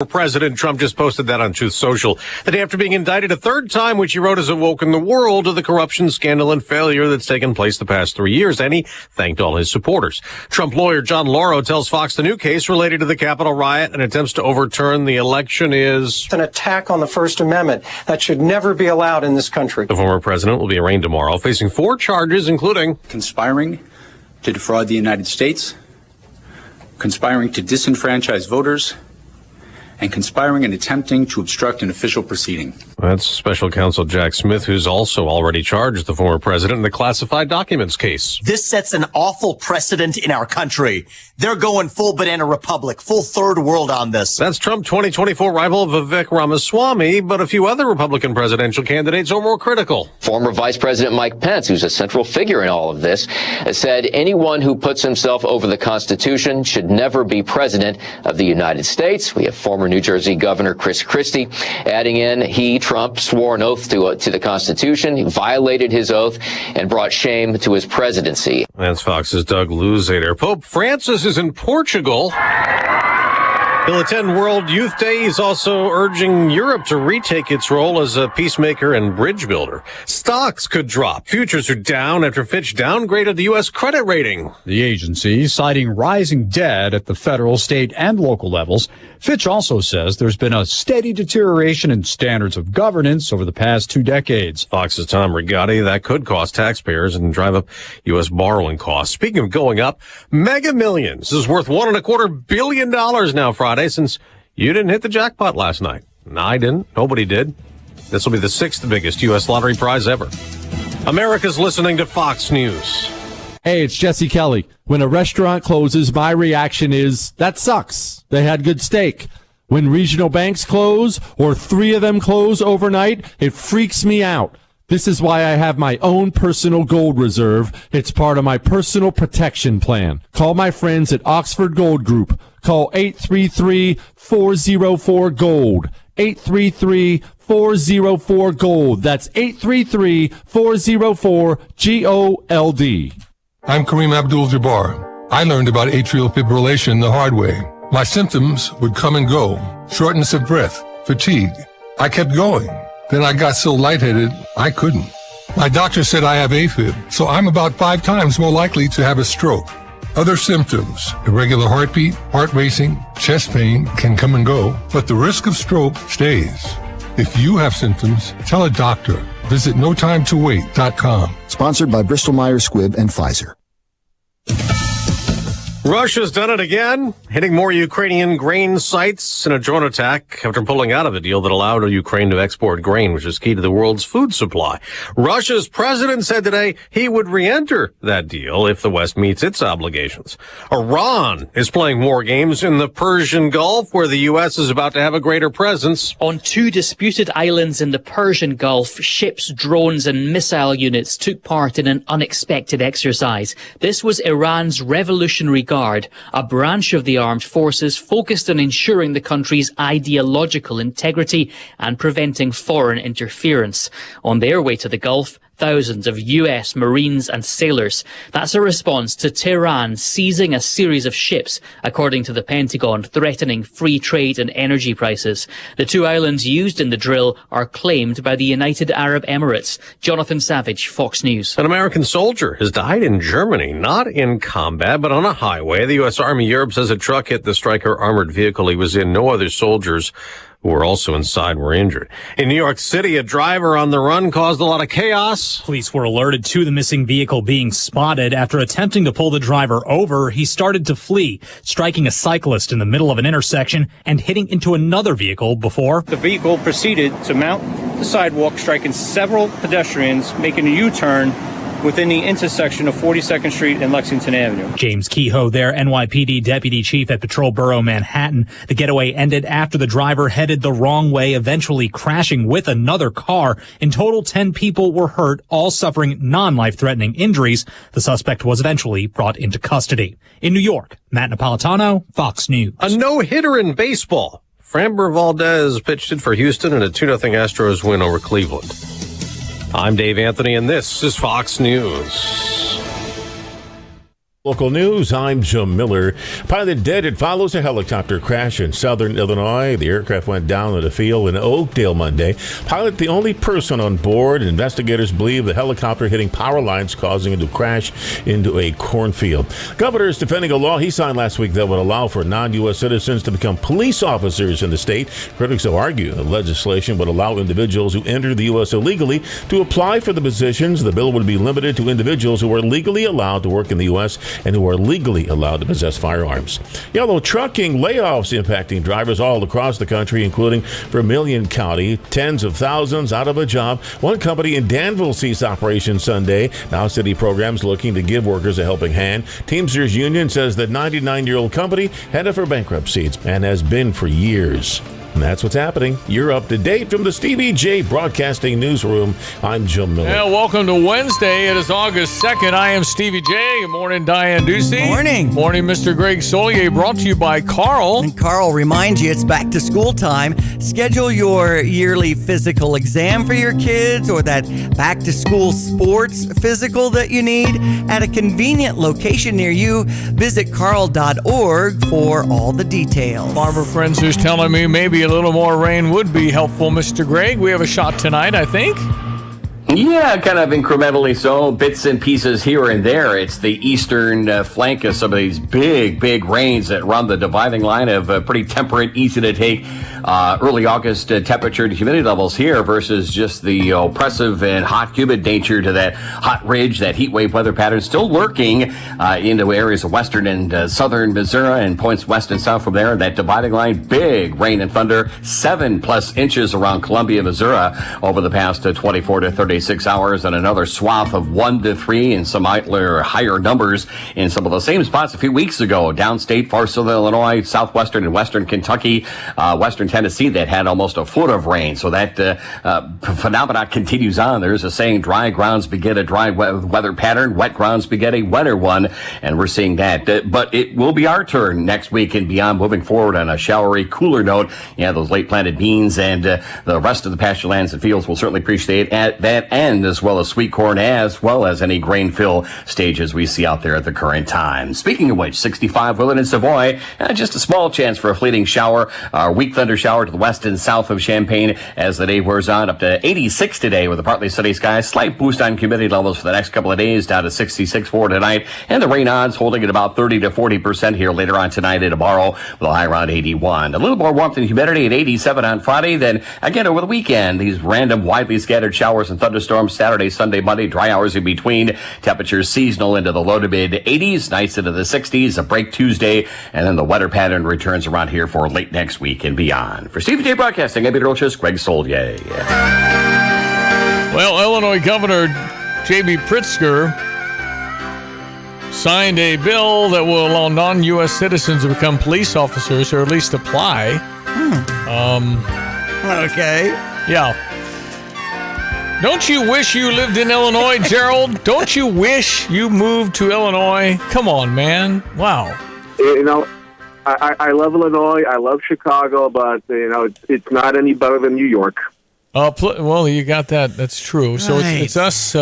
President Trump just posted that on Truth Social the day after being indicted a third time, which he wrote has awoken the world to the corruption scandal and failure that's taken place the past 3 years, and he thanked all his supporters. Trump lawyer John Lauro tells Fox the new case related to the Capitol riot and attempts to overturn the election is an attack on the First Amendment that should never be allowed in this country. The former president will be arraigned tomorrow, facing 4 charges, including conspiring to defraud the United States, conspiring to disenfranchise voters, and conspiring and attempting to obstruct an official proceeding. That's Special Counsel Jack Smith, who's also already charged the former president in the classified documents case. This sets an awful precedent in our country. They're going full banana republic, full third world on this. That's Trump 2024 rival Vivek Ramaswamy, but a few other Republican presidential candidates are more critical. Former Vice President Mike Pence, who's a central figure in all of this, said anyone who puts himself over the Constitution should never be president of the United States. We have former New Jersey Governor Chris Christie adding in Trump swore an oath to the Constitution. He violated his oath and brought shame to his presidency. That's Fox's Doug Luzader. Pope Francis is in Portugal. He'll attend World Youth Day. He's also urging Europe to retake its role as a peacemaker and bridge builder. Stocks could drop. Futures are down after Fitch downgraded the U.S. credit rating. The agency citing rising debt at the federal, state, and local levels. Fitch also says there's been a steady deterioration in standards of governance over the past 2 decades. Fox's Tom Rigotti, that could cost taxpayers and drive up U.S. borrowing costs. Speaking of going up, Mega Millions is worth $1.25 billion now Friday, since you didn't hit the jackpot last night. No, I didn't. Nobody did. This will be the 6th biggest U.S. lottery prize ever. America's listening to Fox News. Hey, it's Jesse Kelly. When a restaurant closes, my reaction is, that sucks. They had good steak. When regional banks close, or 3 of them close overnight, it freaks me out. This is why I have my own personal gold reserve. It's part of my personal protection plan. Call my friends at Oxford Gold Group. Call 833-404-GOLD. 833-404-GOLD. That's 833-404-GOLD. I'm Kareem Abdul-Jabbar. I learned about atrial fibrillation the hard way. My symptoms would come and go. Shortness of breath, fatigue. I kept going. Then I got so lightheaded, I couldn't. My doctor said I have AFib, so I'm about 5 times more likely to have a stroke. Other symptoms, irregular heartbeat, heart racing, chest pain can come and go, but the risk of stroke stays. If you have symptoms, tell a doctor. Visit notimetowait.com. Sponsored by Bristol-Myers Squibb and Pfizer. Russia's done it again, hitting more Ukrainian grain sites in a drone attack after pulling out of a deal that allowed Ukraine to export grain, which is key to the world's food supply. Russia's president said today he would re-enter that deal if the West meets its obligations. Iran is playing war games in the Persian Gulf, where the U.S. is about to have a greater presence. On 2 disputed islands in the Persian Gulf, ships, drones and missile units took part in an unexpected exercise. This was Iran's Revolutionary Guard, a branch of the armed forces focused on ensuring the country's ideological integrity and preventing foreign interference. On their way to the Gulf, thousands of U.S. Marines and sailors. That's a response to Tehran seizing a series of ships, according to the Pentagon, threatening free trade and energy prices. The 2 islands used in the drill are claimed by the United Arab Emirates. Jonathan Savage, Fox News. An American soldier has died in Germany, not in combat, but on a highway. The U.S. Army Europe says a truck hit the Stryker armored vehicle he was in. No other soldiers who were also inside were injured. In New York City, a driver on the run caused a lot of chaos. Police were alerted to the missing vehicle being spotted. After attempting to pull the driver over, he started to flee, striking a cyclist in the middle of an intersection and hitting into another vehicle before the vehicle proceeded to mount the sidewalk, striking several pedestrians, making a U-turn within the intersection of 42nd Street and Lexington Avenue. James Kehoe there, NYPD Deputy Chief at Patrol Borough Manhattan. The getaway ended after the driver headed the wrong way, eventually crashing with another car. In total, 10 people were hurt, all suffering non-life-threatening injuries. The suspect was eventually brought into custody. In New York, Matt Napolitano, Fox News. A no-hitter in baseball. Framber Valdez pitched it for Houston in a 2-0 Astros win over Cleveland. I'm Dave Anthony, and this is Fox News. Local news, I'm Jim Miller. Pilot dead. It follows a helicopter crash in southern Illinois. The aircraft went down in a field in Oakdale Monday. Pilot the only person on board. Investigators believe the helicopter hitting power lines, causing it to crash into a cornfield. Governor is defending a law he signed last week that would allow for non-U.S. citizens to become police officers in the state. Critics have argued the legislation would allow individuals who enter the U.S. illegally to apply for the positions. The bill would be limited to individuals who are legally allowed to work in the U.S. and who are legally allowed to possess firearms. Yellow trucking layoffs impacting drivers all across the country, including Vermilion County. Tens of thousands out of a job. One company in Danville ceased operations Sunday. Now city programs looking to give workers a helping hand. Teamsters Union says that 99-year-old company headed for bankruptcy and has been for years. And that's what's happening. You're up to date from the Stevie Jay Broadcasting Newsroom. I'm Jim Miller. Yeah, welcome to Wednesday. It is August 2nd. I am Stevie Jay. Good morning, Diane Ducey. Morning. Morning, Mr. Greg Solier. Brought to you by Carl. And Carl reminds you it's back to school time. Schedule your yearly physical exam for your kids or that back to school sports physical that you need at a convenient location near you. Visit carl.org for all the details. Barbara Friends is telling me maybe a little more rain would be helpful, Mr. Greg. We have a shot tonight, I think. Yeah, kind of incrementally so, bits and pieces here and there. It's the eastern flank of some of these big rains that run the dividing line of pretty temperate, easy to take early August temperature and humidity levels here versus just the oppressive and hot, humid nature to that hot ridge, that heat wave weather pattern still lurking into areas of western and southern Missouri and points west and south from there. That dividing line, big rain and thunder, 7+ inches around Columbia, Missouri over the past 24 to 36 hours, and another swath of 1 to 3 and some higher numbers in some of the same spots a few weeks ago. Downstate, far southern Illinois, southwestern and western Kentucky, western Tennessee that had almost a foot of rain. So that phenomena continues on. There's a saying, dry grounds beget a dry weather pattern, wet grounds beget a wetter one, and we're seeing that. But it will be our turn next week and beyond, moving forward on a showery, cooler note. Yeah, those late planted beans and the rest of the pasture lands and fields will certainly appreciate at that end, as well as sweet corn, as well as any grain fill stages we see out there at the current time. Speaking of which, 65 Willard and Savoy, just a small chance for a fleeting shower, weak thunder shower to the west and south of Champaign as the day wears on, up to 86 today with a partly sunny sky. Slight boost on humidity levels for the next couple of days, down to 66 for tonight, and the rain odds holding at about 30 to 40% here later on tonight and tomorrow with a high around 81. A little more warmth and humidity at 87 on Friday. Then again over the weekend, these random widely scattered showers and thunderstorms Saturday, Sunday, Monday, dry hours in between. Temperatures seasonal into the low to mid 80s, nights into the 60s, a break Tuesday, and then the weather pattern returns around here for late next week and beyond. For Stevie Jay Broadcasting, I'm Roch's Greg Solier. Well, Illinois Governor J.B. Pritzker signed a bill that will allow non-U.S. citizens to become police officers, or at least apply. Okay. Yeah. Don't you wish you lived in Illinois, Gerald? Don't you wish you moved to Illinois? Come on, man. Wow. You know, I love Illinois. I love Chicago, but, you know, it's not any better than New York. Well, you got that. That's true. So Right. it's us,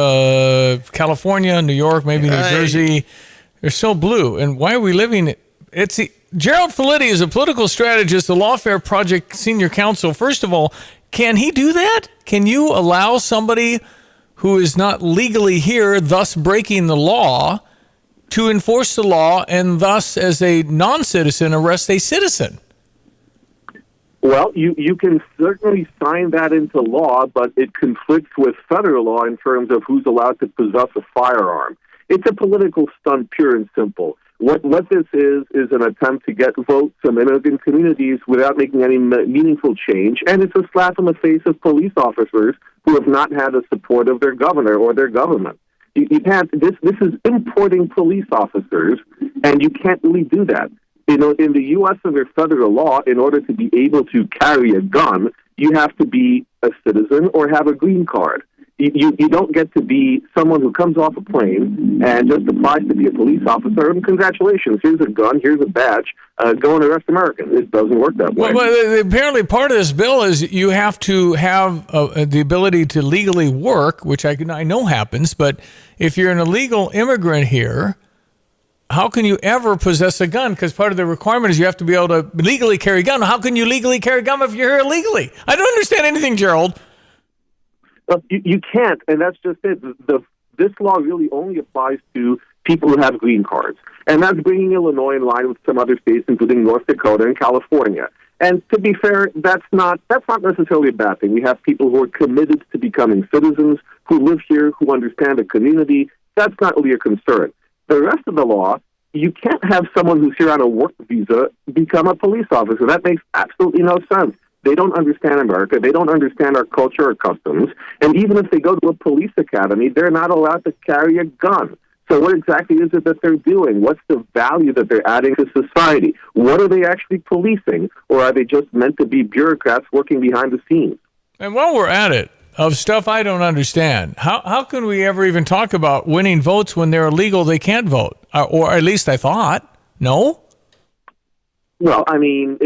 California, New York, maybe New Jersey. They're so blue. And why are we living? Gerald Felitti is a political strategist, the Lawfare Project Senior Counsel. First of all, can he do that? Can you allow somebody who is not legally here, thus breaking the law, to enforce the law and thus, as a non-citizen, arrest a citizen? Well, you can certainly sign that into law, but it conflicts with federal law in terms of who's allowed to possess a firearm. It's a political stunt, pure and simple. What this is an attempt to get votes from immigrant communities without making any meaningful change, and it's a slap in the face of police officers who have not had the support of their governor or their government. You can't. This is importing police officers, and you can't really do that. You know, in the U.S. under federal law, in order to be able to carry a gun, you have to be a citizen or have a green card. You don't get to be someone who comes off a plane and just applies to be a police officer. And congratulations, here's a gun, here's a badge, go and arrest Americans. It doesn't work that way. Well, apparently part of this bill is you have to have the ability to legally work, which I know happens, but if you're an illegal immigrant here, how can you ever possess a gun? Because part of the requirement is you have to be able to legally carry a gun. How can you legally carry a gun if you're here illegally? I don't understand anything, Gerald. Well, you can't, and that's just it. This law really only applies to people who have green cards, and that's bringing Illinois in line with some other states, including North Dakota and California. And to be fair, that's not necessarily a bad thing. We have people who are committed to becoming citizens, who live here, who understand the community. That's not really a concern. The rest of the law, you can't have someone who's here on a work visa become a police officer. That makes absolutely no sense. They don't understand America. They don't understand our culture or customs. And even if they go to a police academy, they're not allowed to carry a gun. So what exactly is it that they're doing? What's the value that they're adding to society? What are they actually policing? Or are they just meant to be bureaucrats working behind the scenes? And while we're at it, of stuff I don't understand, how can we ever even talk about winning votes when they're illegal, they can't vote? Or at least I thought. No? Well, I mean,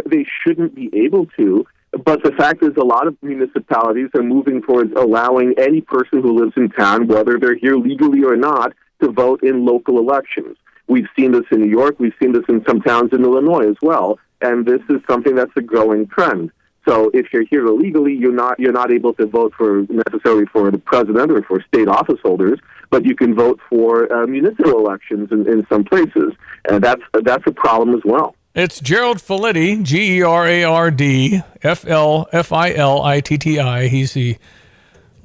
they shouldn't be able to. But the fact is a lot of municipalities are moving towards allowing any person who lives in town, whether they're here legally or not, to vote in local elections. We've seen this in New York. We've seen this in some towns in Illinois as well. And this is something that's a growing trend. So if you're here illegally, you're not able to vote necessarily for the president or for state office holders, but you can vote for municipal elections in some places. And that's a problem as well. It's Gerald Filitti, Gerard Filitti. He's the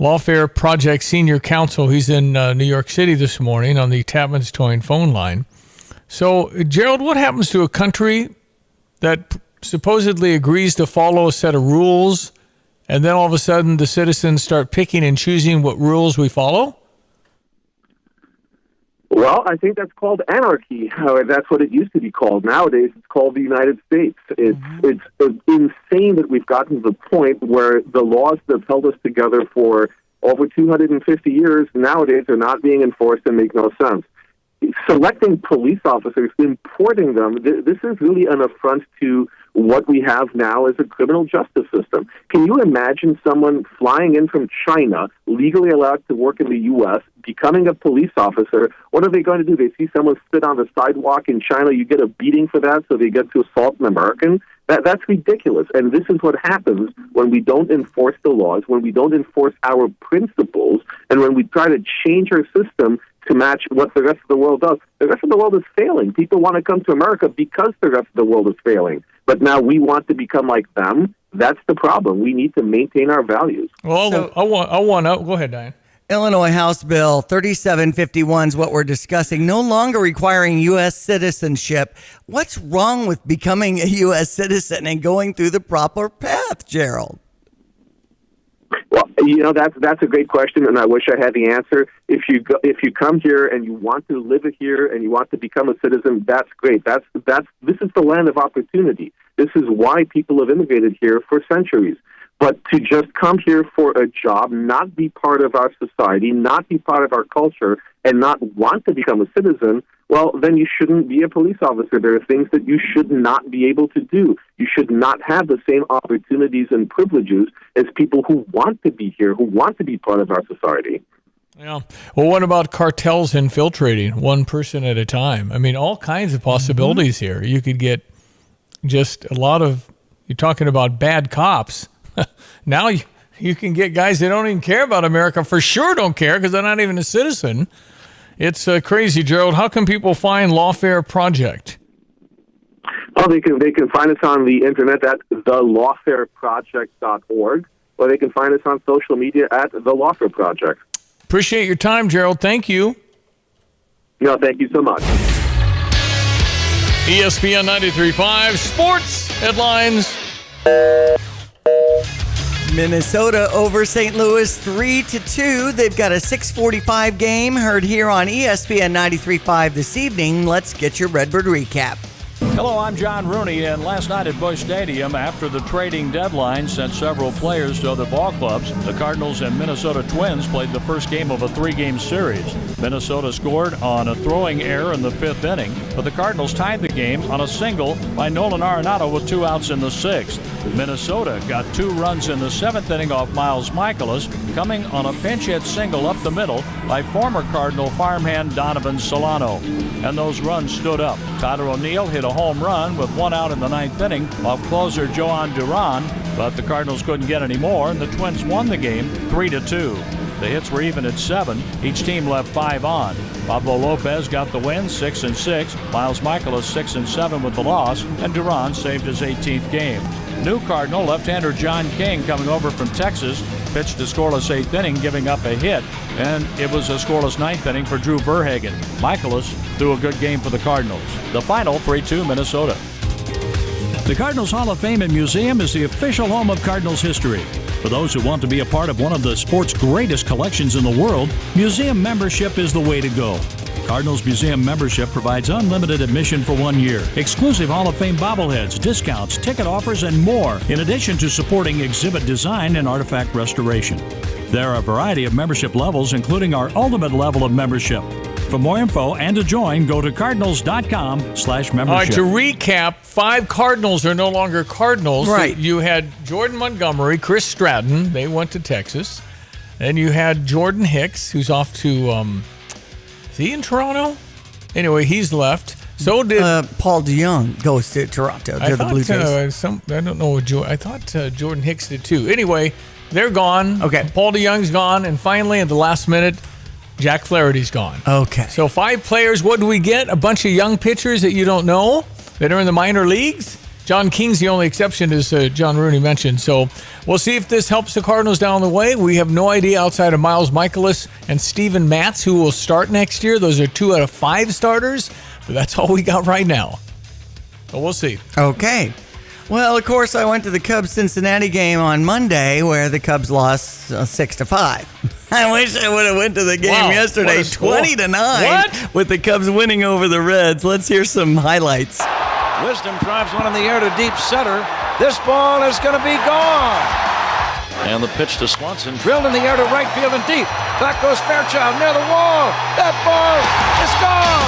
Lawfare Project Senior Counsel. He's in New York City this morning on the Tapman's Towing phone line. So, Gerald, what happens to a country that supposedly agrees to follow a set of rules, and then all of a sudden the citizens start picking and choosing what rules we follow? Well, I think that's called anarchy. That's what it used to be called. Nowadays, it's called the United States. It's insane that we've gotten to the point where the laws that have held us together for over 250 years nowadays are not being enforced and make no sense. Selecting police officers, importing them, this is really an affront to what we have now as a criminal justice system. Can you imagine someone flying in from China, legally allowed to work in the U.S., becoming a police officer? What are they going to do? They see someone sit on the sidewalk in China, you get a beating for that, so they get to assault an American? That's ridiculous. And this is what happens when we don't enforce the laws, when we don't enforce our principles, and when we try to change our system to match what the rest of the world does. The rest of the world is failing. People want to come to America because the rest of the world is failing. But now we want to become like them. That's the problem. We need to maintain our values. Well, I want to go ahead, Diane. Illinois House Bill 3751 is what we're discussing, no longer requiring U.S. citizenship. What's wrong with becoming a U.S. citizen and going through the proper path, Gerald? Well, that's a great question, and I wish I had the answer. If you come here and you want to live here and you want to become a citizen, that's great. This is the land of opportunity. This is why people have immigrated here for centuries. But to just come here for a job, not be part of our society, not be part of our culture, and not want to become a citizen, well, then you shouldn't be a police officer. There are things that you should not be able to do. You should not have the same opportunities and privileges as people who want to be here, who want to be part of our society. Yeah. Well, what about cartels infiltrating one person at a time? I mean, all kinds of possibilities here. You could get just a lot of, you're talking about bad cops. Now you can get guys that don't even care about America, for sure don't care because they're not even a citizen. It's crazy, Gerald. How can people find Lawfare Project? Oh, they can find us on the internet at thelawfareproject.org, or they can find us on social media at The Lawfare Project. Appreciate your time, Gerald. Thank you. No, thank you so much. ESPN 93.5 Sports Headlines. Minnesota over St. Louis 3-2. They've got a 6:45 game heard here on ESPN 93.5 this evening. Let's get your Redbird recap. Hello, I'm John Rooney, and last night at Busch Stadium, after the trading deadline sent several players to other ball clubs, the Cardinals and Minnesota Twins played the first game of a three-game series. Minnesota scored on a throwing error in the fifth inning, but the Cardinals tied the game on a single by Nolan Arenado with 2 outs in the sixth. Minnesota got 2 runs in the 7th inning off Miles Michaelis, coming on a pinch hit single up the middle by former Cardinal farmhand Donovan Solano. And those runs stood up. Tyler O'Neill hit a home run with 1 out in the 9th inning off closer Joan Duran, but the Cardinals couldn't get any more, and the Twins won the game 3-2. The hits were even at 7. Each team left 5 on. Pablo Lopez got the win, 6-6. Miles Michaelis 6-7 with the loss, and Duran saved his 18th game. New Cardinal left-hander John King, coming over from Texas, pitched a scoreless 8th inning, giving up a hit, and it was a scoreless 9th inning for Drew Verhagen. Michaelis threw a good game for the Cardinals. The final 3-2 Minnesota. The Cardinals Hall of Fame and Museum is the official home of Cardinals history. For those who want to be a part of one of the sport's greatest collections in the world, museum membership is the way to go. Cardinals Museum membership provides unlimited admission for 1 year, exclusive Hall of Fame bobbleheads, discounts, ticket offers, and more, in addition to supporting exhibit design and artifact restoration. There are a variety of membership levels, including our ultimate level of membership. For more info and to join, go to cardinals.com/membership. All right, to recap, 5 Cardinals are no longer Cardinals. Right. You had Jordan Montgomery, Chris Stratton. They went to Texas. Then you had Jordan Hicks, who's off to, is he in Toronto? Anyway, he's left. So did Paul DeYoung goes to Toronto. To the Blue Jays. I don't know what I thought Jordan Hicks did too. Anyway, they're gone. Okay. Paul DeYoung's gone, and finally at the last minute, Jack Flaherty's gone. Okay. So 5 players. What do we get? A bunch of young pitchers that you don't know that are in the minor leagues. John King's the only exception, as John Rooney mentioned. So we'll see if this helps the Cardinals down the way. We have no idea outside of Miles Michaelis and Steven Matz who will start next year. Those are 2 out of 5 starters, but that's all we got right now. So we'll see. Okay. Well, of course, I went to the Cubs-Cincinnati game on Monday where the Cubs lost 6-5. I wish I would have went to the game yesterday, 20-9, with the Cubs winning over the Reds. Let's hear some highlights. Wisdom drives one in the air to deep center. This ball is going to be gone. And the pitch to Swanson, drilled in the air to right field and deep. Back goes Fairchild near the wall. That ball is gone.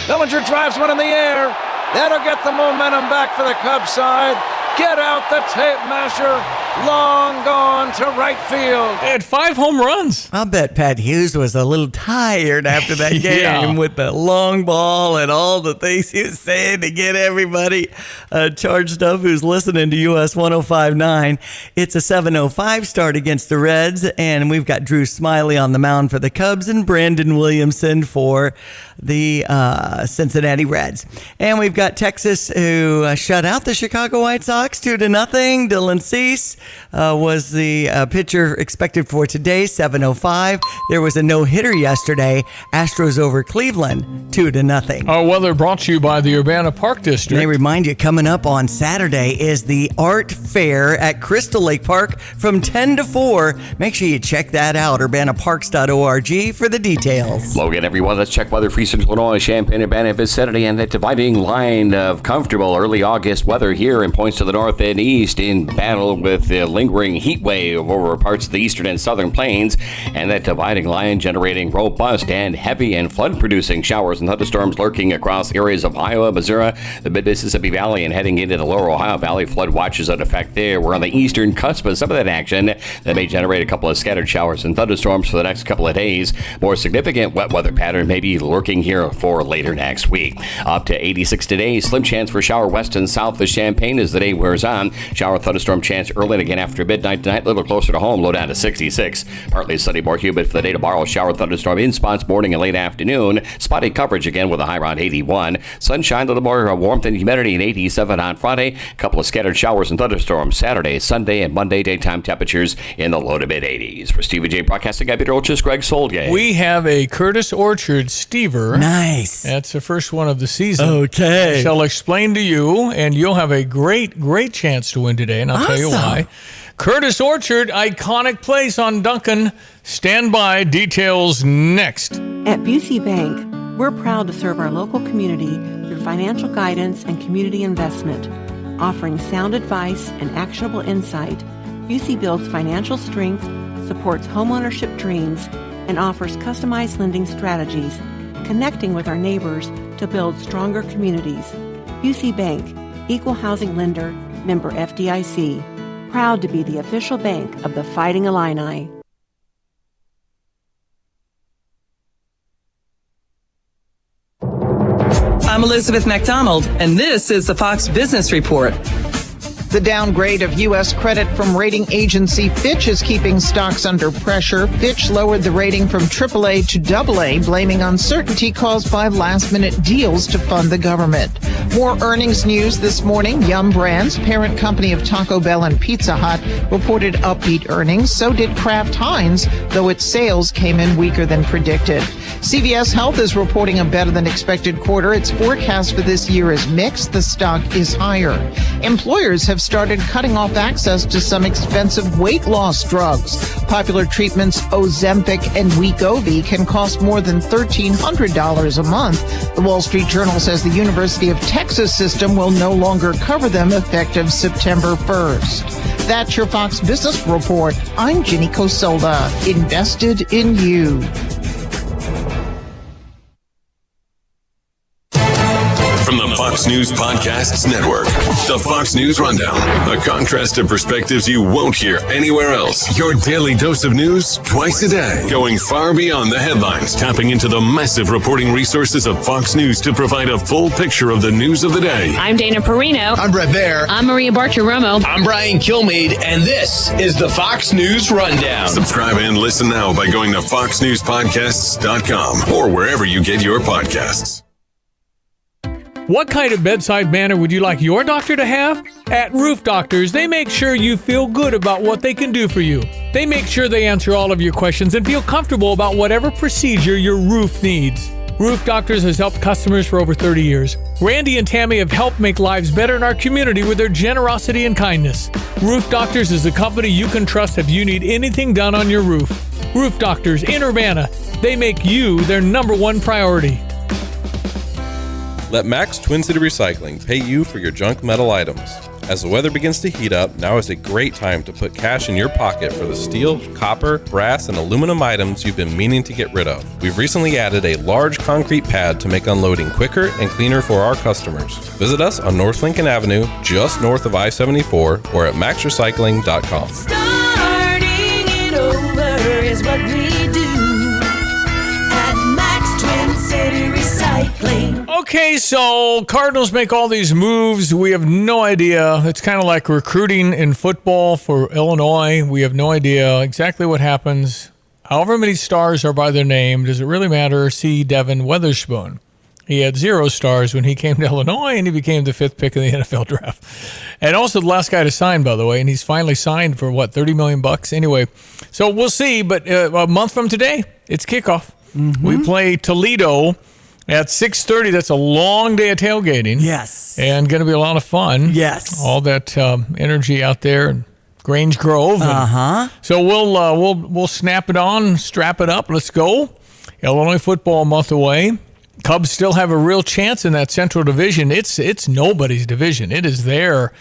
Bellinger drives one in the air. That'll get the momentum back for the Cubs side. Get out the tape measure. Long gone to right field. They had 5 home runs. I'll bet Pat Hughes was a little tired after that game with the long ball and all the things he was saying to get everybody charged up who's listening to US 105.9. It's a 7:05 start against the Reds, and we've got Drew Smiley on the mound for the Cubs and Brandon Williamson for the Cincinnati Reds. And we've got Texas who shut out the Chicago White Sox 2-0. Dylan Cease was the pitcher expected for today, 7:05. There was a no-hitter yesterday. Astros over Cleveland, 2-0. Our weather brought to you by the Urbana Park District. And they remind you, coming up on Saturday is the Art Fair at Crystal Lake Park from 10 to 4. Make sure you check that out, urbanaparks.org, for the details. Logan, everyone, let's check weather for Eastern Illinois, Champaign-Urbana, Vicinity, and that dividing line of comfortable early August weather here in points to the north and east in battle with the lingering heat wave over parts of the eastern and southern plains, and that dividing line generating robust and heavy and flood-producing showers and thunderstorms lurking across areas of Iowa, Missouri, the mid-Mississippi Valley, and heading into the lower Ohio Valley. Flood watches in effect there. We're on the eastern cusp of some of that action that may generate a couple of scattered showers and thunderstorms for the next couple of days. More significant wet weather pattern may be lurking here for later next week. Up to 86 today. Slim chance for shower west and south of Champaign as the day wears on. Shower thunderstorm chance early and again after midnight tonight. A little closer to home. Low down to 66. Partly sunny, more humid for the day tomorrow. Shower thunderstorm in spots morning and late afternoon. Spotty coverage again with a high around 81. Sunshine, a little more warmth and humidity, and 87 on Friday. A couple of scattered showers and thunderstorms Saturday, Sunday, and Monday. Daytime temperatures in the low to mid 80s. For Stevie Jay Broadcasting, I'm Peter Olchis, Greg Solgay. We have a Curtis Orchard Stever. Nice. That's the first one of the season. Okay. I shall explain to you, and you'll have a great chance to win today, and I'll tell you why. Curtis Orchard, iconic place on Duncan. Stand by. Details next. At Busey Bank, we're proud to serve our local community through financial guidance and community investment. Offering sound advice and actionable insight, Busey builds financial strength, supports homeownership dreams, and offers customized lending strategies, connecting with our neighbors to build stronger communities. Busey Bank, equal housing lender, Member FDIC. Proud to be the official bank of the Fighting Illini. I'm Elizabeth McDonald, and this is the Fox Business Report. The downgrade of U.S. credit from rating agency Fitch is keeping stocks under pressure. Fitch lowered the rating from AAA to AA, blaming uncertainty caused by last-minute deals to fund the government. More earnings news this morning. Yum Brands, parent company of Taco Bell and Pizza Hut, reported upbeat earnings. So did Kraft Heinz, though its sales came in weaker than predicted. CVS Health is reporting a better-than-expected quarter. Its forecast for this year is mixed. The stock is higher. Employers have started cutting off access to some expensive weight loss drugs. Popular treatments Ozempic and Wegovy can cost more than $1,300 a month. The Wall Street Journal says the University of Texas system will no longer cover them effective September 1st. That's your Fox Business Report. I'm Ginny Cosolda. Invested in you. From the Fox News Podcasts Network, the Fox News Rundown, a contrast of perspectives you won't hear anywhere else. Your daily dose of news twice a day, going far beyond the headlines, tapping into the massive reporting resources of Fox News to provide a full picture of the news of the day. I'm Dana Perino. I'm Brett Baer. I'm Maria Bartiromo. I'm Brian Kilmeade, and this is the Fox News Rundown. Subscribe and listen now by going to foxnewspodcasts.com or wherever you get your podcasts. What kind of bedside manner would you like your doctor to have? At Roof Doctors, they make sure you feel good about what they can do for you. They make sure they answer all of your questions and feel comfortable about whatever procedure your roof needs. Roof Doctors has helped customers for over 30 years. Randy and Tammy have helped make lives better in our community with their generosity and kindness. Roof Doctors is a company you can trust if you need anything done on your roof. Roof Doctors in Urbana, they make you their #1 priority. Let Max Twin City Recycling pay you for your junk metal items. As the weather begins to heat up, now is a great time to put cash in your pocket for the steel, copper, brass, and aluminum items you've been meaning to get rid of. We've recently added a large concrete pad to make unloading quicker and cleaner for our customers. Visit us on North Lincoln Avenue, just north of I-74, or at maxrecycling.com. Starting it over is what we do at Max Twin City Recycling. Okay, so Cardinals make all these moves. We have no idea. It's kind of like recruiting in football for Illinois. We have no idea exactly what happens. However many stars are by their name, does it really matter? See Devin Weatherspoon. He had 0 stars when he came to Illinois, and he became the 5th pick in the NFL draft. And also the last guy to sign, by the way, and he's finally signed for, what, $30 million? Anyway, so we'll see, but a month from today, it's kickoff. Mm-hmm. We play Toledo at 6:30. That's a long day of tailgating. Yes. And going to be a lot of fun. Yes. All that energy out there in Grange Grove. Uh-huh. So we'll snap it on, strap it up. Let's go. Illinois football a month away. Cubs still have a real chance in that Central Division. It's nobody's division. It is there.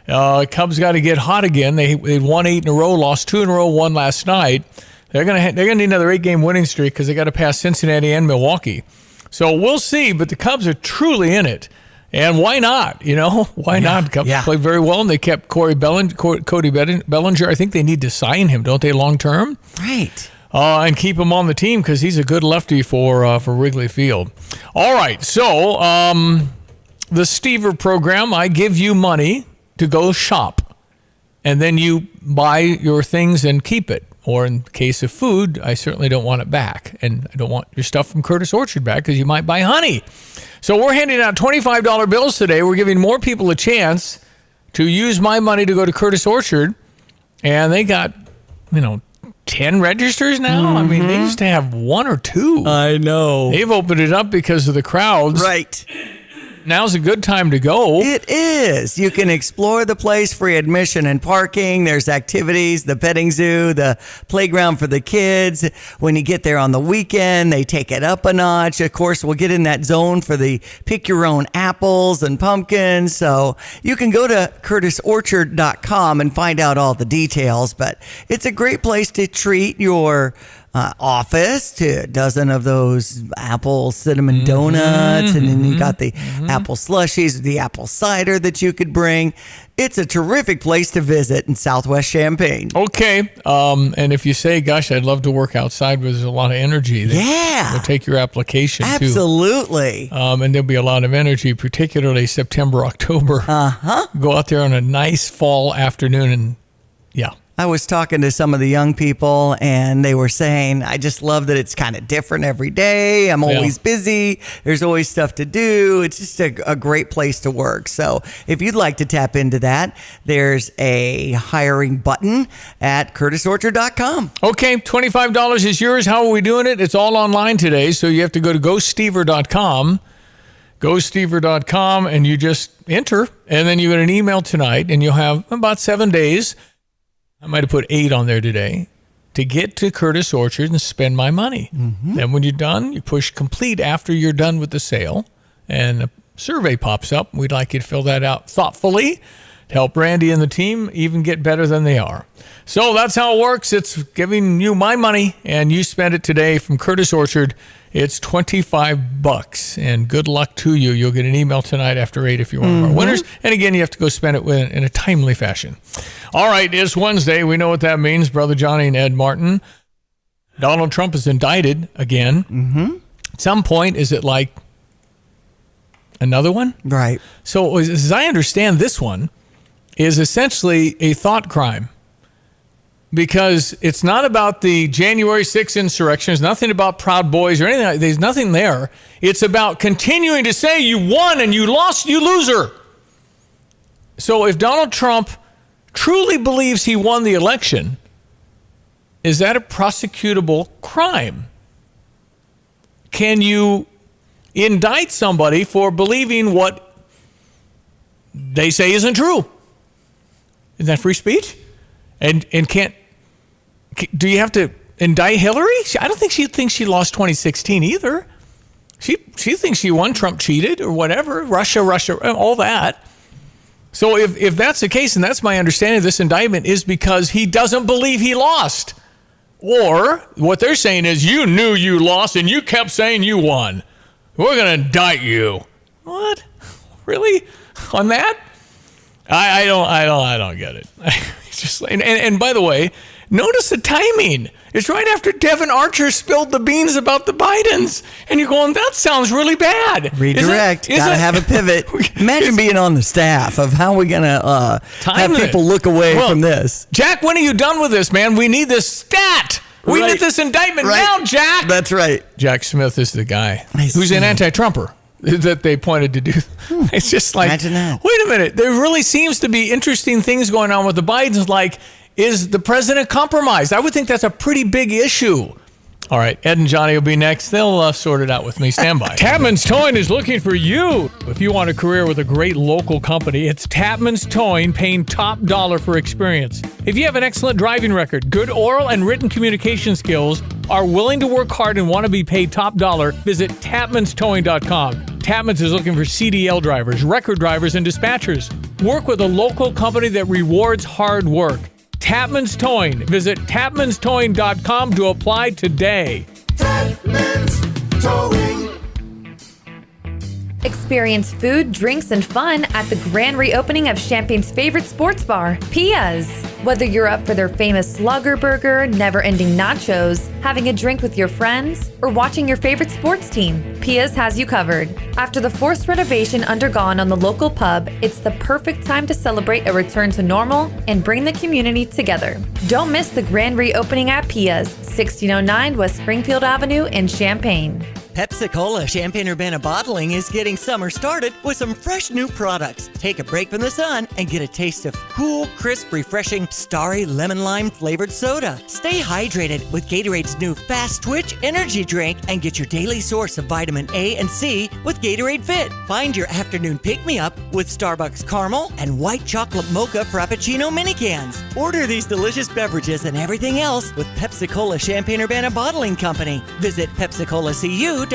Cubs got to get hot again. They won 8 in a row, lost 2 in a row, won last night. They're gonna need another 8-game winning streak because they got to pass Cincinnati and Milwaukee. So we'll see, but the Cubs are truly in it. And why not? Why not? Cubs played very well, and they kept Cody Bellinger. I think they need to sign him, don't they, long term? Right. And keep him on the team because he's a good lefty for Wrigley Field. All right, so the Stever program, I give you money to go shop, and then you buy your things and keep it. Or in case of food, I certainly don't want it back. And I don't want your stuff from Curtis Orchard back because you might buy honey. So we're handing out $25 bills today. We're giving more people a chance to use my money to go to Curtis Orchard. And they got, 10 registers now? Mm-hmm. I mean, they used to have 1 or 2. I know. They've opened it up because of the crowds. Right. Now's a good time to go. It is. You can explore the place, free admission and parking. There's activities, the petting zoo, the playground for the kids. When you get there on the weekend, they take it up a notch. Of course, we'll get in that zone for the pick your own apples and pumpkins. So you can go to curtisorchard.com and find out all the details. But it's a great place to treat your office to a dozen of those apple cinnamon donuts, and then you got the apple slushies, the apple cider that you could bring. It's a terrific place to visit in Southwest Champaign. Okay. And if you say, gosh, I'd love to work outside where there's a lot of energy, we'll take your application too. Absolutely. And there'll be a lot of energy, particularly September, October. Go out there on a nice fall afternoon and I was talking to some of the young people, and they were saying, I just love that it's kind of different every day. I'm always busy. There's always stuff to do. It's just a great place to work. So if you'd like to tap into that, there's a hiring button at curtisorchard.com. Okay, $25 is yours. How are we doing it? It's all online today, so you have to go to gostever.com. gostever.com, and you just enter, and then you get an email tonight, and you'll have about 7 days. I might have put 8 on there today to get to Curtis Orchard and spend my money. Then when you're done, you push complete after you're done with the sale, and a survey pops up. We'd like you to fill that out thoughtfully to help Randy and the team even get better than they are. So that's how it works. It's giving you my money, and you spend it today from Curtis Orchard. It's $25, and good luck to you. You'll get an email tonight after 8 if you're one of our winners. And again, you have to go spend it in a timely fashion. All right, it's Wednesday. We know what that means. Brother Johnny and Ed Martin. Donald Trump is indicted again. At some point, is it like another one? Right. So as I understand, this one is essentially a thought crime. Because it's not about the January 6th insurrection. There's nothing about Proud Boys or anything. There's nothing there. It's about continuing to say you won and you lost, you loser. So if Donald Trump truly believes he won the election, is that a prosecutable crime? Can you indict somebody for believing what they say isn't true? Isn't that free speech? And do you have to indict Hillary? I don't think she thinks she lost 2016 either. She thinks she won, Trump cheated or whatever, Russia, all that. So if that's the case, and that's my understanding of this indictment, is because he doesn't believe he lost. Or what they're saying is you knew you lost and you kept saying you won. We're going to indict you. What? Really? On that? I don't get it. It's just and by the way, notice the timing. It's right after Devin Archer spilled the beans about the Bidens, and you're going, that sounds really bad. Redirect. Gotta have a pivot. Imagine being on the staff of how we're gonna have people look away from this. Jack, when are you done with this, man? We need this stat. We need this indictment now, Jack. That's right. Jack Smith is the guy who's an anti-Trumper that they pointed to do. It's just like, imagine that. Wait a minute. There really seems to be interesting things going on with the Bidens, like, is the president compromised? I would think that's a pretty big issue. All right, Ed and Johnny will be next. They'll sort it out with me. Stand by. Tapman's Towing is looking for you. If you want a career with a great local company, it's Tapman's Towing, paying top dollar for experience. If you have an excellent driving record, good oral and written communication skills, are willing to work hard and want to be paid top dollar, visit tapmanstowing.com. Tapman's is looking for CDL drivers, record drivers, and dispatchers. Work with a local company that rewards hard work. Tapman's Towing. Visit tapmanstowing.com to apply today. Tapman's Towing. Experience food, drinks, and fun at the grand reopening of Champaign's favorite sports bar, Pia's. Whether you're up for their famous Slugger Burger, never-ending nachos, having a drink with your friends, or watching your favorite sports team, Pia's has you covered. After the forced renovation undergone on the local pub, it's the perfect time to celebrate a return to normal and bring the community together. Don't miss the grand reopening at Pia's, 1609 West Springfield Avenue in Champaign. Pepsi-Cola Champaign-Urbana Bottling is getting summer started with some fresh new products. Take a break from the sun and get a taste of cool, crisp, refreshing, starry lemon-lime flavored soda. Stay hydrated with Gatorade's new Fast Twitch energy drink and get your daily source of vitamin A and C with Gatorade Fit. Find your afternoon pick-me-up with Starbucks Caramel and White Chocolate Mocha Frappuccino mini cans. Order these delicious beverages and everything else with Pepsi-Cola Champaign-Urbana Bottling Company. Visit PepsiColaCU.com.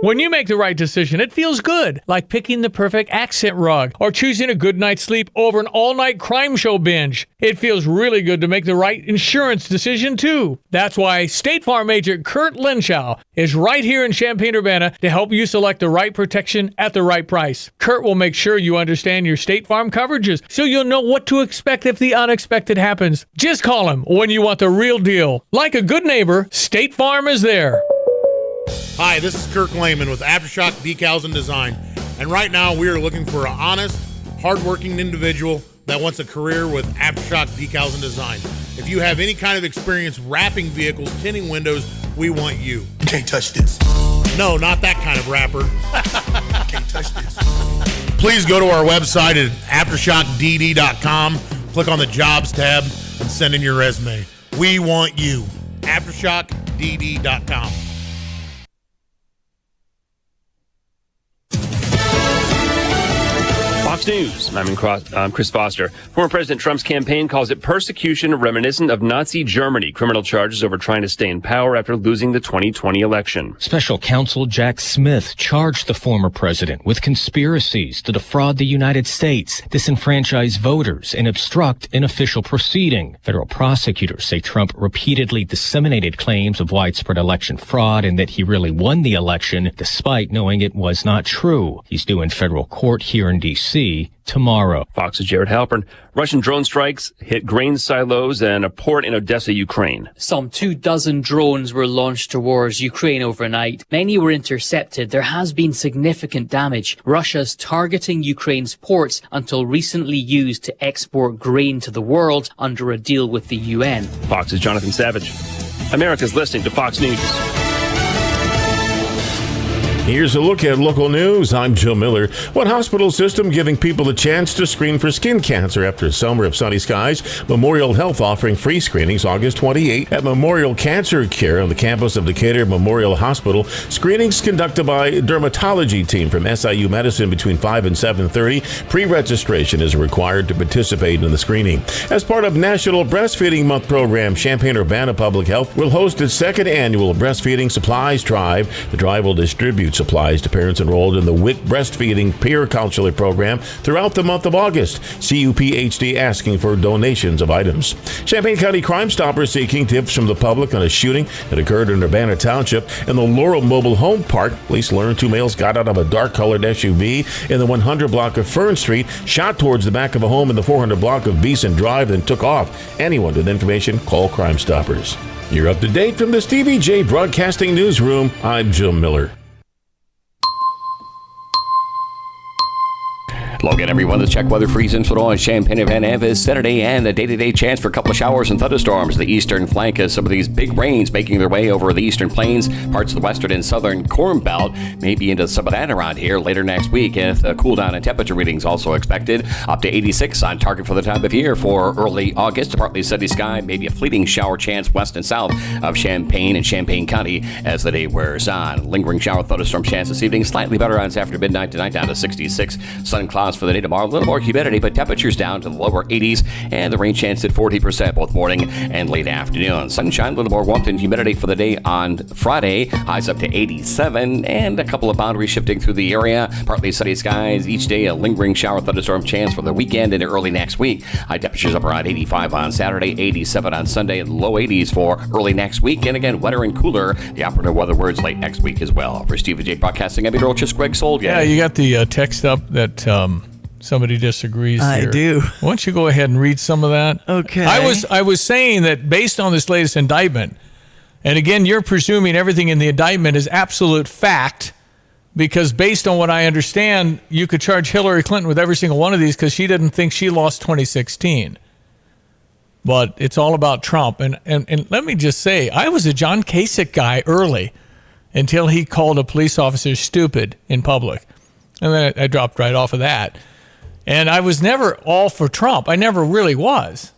When you make the right decision, it feels good, like picking the perfect accent rug or choosing a good night's sleep over an all-night crime show binge. It feels really good to make the right insurance decision, too. That's why State Farm agent Kurt Lenschow is right here in Champaign-Urbana to help you select the right protection at the right price. Kurt will make sure you understand your State Farm coverages so you'll know what to expect if the unexpected happens. Just call him when you want the real deal. Like a good neighbor, State Farm is there. Hi, this is Kirk Lehman with Aftershock Decals and Design. And right now we are looking for an honest, hardworking individual that wants a career with Aftershock Decals and Design. If you have any kind of experience wrapping vehicles, tinting windows, we want you. You can't touch this. No, not that kind of wrapper. Can't touch this. Please go to our website at aftershockdd.com, click on the Jobs tab, and send in your resume. We want you. aftershockdd.com. Fox News. I'm Chris Foster. Former President Trump's campaign calls it persecution reminiscent of Nazi Germany. Criminal charges over trying to stay in power after losing the 2020 election. Special counsel Jack Smith charged the former president with conspiracies to defraud the United States, disenfranchise voters, and obstruct an official proceeding. Federal prosecutors say Trump repeatedly disseminated claims of widespread election fraud and that he really won the election, despite knowing it was not true. He's due in federal court here in D.C. tomorrow. Fox's Jared Halpern. Russian drone strikes hit grain silos and a port in Odessa, Ukraine. Some 24 drones were launched towards Ukraine overnight. Many were intercepted. There has been significant damage. Russia's targeting Ukraine's ports until recently used to export grain to the world under a deal with the UN. Fox's Jonathan Savage. America's listening to Fox News. Here's a look at local news. I'm Joe Miller. One hospital system giving people a chance to screen for skin cancer after a summer of sunny skies. Memorial Health offering free screenings August 28 at Memorial Cancer Care on the campus of Decatur Memorial Hospital. Screenings conducted by a dermatology team from SIU Medicine between 5 and 7:30. Pre-registration is required to participate in the screening. As part of National Breastfeeding Month program, Champaign-Urbana Public Health will host its second annual Breastfeeding Supplies Drive. The drive will distribute supplies to parents enrolled in the WIC Breastfeeding Peer Counselor Program throughout the month of August. CUPHD asking for donations of items. Champaign County Crime Stoppers seeking tips from the public on a shooting that occurred in Urbana Township in the Laurel Mobile Home Park. Police learned two males got out of a dark-colored SUV in the 100 block of Fern Street, shot towards the back of a home in the 400 block of Beeson Drive, then took off. Anyone with information, call Crime Stoppers. You're up to date from the Stevie Jay Broadcasting Newsroom. I'm Joe Miller. Hello again, everyone. The check weather freeze info on Champaign-Urbana is Saturday and a day-to-day chance for a couple of showers and thunderstorms. The eastern flank of some of these big rains making their way over the eastern plains, parts of the western and southern Corn Belt, maybe into some of that around here later next week. And a cool down in temperature readings also expected. Up to 86 on target for the time of year for early August. Partly sunny sky, maybe a fleeting shower chance west and south of Champaign and Champaign County as the day wears on. Lingering shower thunderstorm chance this evening. Slightly better on after midnight tonight, down to 66. Sun clouds for the day tomorrow. A little more humidity, but temperatures down to the lower 80s, and the rain chance at 40% both morning and late afternoon. Sunshine, a little more warmth and humidity for the day on Friday. Highs up to 87, and a couple of boundaries shifting through the area. Partly sunny skies each day. A lingering shower thunderstorm chance for the weekend into early next week. High temperatures up around 85 on Saturday, 87 on Sunday, and low 80s for early next week. And again, wetter and cooler. The operative weather words late next week as well. For Stevie Jay Broadcasting, I'm meteorologist Greg Solgay. Yeah, you got the text up that somebody disagrees here. I do. Why don't you go ahead and read some of that? Okay. I was saying that based on this latest indictment, and again, you're presuming everything in the indictment is absolute fact, because based on what I understand, you could charge Hillary Clinton with every single one of these because she didn't think she lost 2016. But it's all about Trump. And let me just say, I was a John Kasich guy early until he called a police officer stupid in public. And then I dropped right off of that. And I was never all for Trump. I never really was.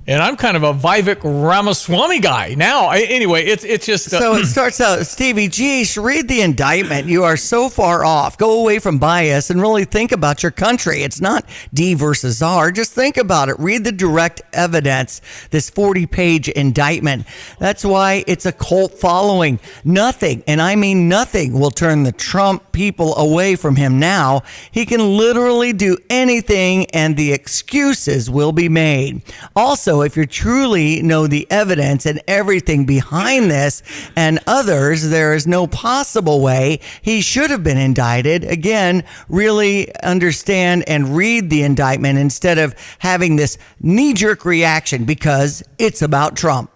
And I'm kind of a Vivek Ramaswamy guy now. Anyway, it's just... So it starts out, Stevie G, read the indictment. You are so far off. Go away from bias and really think about your country. It's not D versus R. Just think about it. Read the direct evidence, this 40-page indictment. That's why it's a cult following. Nothing, and I mean nothing, will turn the Trump people away from him now. He can literally do anything, and the excuses will be made. Also, if you truly know the evidence and everything behind this and others, there is no possible way he should have been indicted. Again, really understand and read the indictment instead of having this knee-jerk reaction because it's about Trump.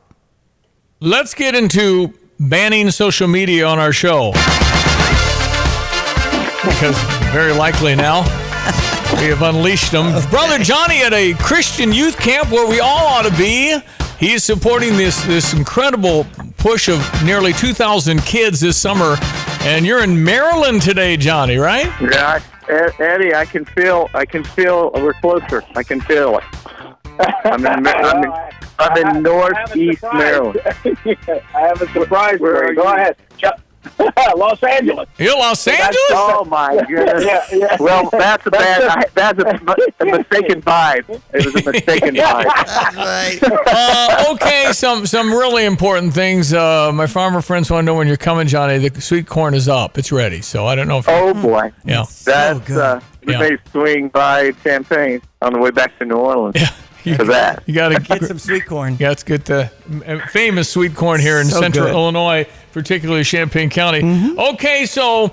Let's get into banning social media on our show. Because very likely now we have unleashed them. Brother Johnny at a Christian youth camp where we all ought to be. He is supporting this incredible push of nearly 2,000 kids this summer. And you're in Maryland today, Johnny, right? Yeah, Eddie, I can feel we're closer. I can feel it. I'm in northeast Maryland. I have a surprise for you. Go ahead. Los Angeles. You're Los Angeles? Oh my goodness! Yeah. Well, that's a mistaken vibe. It was a mistaken vibe. Okay, some really important things. My farmer friends want to know when you're coming, Johnny. The sweet corn is up. It's ready. So I don't know if. Oh boy! Yeah, that's we may swing by Champaign on the way back to New Orleans. Yeah. For that. You got to get some sweet corn. Yeah, let's get the famous sweet corn here in central Illinois, particularly Champaign County. Mm-hmm. Okay, so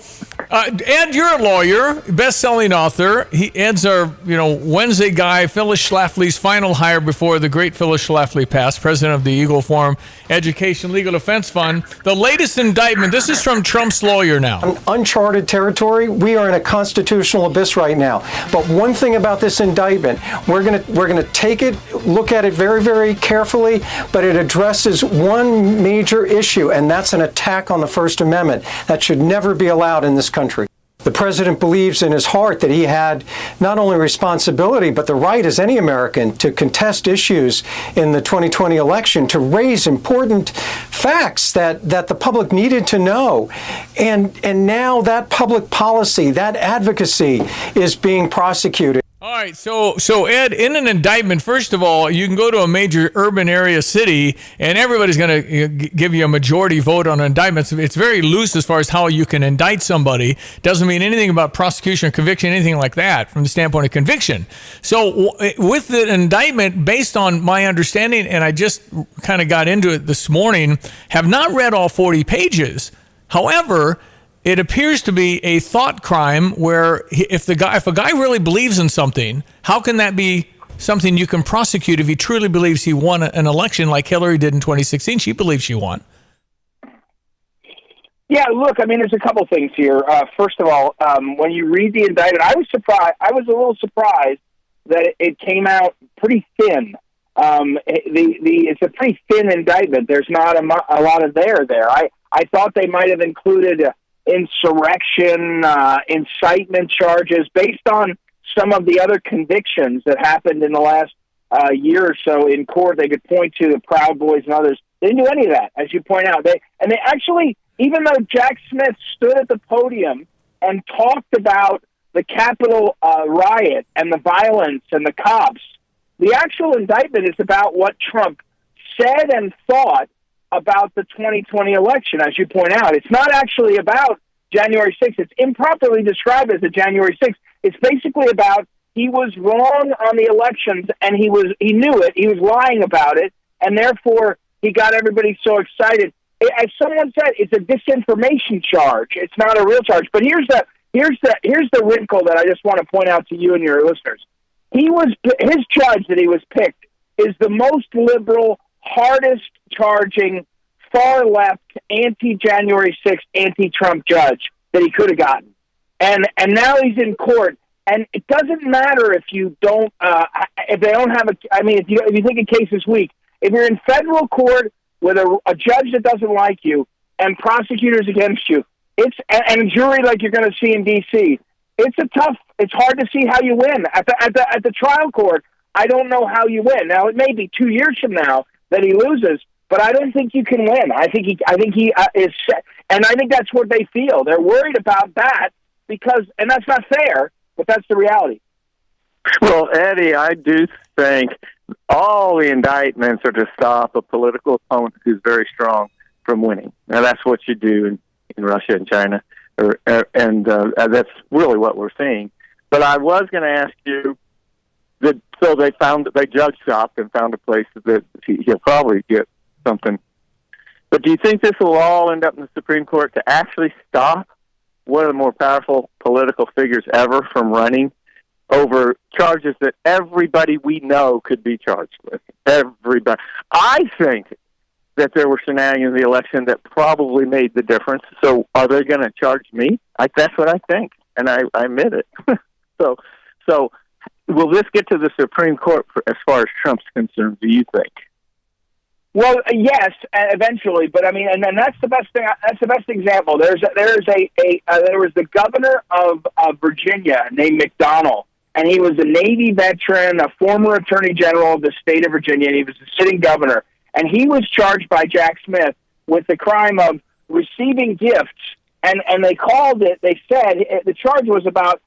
Ed, you're a lawyer, best-selling author. Ed's our Wednesday guy, Phyllis Schlafly's final hire before the great Phyllis Schlafly passed, president of the Eagle Forum Education Legal Defense Fund. The latest indictment. This is from Trump's lawyer now. Uncharted territory. We are in a constitutional abyss right now. But one thing about this indictment, we're gonna take it, look at it very, very carefully, but it addresses one major issue, and that's an attack on the First Amendment. That should never be allowed in this country. The president believes in his heart that he had not only responsibility, but the right as any American to contest issues in the 2020 election, to raise important facts that the public needed to know. And now that public policy, that advocacy is being prosecuted. All right, so Ed, in an indictment, first of all, you can go to a major urban area city, and everybody's going to give you a majority vote on indictments. It's very loose as far as how you can indict somebody. Doesn't mean anything about prosecution or conviction, anything like that, from the standpoint of conviction. So with the indictment, based on my understanding, and I just kind of got into it this morning, have not read all 40 pages. However, it appears to be a thought crime where if a guy really believes in something, how can that be something you can prosecute if he truly believes he won an election like Hillary did in 2016? She believes she won. Yeah, look, I mean, there's a couple things here. First of all, when you read the indictment, I was surprised. I was a little surprised that it came out pretty thin. It's a pretty thin indictment. There's not a lot of there. I thought they might have included insurrection, incitement charges based on some of the other convictions that happened in the last year or so in court. They could point to the Proud Boys and others. They didn't do any of that, as you point out. They actually, even though Jack Smith stood at the podium and talked about the Capitol riot and the violence and the cops, the actual indictment is about what Trump said and thought about the 2020 election, as you point out. It's not actually about January 6th. It's improperly described as a January 6th. It's basically about he was wrong on the elections, and he knew it. He was lying about it, and therefore he got everybody so excited. As someone said, it's a disinformation charge. It's not a real charge. But here's the wrinkle that I just want to point out to you and your listeners. His judge that he was picked is the most liberal, hardest charging, far left, anti-January 6th, anti-Trump judge that he could have gotten. And now he's in court, and it doesn't matter if you don't, if they don't have if you think a case is weak, if you're in federal court with a judge that doesn't like you and prosecutors against you, and a jury like you're going to see in D.C., it's hard to see how you win. At the trial court, I don't know how you win. Now, it may be 2 years from now that he loses, but I don't think you can win. I think he is set, and I think that's what they feel. They're worried about that because, and that's not fair, but that's the reality. Well, Eddie, I do think all the indictments are to stop a political opponent who's very strong from winning. Now, that's what you do in Russia and China, and that's really what we're seeing. But I was going to ask you, so they judge shopped and found a place that he'll probably get something. But do you think this will all end up in the Supreme Court to actually stop one of the more powerful political figures ever from running over charges that everybody we know could be charged with? Everybody. I think that there were shenanigans in the election that probably made the difference. So are they going to charge me? That's what I think, and I admit it. So will this get to the Supreme Court as far as Trump's concerned, do you think? Well, yes, eventually, but I mean, and that's the best thing. That's the best example. There was the governor of Virginia named McDonnell, and he was a Navy veteran, a former Attorney General of the state of Virginia, and he was the sitting governor. And he was charged by Jack Smith with the crime of receiving gifts, and they called it. They said the charge was about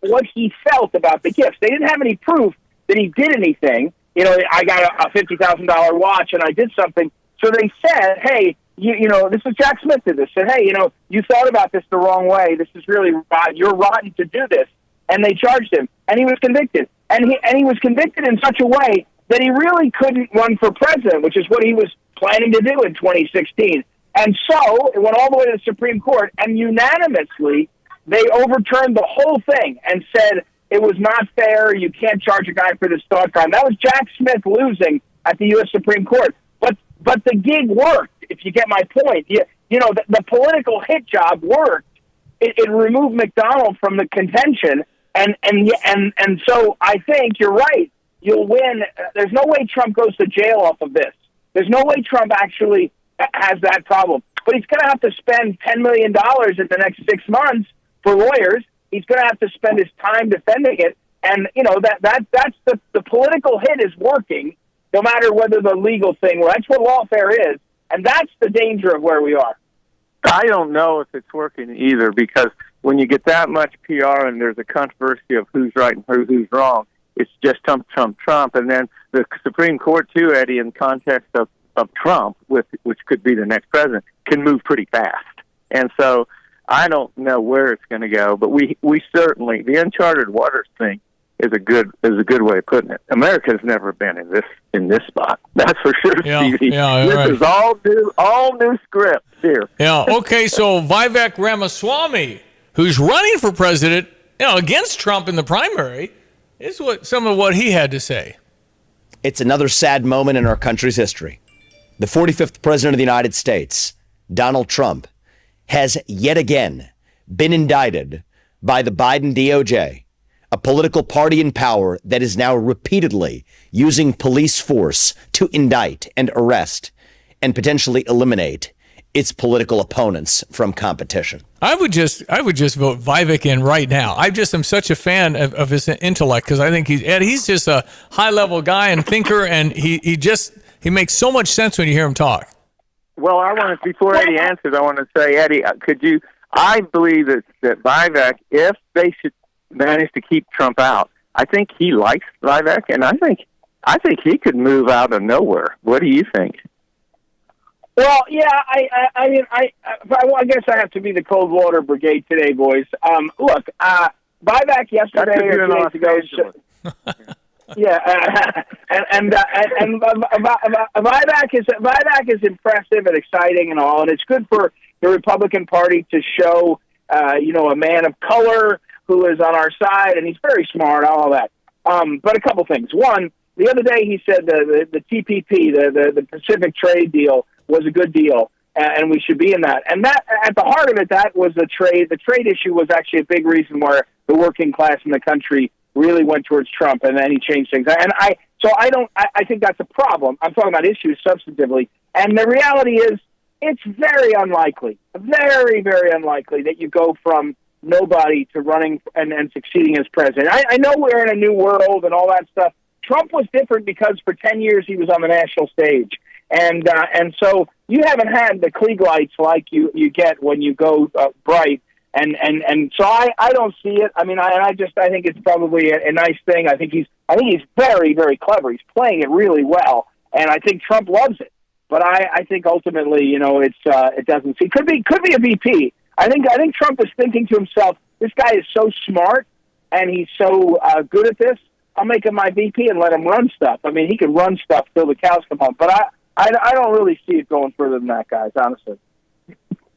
what he felt about the gifts. They didn't have any proof that he did anything. You know, I got a $50,000 watch and I did something. So they said, hey, you know, this is Jack Smith did this. Said, hey, you know, you thought about this the wrong way. This is really you're rotten to do this. And they charged him, and he was convicted. And he was convicted in such a way that he really couldn't run for president, which is what he was planning to do in 2016. And so it went all the way to the Supreme Court, and unanimously they overturned the whole thing and said it was not fair. You can't charge a guy for this thought crime. That was Jack Smith losing at the U.S. Supreme Court. But the gig worked, if you get my point. You know, the political hit job worked. It removed McDonnell from the contention, and so I think you're right. You'll win. There's no way Trump goes to jail off of this. There's no way Trump actually has that problem. But he's going to have to spend $10 million in the next 6 months for lawyers. He's going to have to spend his time defending it. And, you know, that's the political hit is working, no matter whether the legal thing, well, that's what lawfare is. And that's the danger of where we are. I don't know if it's working either, because when you get that much PR and there's a controversy of who's right and who's wrong, it's just Trump. And then the Supreme Court, too, Eddie, in context of Trump, which could be the next president, can move pretty fast. And so I don't know where it's going to go, but we certainly, the uncharted waters thing is a good way of putting it. America's never been in this spot. That's for sure, Stevie. Yeah, this right. is all new script here. Yeah. Okay. So Vivek Ramaswamy, who's running for president, against Trump in the primary, is some of what he had to say. It's another sad moment in our country's history. The 45th president of the United States, Donald Trump, has yet again been indicted by the Biden DOJ, a political party in power that is now repeatedly using police force to indict and arrest and potentially eliminate its political opponents from competition. I would just vote Vivek in right now. I just am such a fan of his intellect, because I think he's just a high level guy and thinker, and he makes so much sense when you hear him talk. Well, before Eddie answers, I want to say, Eddie, I believe that Vivek, if they should manage to keep Trump out, I think he likes Vivek, and I think he could move out of nowhere. What do you think? Well, yeah, I mean, I guess I have to be the cold water brigade today, boys. Look, Vivek yesterday or 2 days ago. Yeah, and Vivek is impressive and exciting and all, and it's good for the Republican Party to show, a man of color who is on our side, and he's very smart, all that. But a couple things. One, the other day he said the TPP, the Pacific Trade Deal, was a good deal, and we should be in that. And that, at the heart of it, that was the trade. The trade issue was actually a big reason where the working class in the country really went towards Trump, and then he changed things. And I think that's a problem. I'm talking about issues substantively. And the reality is, it's very unlikely, very, very unlikely that you go from nobody to running and succeeding as president. I know we're in a new world and all that stuff. Trump was different because for 10 years he was on the national stage. And so you haven't had the Klieg lights like you get when you go bright. And so I don't see it. I mean, I think it's probably a nice thing. I think he's very, very clever. He's playing it really well. And I think Trump loves it. But I think ultimately, it doesn't see. Could be a VP. I think Trump is thinking to himself, this guy is so smart and he's so good at this. I'll make him my VP and let him run stuff. I mean, he can run stuff till the cows come home. But I don't really see it going further than that, guys, honestly.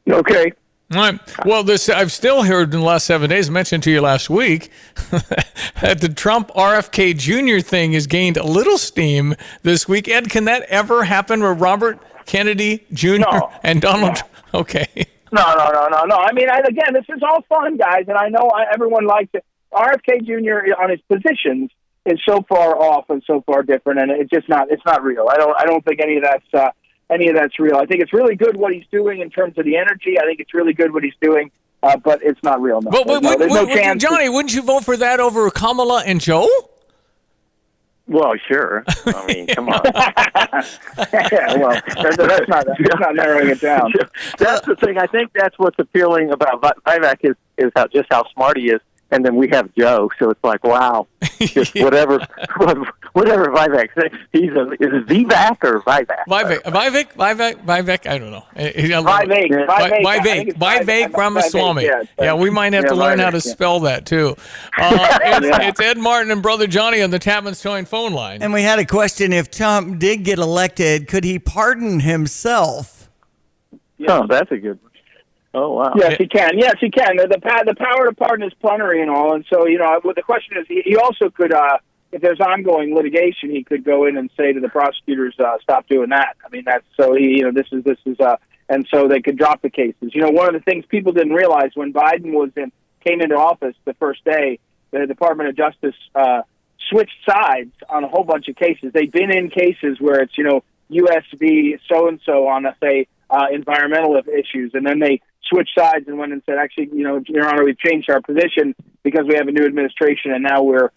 Okay. All right. Well, I've still heard in the last 7 days, mentioned to you last week, that the Trump RFK Jr. thing has gained a little steam this week. Ed, can that ever happen with Robert Kennedy Jr. and Donald Trump? Okay. No. I mean, again, this is all fun, guys, and I know everyone likes it. RFK Jr. on his positions is so far off and so far different, and it's not real. I don't think any of that's real. I think it's really good what he's doing in terms of the energy. I think it's really good what he's doing, but it's not real. No. There's no chance. Johnny, wouldn't you vote for that over Kamala and Joe? Well, sure. I mean, come on. Yeah, well, that's not narrowing it down. That's the thing. I think that's what's appealing about Vivek is how smart he is. And then we have Joe, so it's like, wow, just whatever Vivek says. Is it Vivek or Vivek? Vivek. I don't know. Vivek Ramaswamy. Yeah, we might have to learn how to spell that too. It's Ed Martin and Brother Johnny on the Tapman's Towing phone line. And we had a question: if Trump did get elected, could he pardon himself? Oh, that's a good one. Oh, wow. Yes, he can. The power to pardon is plenary and all. And so, the question is, he also could, if there's ongoing litigation, he could go in and say to the prosecutors, stop doing that. I mean, that's so, and so they could drop the cases. One of the things people didn't realize when Biden came into office the first day, the Department of Justice switched sides on a whole bunch of cases. They've been in cases where it's, U.S. v. so-and-so on, say, environmental issues, and then they switched sides and went and said, actually, Your Honor, we've changed our position because we have a new administration, and now we're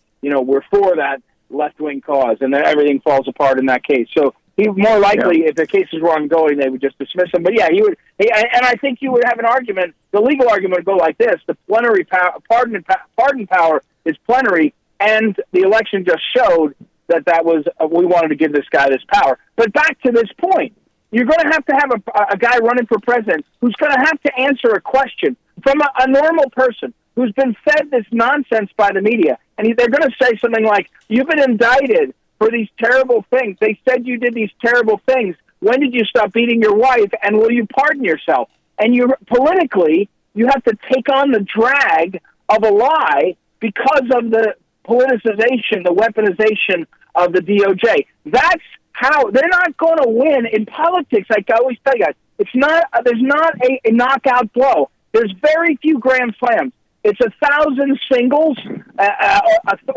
for that left-wing cause, and then everything falls apart in that case. So he more likely, if the cases were ongoing, they would just dismiss him. But yeah, he would, and I think you would have an argument. The legal argument would go like this: the plenary pardon power is plenary, and the election just showed that was we wanted to give this guy this power. But back to this point. You're going to have a guy running for president who's going to have to answer a question from a normal person who's been fed this nonsense by the media. And they're going to say something like, you've been indicted for these terrible things. They said you did these terrible things. When did you stop beating your wife? And will you pardon yourself? And politically, you have to take on the drag of a lie because of the politicization, the weaponization of the DOJ. That's how they're not going to win in politics. Like I always tell you guys, there's not a knockout blow. There's very few grand slams. It's 1,000 singles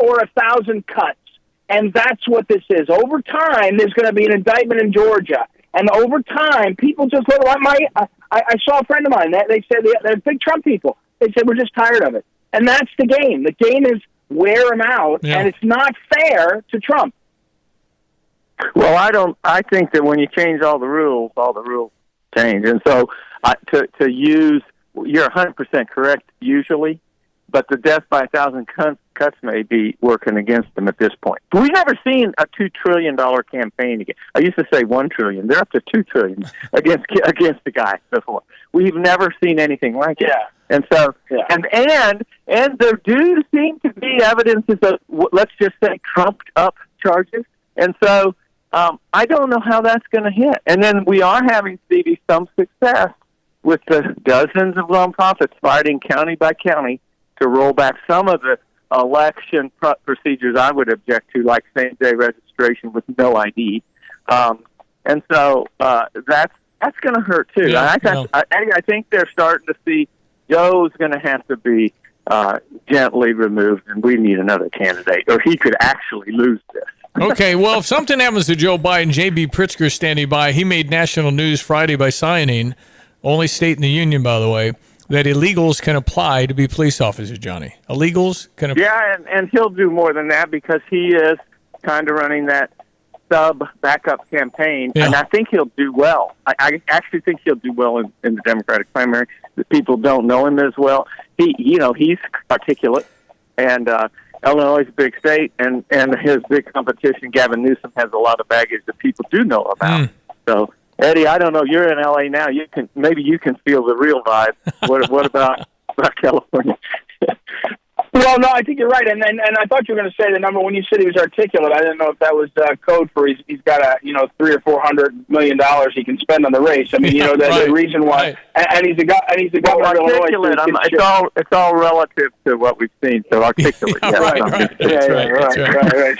or 1,000 cuts, and that's what this is. Over time, there's going to be an indictment in Georgia, and over time, people just look. I saw a friend of mine. They said they're big Trump people. They said we're just tired of it, and that's the game. The game is wear him out, and it's not fair to Trump. Well, I think that when you change all the rules change. And so to use, you're 100% correct usually, but the death by 1,000 cuts may be working against them at this point. We've never seen a $2 trillion campaign again. I used to say $1 trillion. They're up to $2 trillion against the guy before. We've never seen anything like it. And so, and there do seem to be evidences of, let's just say, trumped up charges. And so, I don't know how that's going to hit. And then we are having, Stevie, some success with the dozens of nonprofits fighting county by county to roll back some of the election procedures I would object to, like same-day registration with no ID. And so that's going to hurt, too. I think they're starting to see Joe's going to have to be gently removed, and we need another candidate, or he could actually lose this. Okay, well, if something happens to Joe Biden, J.B. Pritzker standing by, he made national news Friday by signing, only state in the union, by the way, that illegals can apply to be police officers, Johnny. Illegals can apply. Yeah, and he'll do more than that because he is, kind of running that sub-backup campaign, Yeah. and I think he'll do well. I actually think he'll do well in the Democratic primary. The people don't know him as well. He's articulate, and Illinois is a big state, and his big competition, Gavin Newsom, has a lot of baggage that people do know about. So, Eddie, I don't know. You're in LA now. Maybe you can feel the real vibe. What about California? Well, no, I think you're right, and I thought you were going to say the number when you said he was articulate. I didn't know if that was code for he's got $300 or $400 million he can spend on the race. I mean, the reason why, and he's the governor of Illinois. It's all relative to what we've seen. So articulate, right.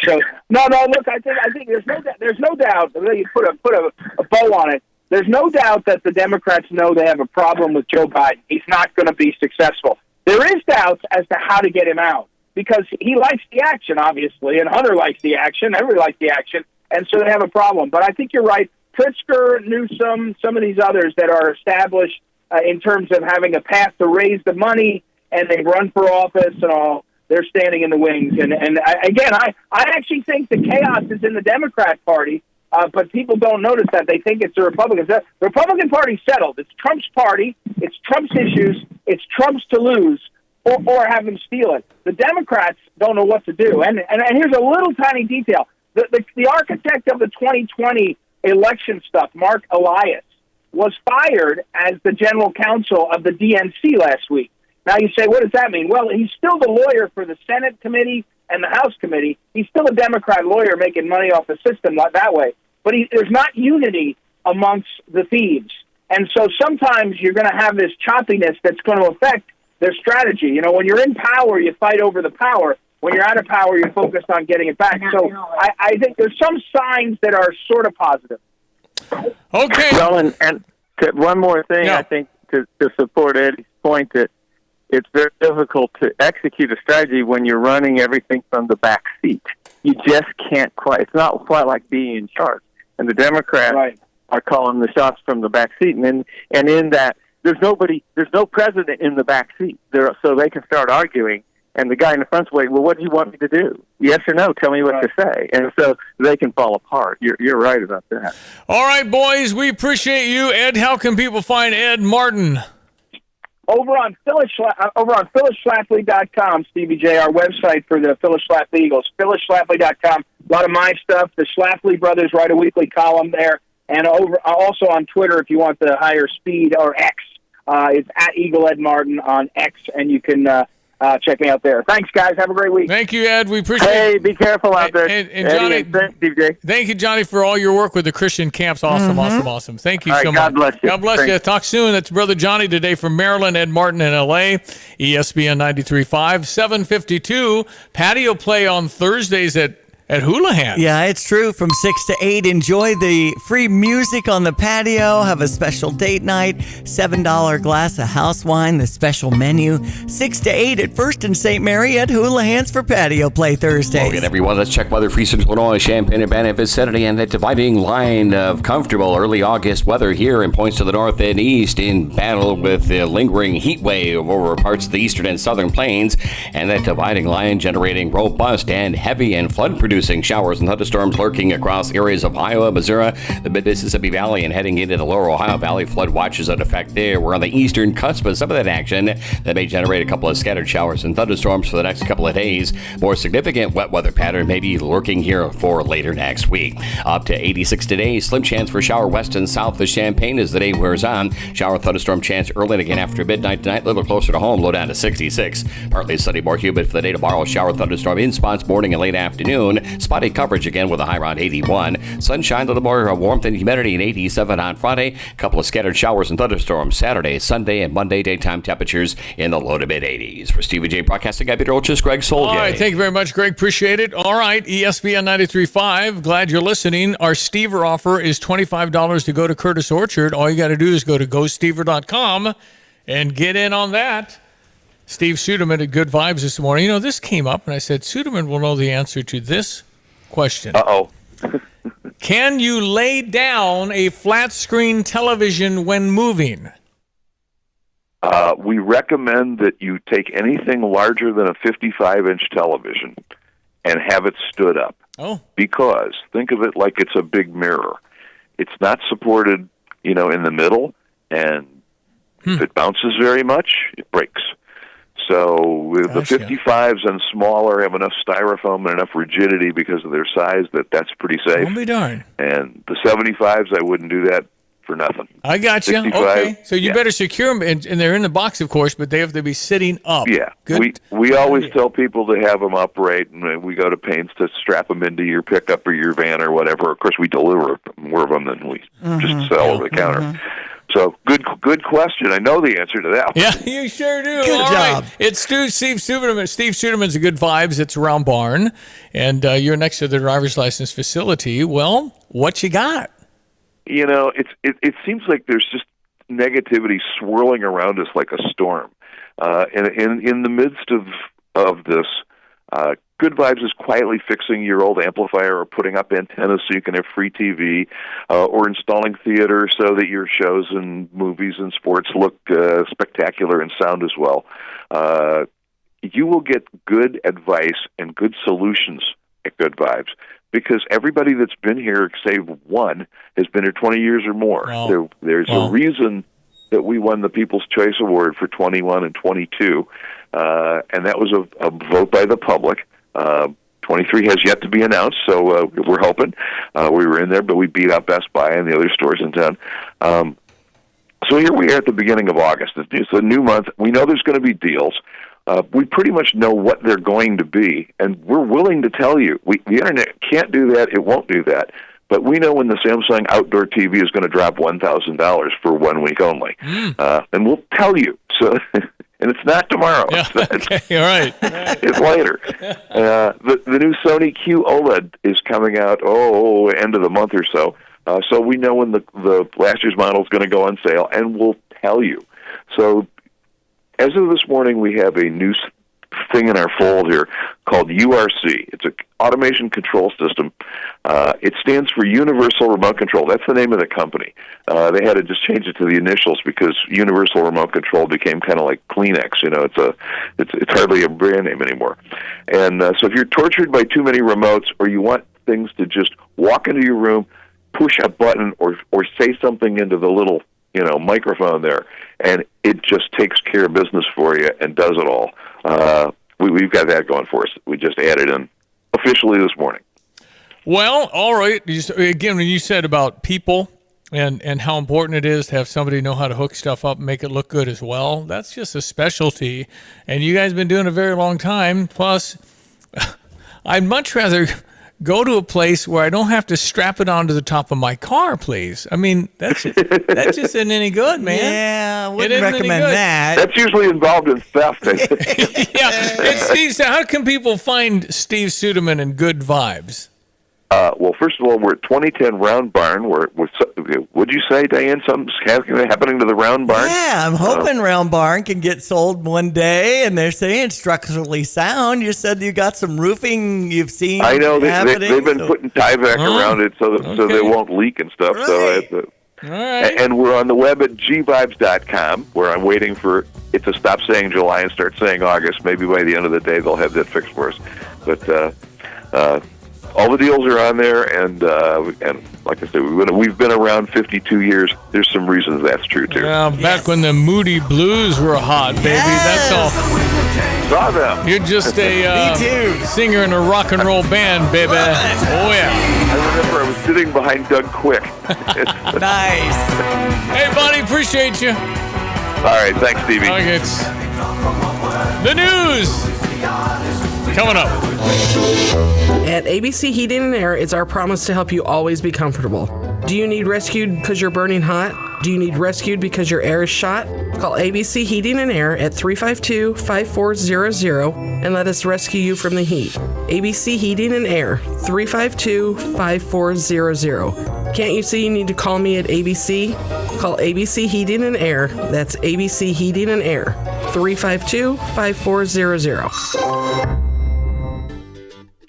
So no. Look, I think there's no doubt. You put a bow on it. There's no doubt that the Democrats know they have a problem with Joe Biden. He's not going to be successful. There is doubts as to how to get him out because he likes the action, obviously, and Hunter likes the action. Everybody likes the action, and so they have a problem. But I think you're right. Pritzker, Newsom, some of these others that are established in terms of having a path to raise the money, and they've run for office and all, they're standing in the wings. And I actually think the chaos is in the Democrat Party, but people don't notice that. They think it's the Republicans. The Republican Party's settled. It's Trump's party. It's Trump's issues. It's Trump's to lose or have him steal it. The Democrats don't know what to do. And here's a little tiny detail. The architect of the 2020 election stuff, Mark Elias, was fired as the general counsel of the DNC last week. Now you say, what does that mean? Well, he's still the lawyer for the Senate committee and the House committee. He's still a Democrat lawyer making money off the system that way. But there's not unity amongst the thieves. And so sometimes you're going to have this choppiness that's going to affect their strategy. When you're in power, you fight over the power. When you're out of power, you're focused on getting it back. So I think there's some signs that are sort of positive. Okay. Well, and one more thing, I think, to support Eddie's point that it's very difficult to execute a strategy when you're running everything from the back seat. You just can't quite. It's not quite like being in charge. And the Democrats are calling the shots from the back seat, and in that there's no president in the back seat, so they can start arguing. And the guy in the front's waiting. Well, what do you want me to do? Yes or no? Tell me what to say. And so they can fall apart. You're right about that. All right, boys, we appreciate you, Ed. How can people find Ed Martin? Over on PhyllisSchlafly.com, Stevie J, our website for the Phyllis Schlafly Eagles. PhyllisSchlafly.com. A lot of my stuff. The Schlafly brothers write a weekly column there. And also on Twitter, if you want the higher speed, or X, it's at Eagle Ed Martin on X, and you can check me out there. Thanks, guys. Have a great week. Thank you, Ed. We appreciate it. Hey, be careful out there. And Johnny, thanks, DJ. Thank you, Johnny, for all your work with the Christian camps. Awesome. Thank you so much. God bless you. God bless you. Talk soon. That's Brother Johnny today from Maryland, Ed Martin in L.A., ESPN 93.5, 7:52. Patio play on Thursdays at Houlihan. Yeah, it's true. From 6 to 8, enjoy the free music on the patio. Have a special date night. $7 glass of house wine, the special menu. 6 to 8 at First and St. Mary at Houlihan's for patio play Thursdays. Well, again, everyone, let's check weather for Eastern Illinois, Champaign-Urbana vicinity, and that dividing line of comfortable early August weather here in points to the north and east in battle with the lingering heat wave over parts of the eastern and southern plains, and that dividing line generating robust and heavy and flood-producing showers and thunderstorms lurking across areas of Iowa, Missouri, the mid-Mississippi Valley, and heading into the lower Ohio Valley. Flood watches in effect there. We're on the eastern cusp of some of that action that may generate a couple of scattered showers and thunderstorms for the next couple of days. More significant wet weather pattern may be lurking here for later next week. Up to 86 today. Slim chance for shower west and south of Champaign as the day wears on. Shower thunderstorm chance early and again after midnight tonight. A little closer to home. Low down to 66. Partly sunny, more humid for the day tomorrow. Shower thunderstorm in spots morning and late afternoon. Spotty coverage again with a high around 81. Sunshine, a little more warmth and humidity, and 87 on Friday. A couple of scattered showers and thunderstorms Saturday, Sunday, and Monday. Daytime temperatures in the low to mid 80s. For Stevie J Broadcasting, I'm Peter Olchis, Greg Solgay. All right, thank you very much, Greg. Appreciate it. All right, ESPN 93.5. Glad you're listening. Our Stever offer is $25 to go to Curtis Orchard. All you got to do is go to GoStever.com and get in on that. Steve Suderman at Good Vibes this morning. This came up, and I said, Suderman will know the answer to this question. Uh-oh. Can you lay down a flat screen television when moving? We recommend that you take anything larger than a 55-inch television and have it stood up. Oh. Because think of it like it's a big mirror. It's not supported, in the middle, and if it bounces very much, it breaks. So the 55s and smaller have enough styrofoam and enough rigidity because of their size that's pretty safe. I'll be darned. And the 75s, I wouldn't do that for nothing. I got you. 65, Okay. So you better secure them, and they're in the box, of course, but they have to be sitting up. Yeah. Good. We always tell people to have them upright, and we go to pains to strap them into your pickup or your van or whatever. Of course, we deliver more of them than we just sell over the counter. So good question. I know the answer to that one. Yeah, you sure do. Good All job. right. It's Steve Suderman. Steve Suderman's a Good Vibes. It's around Barn, and you're next to the driver's license facility. Well, what you got? It seems like there's just negativity swirling around us like a storm. And in the midst of this, Good Vibes is quietly fixing your old amplifier or putting up antennas so you can have free TV, or installing theater so that your shows and movies and sports look spectacular and sound as well. You will get good advice and good solutions at Good Vibes, because everybody that's been here, save one, has been here 20 years or more. Wow. There's a reason that we won the People's Choice Award for 21 and 22, and that was a vote by the public. 23 has yet to be announced, so we're hoping. We were in there, but we beat out Best Buy and the other stores in town. So here we are at the beginning of August. It's a new month. We know there's going to be deals. We pretty much know what they're going to be, and we're willing to tell you. The Internet can't do that. It won't do that. But we know when the Samsung outdoor TV is going to drop $1,000 for 1 week only. And we'll tell you. So, and it's not tomorrow. Yeah, okay, all right. It's later. The new Sony Q OLED is coming out, end of the month or so. So we know when the last year's model is going to go on sale, and we'll tell you. So as of this morning, we have a new thing in our fold here called URC. It's an automation control system. It stands for Universal Remote Control. That's the name of the company. They had to just change it to the initials because Universal Remote Control became kind of like Kleenex. It's hardly a brand name anymore. And so if you're tortured by too many remotes, or you want things to just walk into your room, push a button, or say something into the little microphone there, and it just takes care of business for you and does it all. We've got that going for us. We just added in officially this morning. Well, all right. Again, when you said about people and how important it is to have somebody know how to hook stuff up and make it look good as well, that's just a specialty. And you guys have been doing it a very long time. Plus, I'd much rather go to a place where I don't have to strap it onto the top of my car, please. I mean, that just isn't any good, man. Yeah, I wouldn't recommend that. That's usually involved in theft. Yeah. And Steve, so how can people find Steve Suderman and Good Vibes? Well, first of all, we're at 2010 Round Barn. Would you say, Diane, something's happening to the Round Barn? Yeah, I'm hoping Round Barn can get sold one day, and they're saying structurally sound. You said you got some roofing you've seen. I know they've been putting Tyvek around it so they won't leak and stuff. Right. So and we're on the web at gvibes.com, where I'm waiting for it to stop saying July and start saying August. Maybe by the end of the day they'll have that fixed for us. But all the deals are on there, and like I said, we've been around 52 years. There's some reasons that's true too. Yeah, back when the Moody Blues were hot, baby. That's all. Saw them. You're just a singer in a rock and roll band, baby. Oh yeah. I remember I was sitting behind Doug Quick. Nice. Hey, buddy, appreciate you. All right, thanks, Stevie. It's the news coming up. At ABC Heating and Air, it's our promise to help you always be comfortable. Do you need rescued because you're burning hot? Do you need rescued because your air is shot? Call ABC Heating and Air at 352-5400 and let us rescue you from the heat. ABC Heating and Air, 352-5400. Can't you see you need to call me at ABC? Call ABC Heating and Air. That's ABC Heating and Air, 352-5400.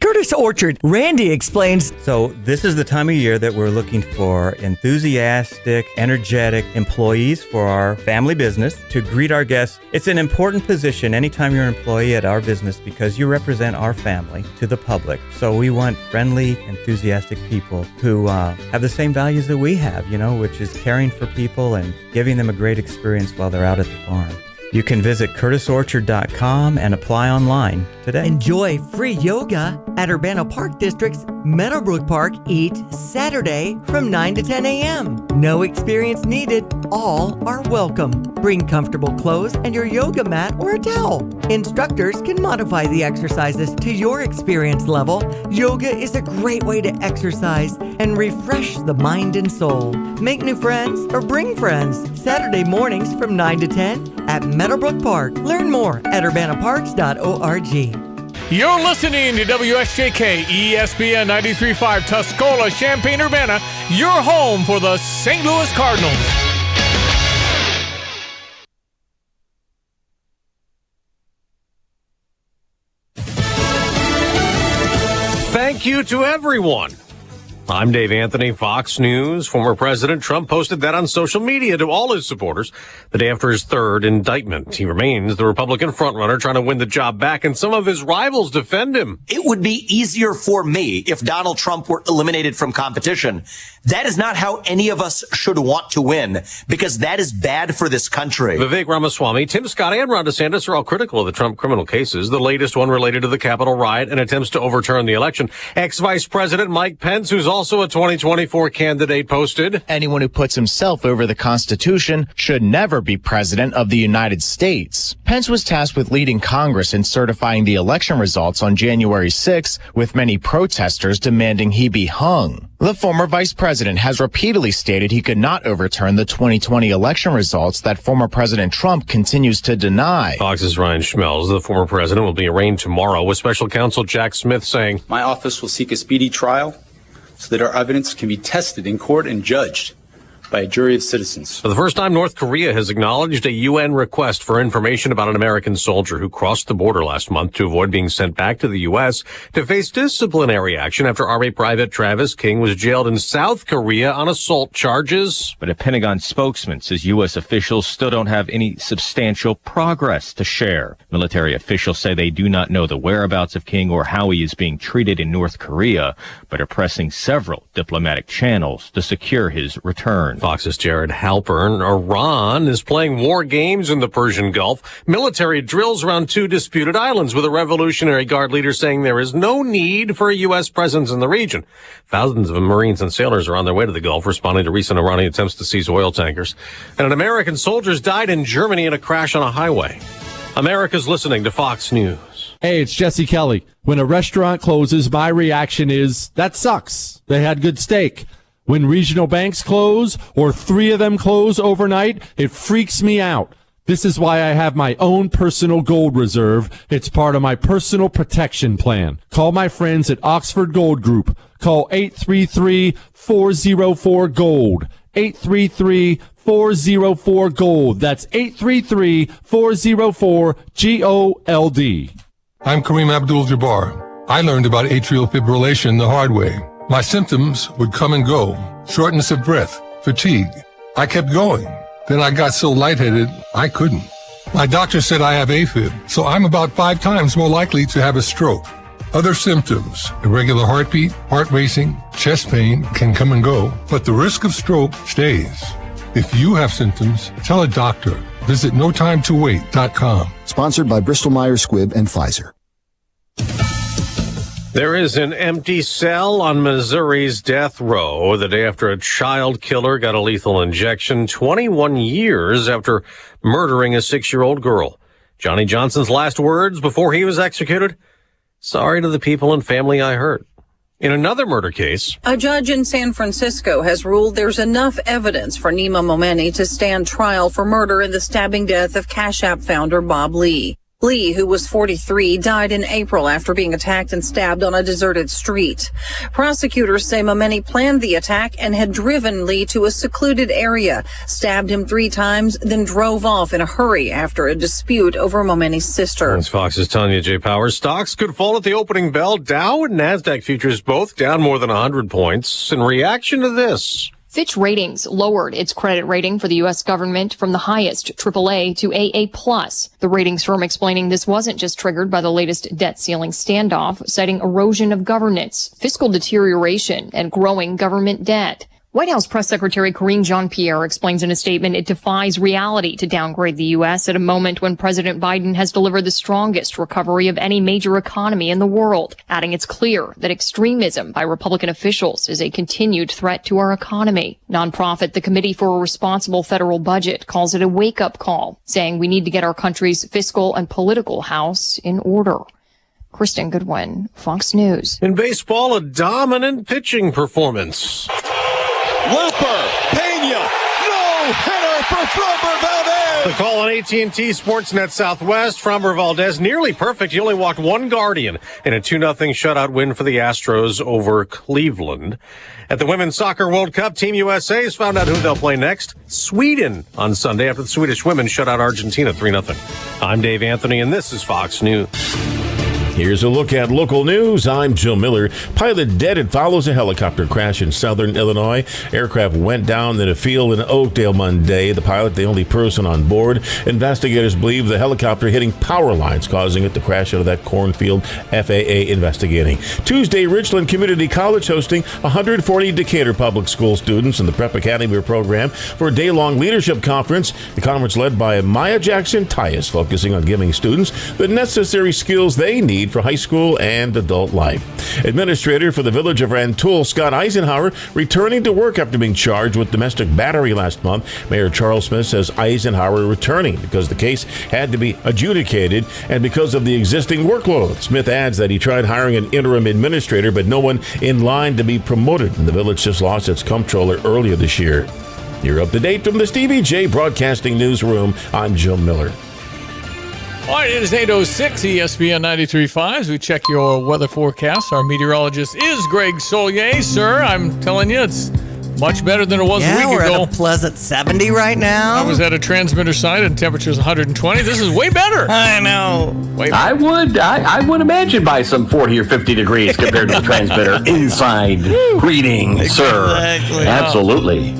Curtis Orchard, Randy explains So this is the time of year that we're looking for enthusiastic, energetic employees for our family business to greet our guests. It's an important position anytime you're an employee at our business because you represent our family to the public. So we want friendly, enthusiastic people who have the same values that we have, which is caring for people and giving them a great experience while they're out at the farm. You can visit curtisorchard.com and apply online today. Enjoy free yoga at Urbana Park District's Meadowbrook Park each Saturday from 9 to 10 a.m. No experience needed. All are welcome. Bring comfortable clothes and your yoga mat or a towel. Instructors can modify the exercises to your experience level. Yoga is a great way to exercise and refresh the mind and soul. Make new friends or bring friends. Saturday mornings from 9 to 10 at Meadowbrook Park. Learn more at urbanaparks.org. You're listening to WSJK ESPN 93.5 Tuscola, Champaign-Urbana, your home for the St. Louis Cardinals. Thank you to everyone. I'm Dave Anthony, Fox News. Former President Trump posted that on social media to all his supporters the day after his third indictment. He remains the Republican frontrunner trying to win the job back, and some of his rivals defend him. It would be easier for me if Donald Trump were eliminated from competition. That is not how any of us should want to win, because that is bad for this country. Vivek Ramaswamy, Tim Scott, and Ron DeSantis are all critical of the Trump criminal cases, the latest one related to the Capitol riot and attempts to overturn the election. Ex-Vice President Mike Pence, who's also a 2024 candidate, posted, anyone who puts himself over the Constitution should never be president of the United States. Pence was tasked with leading Congress in certifying the election results on January 6, with many protesters demanding he be hung. The former vice president has repeatedly stated he could not overturn the 2020 election results that former President Trump continues to deny. Fox's Ryan Schmelz, the former president, will be arraigned tomorrow, with special counsel Jack Smith saying, my office will seek a speedy trial so that our evidence can be tested in court and judged by a jury of citizens. For the first time, North Korea has acknowledged a UN request for information about an American soldier who crossed the border last month to avoid being sent back to the U.S. to face disciplinary action after Army Private Travis King was jailed in South Korea on assault charges. But a Pentagon spokesman says U.S. officials still don't have any substantial progress to share. Military officials say they do not know the whereabouts of King or how he is being treated in North Korea, but are pressing several diplomatic channels to secure his return. Fox's Jared Halpern. Iran is playing war games in the Persian Gulf. Military drills around two disputed islands, with a Revolutionary Guard leader saying there is no need for a U.S. presence in the region. Thousands of Marines and sailors are on their way to the Gulf, responding to recent Iranian attempts to seize oil tankers. And an American soldier died in Germany in a crash on a highway. America's listening to Fox News. Hey, it's Jesse Kelly. When a restaurant closes, my reaction is, that sucks. They had good steak. When regional banks close, or 3 of them close overnight, it freaks me out. This is why I have my own personal gold reserve. It's part of my personal protection plan. Call my friends at Oxford Gold Group. Call 833-404-GOLD. 833-404-GOLD. That's 833-404-GOLD. I'm Kareem Abdul-Jabbar. I learned about atrial fibrillation the hard way. My symptoms would come and go. Shortness of breath, fatigue. I kept going. Then I got so lightheaded, I couldn't. My doctor said I have AFib, so I'm about 5 times more likely to have a stroke. Other symptoms, irregular heartbeat, heart racing, chest pain can come and go, but the risk of stroke stays. If you have symptoms, tell a doctor. Visit notimetowait.com. Sponsored by Bristol-Myers Squibb and Pfizer. There is an empty cell on Missouri's death row the day after a child killer got a lethal injection 21 years after murdering a 6-year-old girl. Johnny Johnson's last words before he was executed: sorry to the people and family I hurt. In another murder case, a judge in San Francisco has ruled there's enough evidence for Nima Momeni to stand trial for murder in the stabbing death of Cash App founder Bob Lee. Lee, who was 43, died in April after being attacked and stabbed on a deserted street. Prosecutors say Momeni planned the attack and had driven Lee to a secluded area, stabbed him 3 times, then drove off in a hurry after a dispute over Momeni's sister. That's Fox's Tanya J. Powers. Stocks could fall at the opening bell. Dow and NASDAQ futures both down more than 100 points in reaction to this. Fitch Ratings lowered its credit rating for the U.S. government from the highest, AAA, to AA+. The ratings firm explaining this wasn't just triggered by the latest debt ceiling standoff, citing erosion of governance, fiscal deterioration, and growing government debt. White House Press Secretary Karine Jean-Pierre explains in a statement it defies reality to downgrade the U.S. at a moment when President Biden has delivered the strongest recovery of any major economy in the world, adding it's clear that extremism by Republican officials is a continued threat to our economy. Nonprofit The Committee for a Responsible Federal Budget calls it a wake-up call, saying we need to get our country's fiscal and political house in order. Kristen Goodwin, Fox News. In baseball, a dominant pitching performance. Looper, Pena, no-hitter for Framber Valdez. The call on AT&T Sportsnet Southwest. Framber Valdez nearly perfect. He only walked one Guardian in a 2-0 shutout win for the Astros over Cleveland. At the Women's Soccer World Cup, Team USA has found out who they'll play next. Sweden on Sunday after the Swedish women shut out Argentina 3-0. I'm Dave Anthony, and this is Fox News. Here's a look at local news. I'm Joe Miller. Pilot dead. It follows a helicopter crash in southern Illinois. Aircraft went down in a field in Oakdale Monday. The pilot, the only person on board. Investigators believe the helicopter hitting power lines, causing it to crash into that cornfield. FAA investigating. Tuesday, Richland Community College hosting 140 Decatur Public School students in the Prep Academy program for a day-long leadership conference. The conference led by Maya Jackson Tyus, focusing on giving students the necessary skills they need for high school and adult life. Administrator for the village of Rantoul, Scott Eisenhower, returning to work after being charged with domestic battery last month. Mayor Charles Smith says Eisenhower returning because the case had to be adjudicated and because of the existing workload. Smith adds that he tried hiring an interim administrator, but no one in line to be promoted. And the village just lost its comptroller earlier this year. You're up to date from the Stevie Jay Broadcasting Newsroom. I'm Joe Miller. All right, it is 8:06, ESPN 93.5. We check your weather forecast. Our meteorologist is Greg Solier. Sir, I'm telling you, it's much better than it was a week ago. We're at a pleasant 70 right now. I was at a transmitter site and temperature's 120. This is way better. I know. Way better. I would imagine by some 40 or 50 degrees compared to the transmitter inside. Reading, sir. Exactly. Absolutely.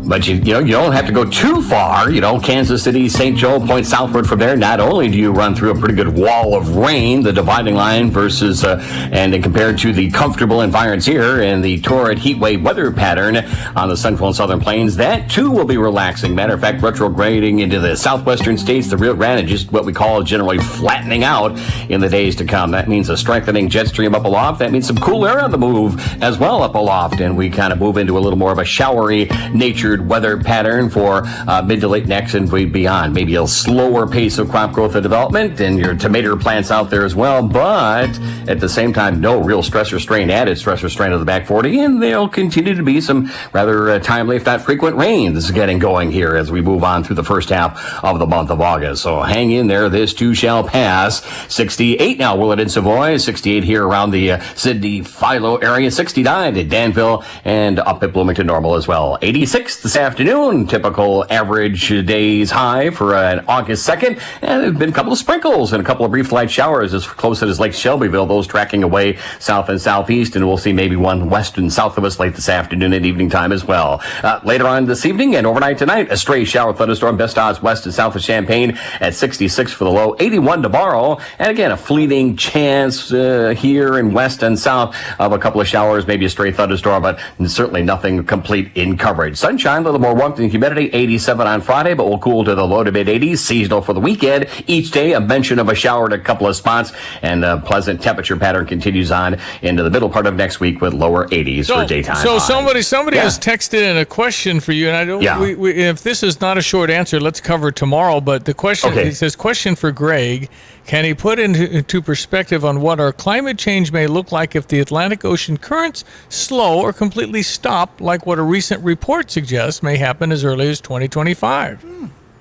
But you don't have to go too far. Kansas City, St. Joe, point southward from there. Not only do you run through a pretty good wall of rain, the dividing line versus and compared to the comfortable environs here and the torrid heat wave weather pattern on the central and southern plains, that too will be relaxing. Matter of fact, retrograding into the southwestern states, the Rio Grande, just what we call generally flattening out in the days to come. That means a strengthening jet stream up aloft. That means some cool air on the move as well up aloft, and we kind of move into a little more of a showery nature weather pattern for mid to late next and beyond. Maybe a slower pace of crop growth and development and your tomato plants out there as well, but at the same time, no real stress or strain, added stress or strain of the back 40, and there'll continue to be some rather timely, if not frequent, rains getting going here as we move on through the first half of the month of August. So hang in there. This too shall pass. 68 now, Willett and Savoy. 68 here around the Sydney, Philo area. 69 at Danville and up at Bloomington Normal as well. 86 this afternoon, typical average days high for an August 2nd, and there have been a couple of sprinkles and a couple of brief light showers as close as Lake Shelbyville, those tracking away south and southeast, and we'll see maybe one west and south of us late this afternoon and evening time as well. Later on this evening and overnight tonight, a stray shower thunderstorm, best odds west and south of Champaign at 66 for the low, 81 tomorrow, and again a fleeting chance here in west and south of a couple of showers, maybe a stray thunderstorm, but certainly nothing complete in coverage. Sunshine, a little more warmth and humidity, 87 on Friday, but we'll cool to the low to mid 80s. Seasonal for the weekend. Each day, a mention of a shower at a couple of spots, and a pleasant temperature pattern continues on into the middle part of next week with lower 80s for daytime. So somebody has texted in a question for you, and I don't. Yeah. If this is not a short answer, let's cover it tomorrow. But the question, it says, question for Greg. Can he put into perspective on what our climate change may look like if the Atlantic Ocean currents slow or completely stop, like what a recent report suggests may happen as early as 2025?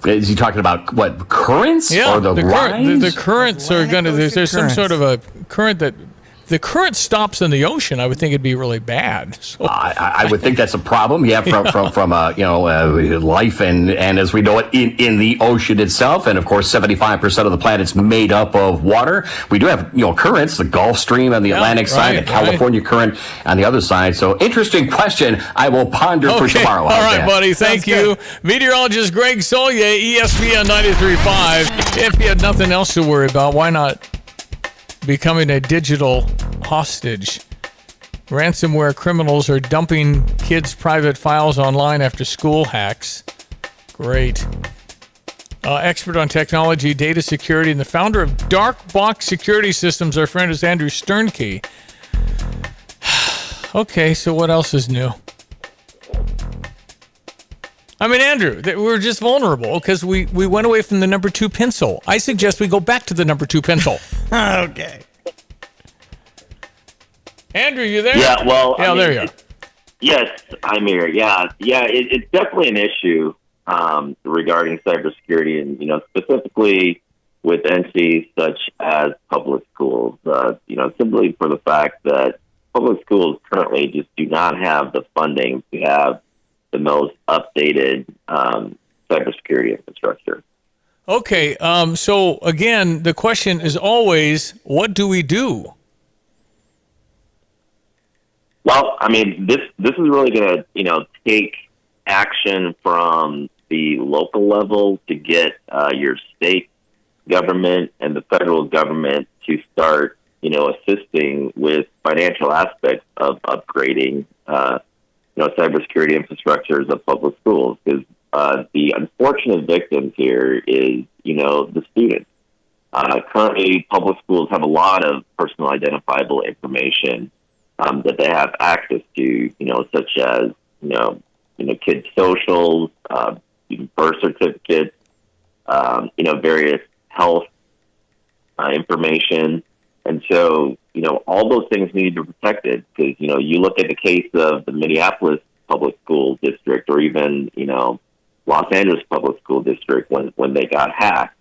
Is he talking about what, currents? Yeah, or the rise? The currents are going to. There's some sort of a current that. The current stops in the ocean. I would think it'd be really bad. So. I would think that's a problem. Yeah, from life and as we know it in the ocean itself, and of course 75% of the planet's made up of water. We do have currents, the Gulf Stream on the Atlantic side, the California current on the other side. So interesting question. I will ponder for tomorrow. All right, buddy. Thank you, meteorologist Greg Solye, ESPN 93.5. If you had nothing else to worry about, why not? Becoming a digital hostage. Ransomware criminals are dumping kids' private files online after school hacks. Great. Expert on technology, data security, and the founder of Dark Box Security Systems. Our friend is Andrew Sternke. Okay, so what else is new? I mean, Andrew, we're just vulnerable because we went away from the number 2 pencil. I suggest we go back to the number 2 pencil. Okay. Andrew, you there? Yeah, well, yeah, there you are. Yes, I'm here. Yeah, it's definitely an issue regarding cybersecurity, and specifically with entities such as public schools. Simply for the fact that public schools currently just do not have the funding to have the most updated cybersecurity infrastructure. Okay, so again, the question is always, what do we do? Well, I mean, this is really going to take action from the local level to get your state government and the federal government to start, assisting with financial aspects of upgrading cybersecurity infrastructures of public schools, because the unfortunate victims here is, the students. Currently, public schools have a lot of personal identifiable information that they have access to, such as, kids' socials, birth certificates, various health information. And so, all those things need to be protected because, you look at the case of the Minneapolis Public School District or even, Los Angeles Public School District when they got hacked,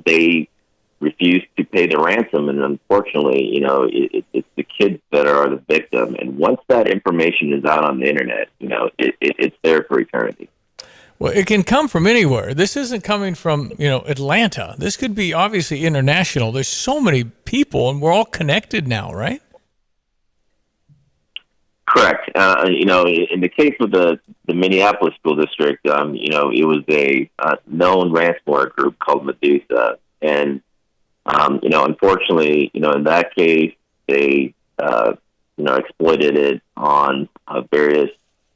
they refused to pay the ransom. And unfortunately, it's the kids that are the victim. And once that information is out on the internet, it's there for eternity. Well, it can come from anywhere. This isn't coming from, Atlanta. This could be obviously international. There's so many people, and we're all connected now, right? Correct. In the case of the Minneapolis School District, it was a known ransomware group called Medusa. And, unfortunately, in that case, they, exploited it on various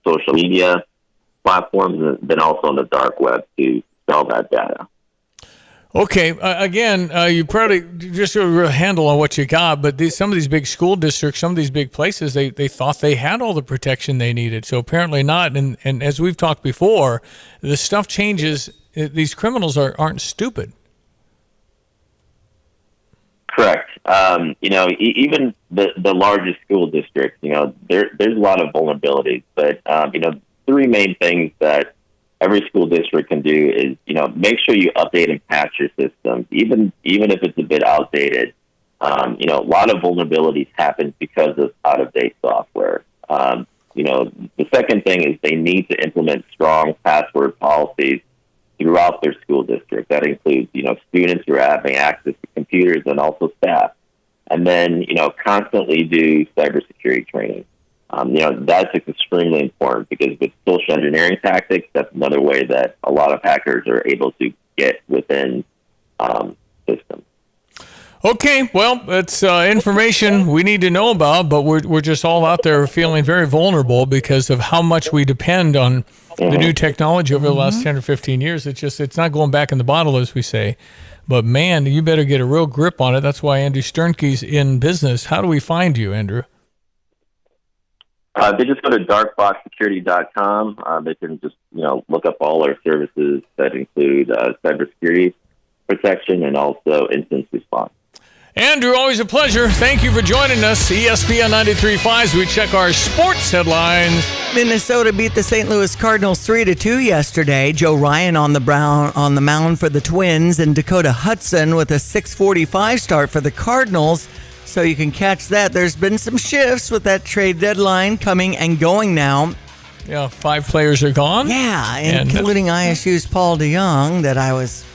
social media platforms and then also on the dark web to sell that data. Okay, again, you probably just have a real handle on what you got, but some of these big school districts, some of these big places, they thought they had all the protection they needed. So apparently not. And as we've talked before, the stuff changes. These criminals aren't stupid. Correct. Even the largest school districts, there's a lot of vulnerabilities, but, three main things that every school district can do is, make sure you update and patch your systems, even if it's a bit outdated. A lot of vulnerabilities happen because of out-of-date software. The second thing is they need to implement strong password policies throughout their school district. That includes, students who are having access to computers and also staff. And then, constantly do cybersecurity training. That's extremely important because with social engineering tactics, that's another way that a lot of hackers are able to get within systems. Okay, well, it's information we need to know about, but we're just all out there feeling very vulnerable because of how much we depend on the new technology over the last 10 or 15 years. It's not going back in the bottle, as we say. But, man, you better get a real grip on it. That's why Andrew Sternke's in business. How do we find you, Andrew? They just go to darkboxsecurity.com. They can just, look up all our services that include cybersecurity protection and also incident response. Andrew, always a pleasure. Thank you for joining us. ESPN 93.5 as we check our sports headlines. Minnesota beat the St. Louis Cardinals 3-2 yesterday. Joe Ryan on the mound for the Twins, and Dakota Hudson with a 6:45 start for the Cardinals. So you can catch that. There's been some shifts with that trade deadline coming and going now. Yeah, 5 players are gone. Yeah, including ISU's Paul DeYoung that I was,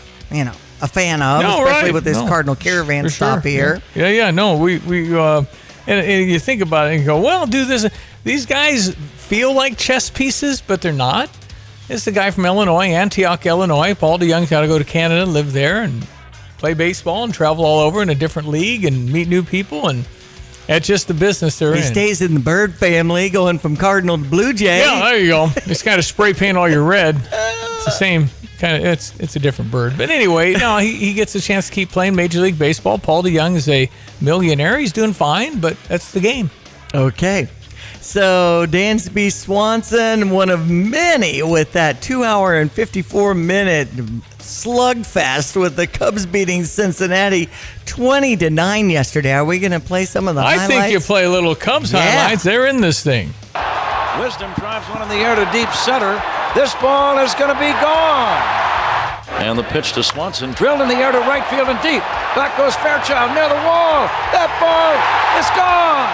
a fan of, especially with this Cardinal Caravan stop here. Yeah. No, we and you think about it and go, well, these guys feel like chess pieces, but they're not. It's the guy from Illinois, Antioch, Illinois. Paul DeYoung's got to go to Canada, live there, and play baseball and travel all over in a different league and meet new people, and that's just the business they're in. He stays in the bird family, going from Cardinal to Blue Jay. Yeah, there you go. It's kind of spray paint all your red. It's the same kind of. It's a different bird, but anyway, no, he gets a chance to keep playing Major League Baseball. Paul DeYoung is a millionaire. He's doing fine, but that's the game. Okay. So Dansby Swanson, one of many with that 2-hour and 54-minute slugfest with the Cubs beating Cincinnati 20-9 yesterday. Are we going to play some of the highlights? I think you play a little Cubs highlights. They're in this thing. Wisdom drives one in the air to deep center. This ball is going to be gone. And the pitch to Swanson, drilled in the air to right field and deep. Back goes Fairchild near the wall. That ball is gone.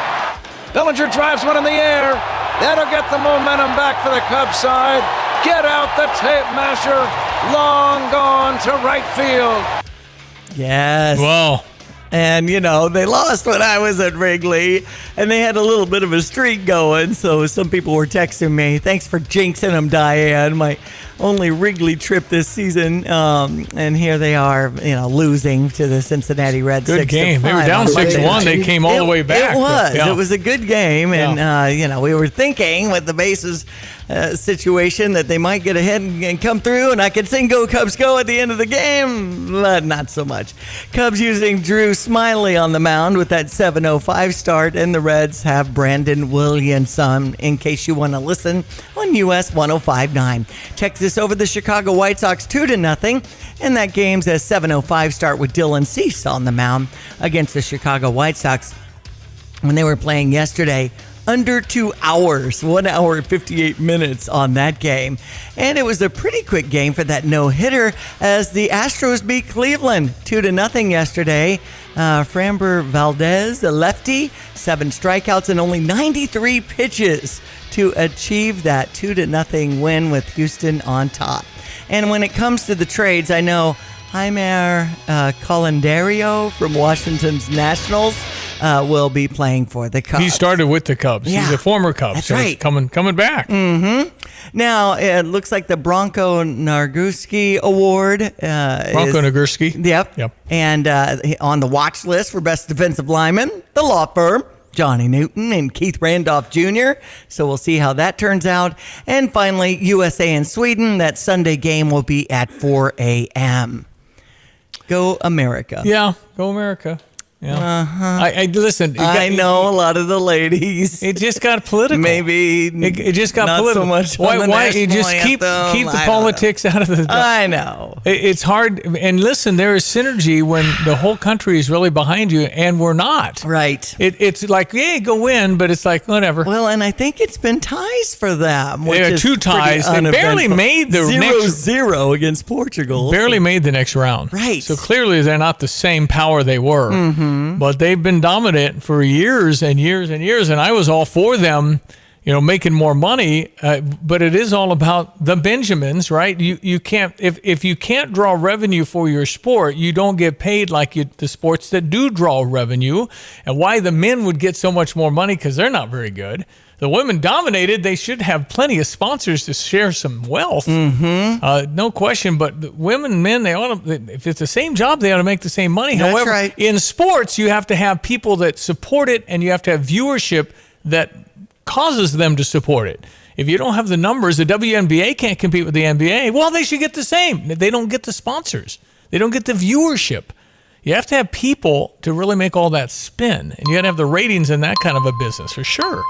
Bellinger drives one in the air. That'll get the momentum back for the Cubs side. Get out the tape measure. Long gone to right field. Yes. Wow. And, they lost when I was at Wrigley, and they had a little bit of a streak going, so some people were texting me, thanks for jinxing them, Diane, my only Wrigley trip this season, and here they are, losing to the Cincinnati Reds. Good game. They were down 6-1. They came all the way back. It was. Yeah. It was a good game, and, we were thinking with the bases situation that they might get ahead and come through, and I could sing Go Cubs Go at the end of the game, but not so much. Cubs using Drew Smiley on the mound with that 7:05 start, and the Reds have Brandon Williamson, in case you want to listen, on US 105.9. Texas over the Chicago White Sox 2-0, and that game's a 7:05 start with Dylan Cease on the mound against the Chicago White Sox. When they were playing yesterday, under 2 hours, 1 hour and 58 minutes on that game. And it was a pretty quick game for that no-hitter as the Astros beat Cleveland 2-0 yesterday. Framber Valdez, a lefty, 7 strikeouts and only 93 pitches to achieve that 2-0 win with Houston on top. And when it comes to the trades, I know Jaime Calendario from Washington's Nationals will be playing for the Cubs. He started with the Cubs. Yeah. He's a former Cub. That's so right. He's coming back. Mm-hmm. Now, it looks like the Bronco Nagurski Award. Bronco Nagurski. Yep. And on the watch list for Best Defensive Lineman, the law firm, Johnny Newton and Keith Randolph Jr. So we'll see how that turns out. And finally, USA and Sweden. That Sunday game will be at 4 a.m. Go America. Yeah, go America. Yeah. I listen. I know a lot of the ladies. It just got political. Maybe it just got not political. So much. Why you just keep the politics out of the? I know it's hard. And listen, there is synergy when the whole country is really behind you, and we're not. Right. It's like, yeah, go win, but it's like whatever. Well, and I think it's been ties for them. There are 2 ties. They barely made the 0-0 against Portugal. Barely made the next round. Right. So clearly, they're not the same power they were. Mm-hmm. But they've been dominant for years and years and years, and I was all for them, making more money. But it is all about the Benjamins, right? You can't if you can't draw revenue for your sport, you don't get paid like the sports that do draw revenue. And why the men would get so much more money because they're not very good. The women dominated. They should have plenty of sponsors to share some wealth. Mm-hmm. No question. But the women and men, they ought to, if it's the same job, they ought to make the same money. That's However, right. In sports, you have to have people that support it, and you have to have viewership that causes them to support it. If you don't have the numbers, the WNBA can't compete with the NBA. Well, they should get the same. They don't get the sponsors. They don't get the viewership. You have to have people to really make all that spin, and you got to have the ratings in that kind of a business for sure.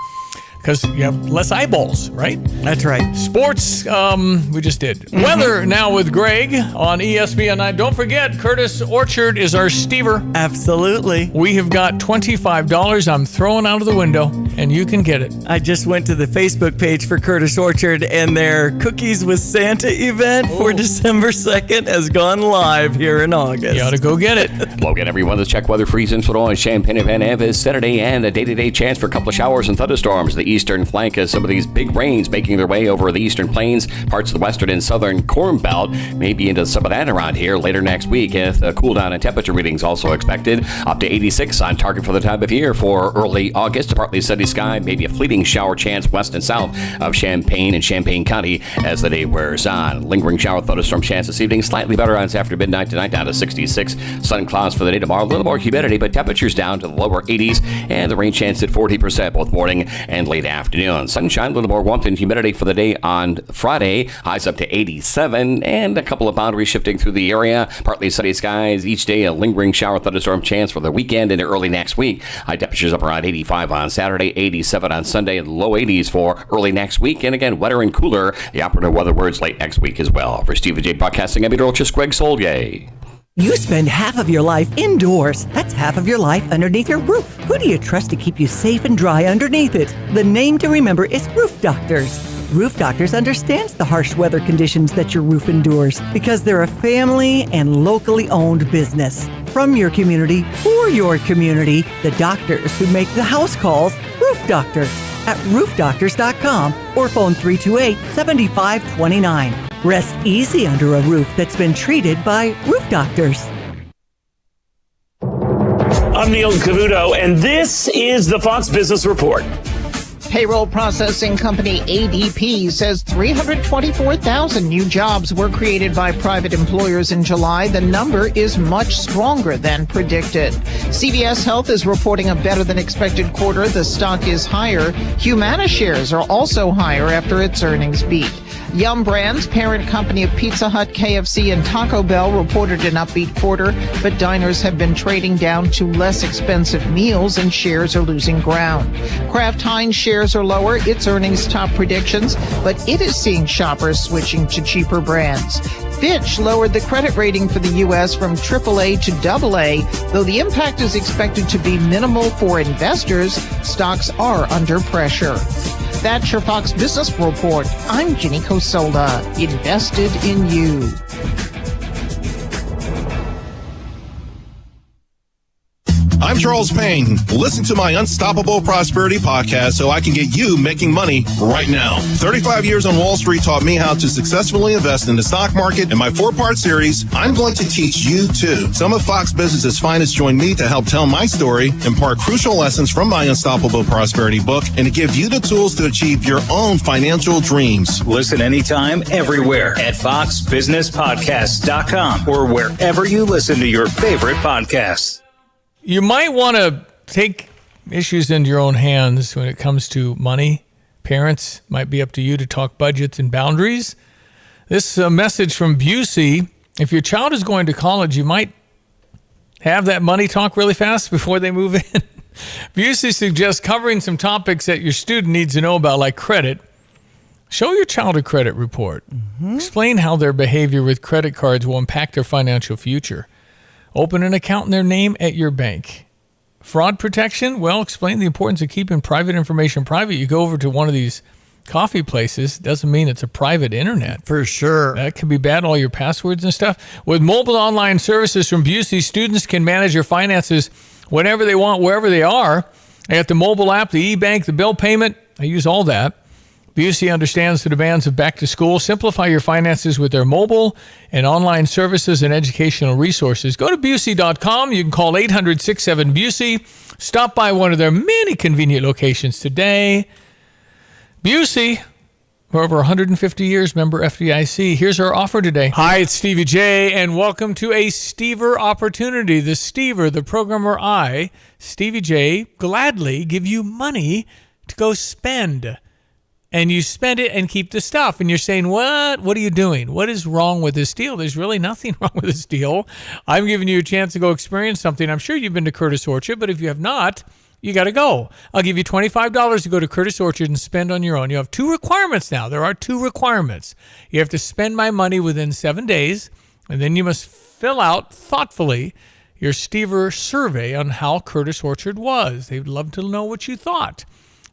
because you have less eyeballs, right? That's right. Sports, we just did. Weather now with Greg on ESPN 9. Don't forget, Curtis Orchard is our Stever. Absolutely. We have got $25 I'm throwing out of the window, and you can get it. I just went to the Facebook page for Curtis Orchard, and their Cookies with Santa event for December 2nd has gone live here in August. You ought to go get it. Hello again, everyone. Let's check weather for East Central and Champaign and Van Ness Saturday, and a day-to-day chance for a couple of showers and thunderstorms. The eastern flank of some of these big rains making their way over the eastern plains, parts of the western and southern Corn Belt, maybe into some of that around here later next week. If the cool down and temperature readings also expected, up to 86 on target for the time of year for early August. Partly sunny sky, maybe a fleeting shower chance west and south of Champaign and Champaign County as the day wears on. Lingering shower thunderstorm chance this evening, slightly better on after midnight tonight, down to 66. Sun and clouds for the day tomorrow, a little more humidity, but temperatures down to the lower 80s, and the rain chance at 40% both morning and late afternoon. Sunshine, a little more warmth and humidity for the day on Friday, highs up to 87, and a couple of boundaries shifting through the area. Partly sunny skies each day, a lingering shower thunderstorm chance for the weekend into early next week. High temperatures up around 85 on Saturday, 87 on Sunday, and low 80s for early next week. And again, wetter and cooler, the operative weather words late next week as well. For Stevie Jay Broadcasting, I'm meteorologist Greg Solgay. You spend half of your life indoors. That's half of your life underneath your roof. Who do you trust to keep you safe and dry underneath it? The name to remember is Roof Doctors. Roof Doctors understands the harsh weather conditions that your roof endures because they're a family and locally owned business. From your community, for your community, the doctors who make the house calls, Roof Doctors, at roofdoctors.com or phone 328-7529. Rest easy under a roof that's been treated by Roof Doctors. I'm Neil Cavuto, and this is the Fox Business Report. Payroll processing company ADP says 324,000 new jobs were created by private employers in July. The number is much stronger than predicted. CVS Health is reporting a better than expected quarter. The stock is higher. Humana shares are also higher after its earnings beat. Yum Brands, parent company of Pizza Hut, KFC, and Taco Bell, reported an upbeat quarter, but diners have been trading down to less expensive meals and shares are losing ground. Kraft Heinz shares are lower, its earnings top predictions, but it is seeing shoppers switching to cheaper brands. Fitch lowered the credit rating for the U.S. from AAA to AA. Though the impact is expected to be minimal for investors, stocks are under pressure. That's your Fox Business Report. I'm Ginny Cosola, invested in you. I'm Charles Payne. Listen to my Unstoppable Prosperity podcast so I can get you making money right now. 35 years on Wall Street taught me how to successfully invest in the stock market. In my 4-part series, I'm going to teach you too. Some of Fox Business's finest join me to help tell my story, impart crucial lessons from my Unstoppable Prosperity book, and to give you the tools to achieve your own financial dreams. Listen anytime, everywhere at foxbusinesspodcast.com or wherever you listen to your favorite podcasts. You might want to take issues into your own hands when it comes to money. Parents, might be up to you to talk budgets and boundaries. This message from Busey: if your child is going to college, you might have that money talk really fast before they move in. Busey suggests covering some topics that your student needs to know about, like credit. Show your child a credit report. Explain how their behavior with credit cards will impact their financial future. Open an account in their name at your bank. Fraud protection? Well, explain the importance of keeping private information private. You go over to one of these coffee places, doesn't mean it's a private internet. For sure. That could be bad, all your passwords and stuff. With mobile online services from Busey, students can manage their finances whenever they want, wherever they are. They got the mobile app, the e-bank, the bill payment. I use all that. Busey understands the demands of back to school. Simplify your finances with their mobile and online services and educational resources. Go to Busey.com. You can call 800-67-BUSEY. Stop by one of their many convenient locations today. Busey, for over 150 years, member FDIC. Here's our offer today. Hi, it's Stevie J, and welcome to a Stever opportunity. The Stever, the program where I, Stevie J, gladly give you money to go spend. And you spend it and keep the stuff. And you're saying, what? What are you doing? What is wrong with this deal? There's really nothing wrong with this deal. I'm giving you a chance to go experience something. I'm sure you've been to Curtis Orchard, but if you have not, you got to go. I'll give you $25 to go to Curtis Orchard and spend on your own. You have 2 requirements now. There are 2 requirements. You have to spend my money within 7 days, and then you must fill out thoughtfully your Stever survey on how Curtis Orchard was. They'd love to know what you thought.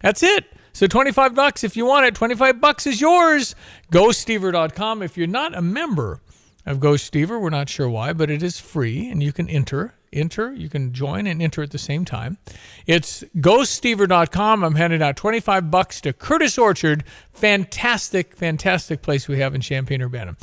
That's it. So $25 if you want it. $25 is yours. GoStever.com. If you're not a member of Go Stever, we're not sure why, but it is free, and you can enter. You can join and enter at the same time. It's GoStever.com. I'm handing out $25 to Curtis Orchard. Fantastic place we have in Champaign-Urbana.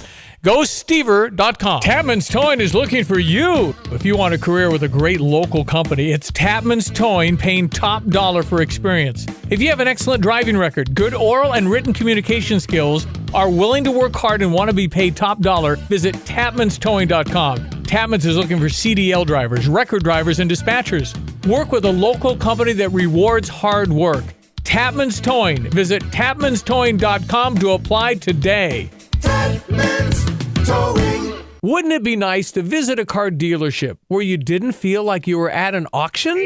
GoStever.com. Tapman's Towing is looking for you. If you want a career with a great local company, it's Tapman's Towing, paying top dollar for experience. If you have an excellent driving record, good oral and written communication skills, are willing to work hard and want to be paid top dollar, visit TapmansTowing.com. Tapman's is looking for CDL drivers, record drivers, and dispatchers. Work with a local company that rewards hard work. Tapman's Towing. Visit TapmansTowing.com to apply today. Tapman's Towing. Wouldn't it be nice to visit a car dealership where you didn't feel like you were at an auction?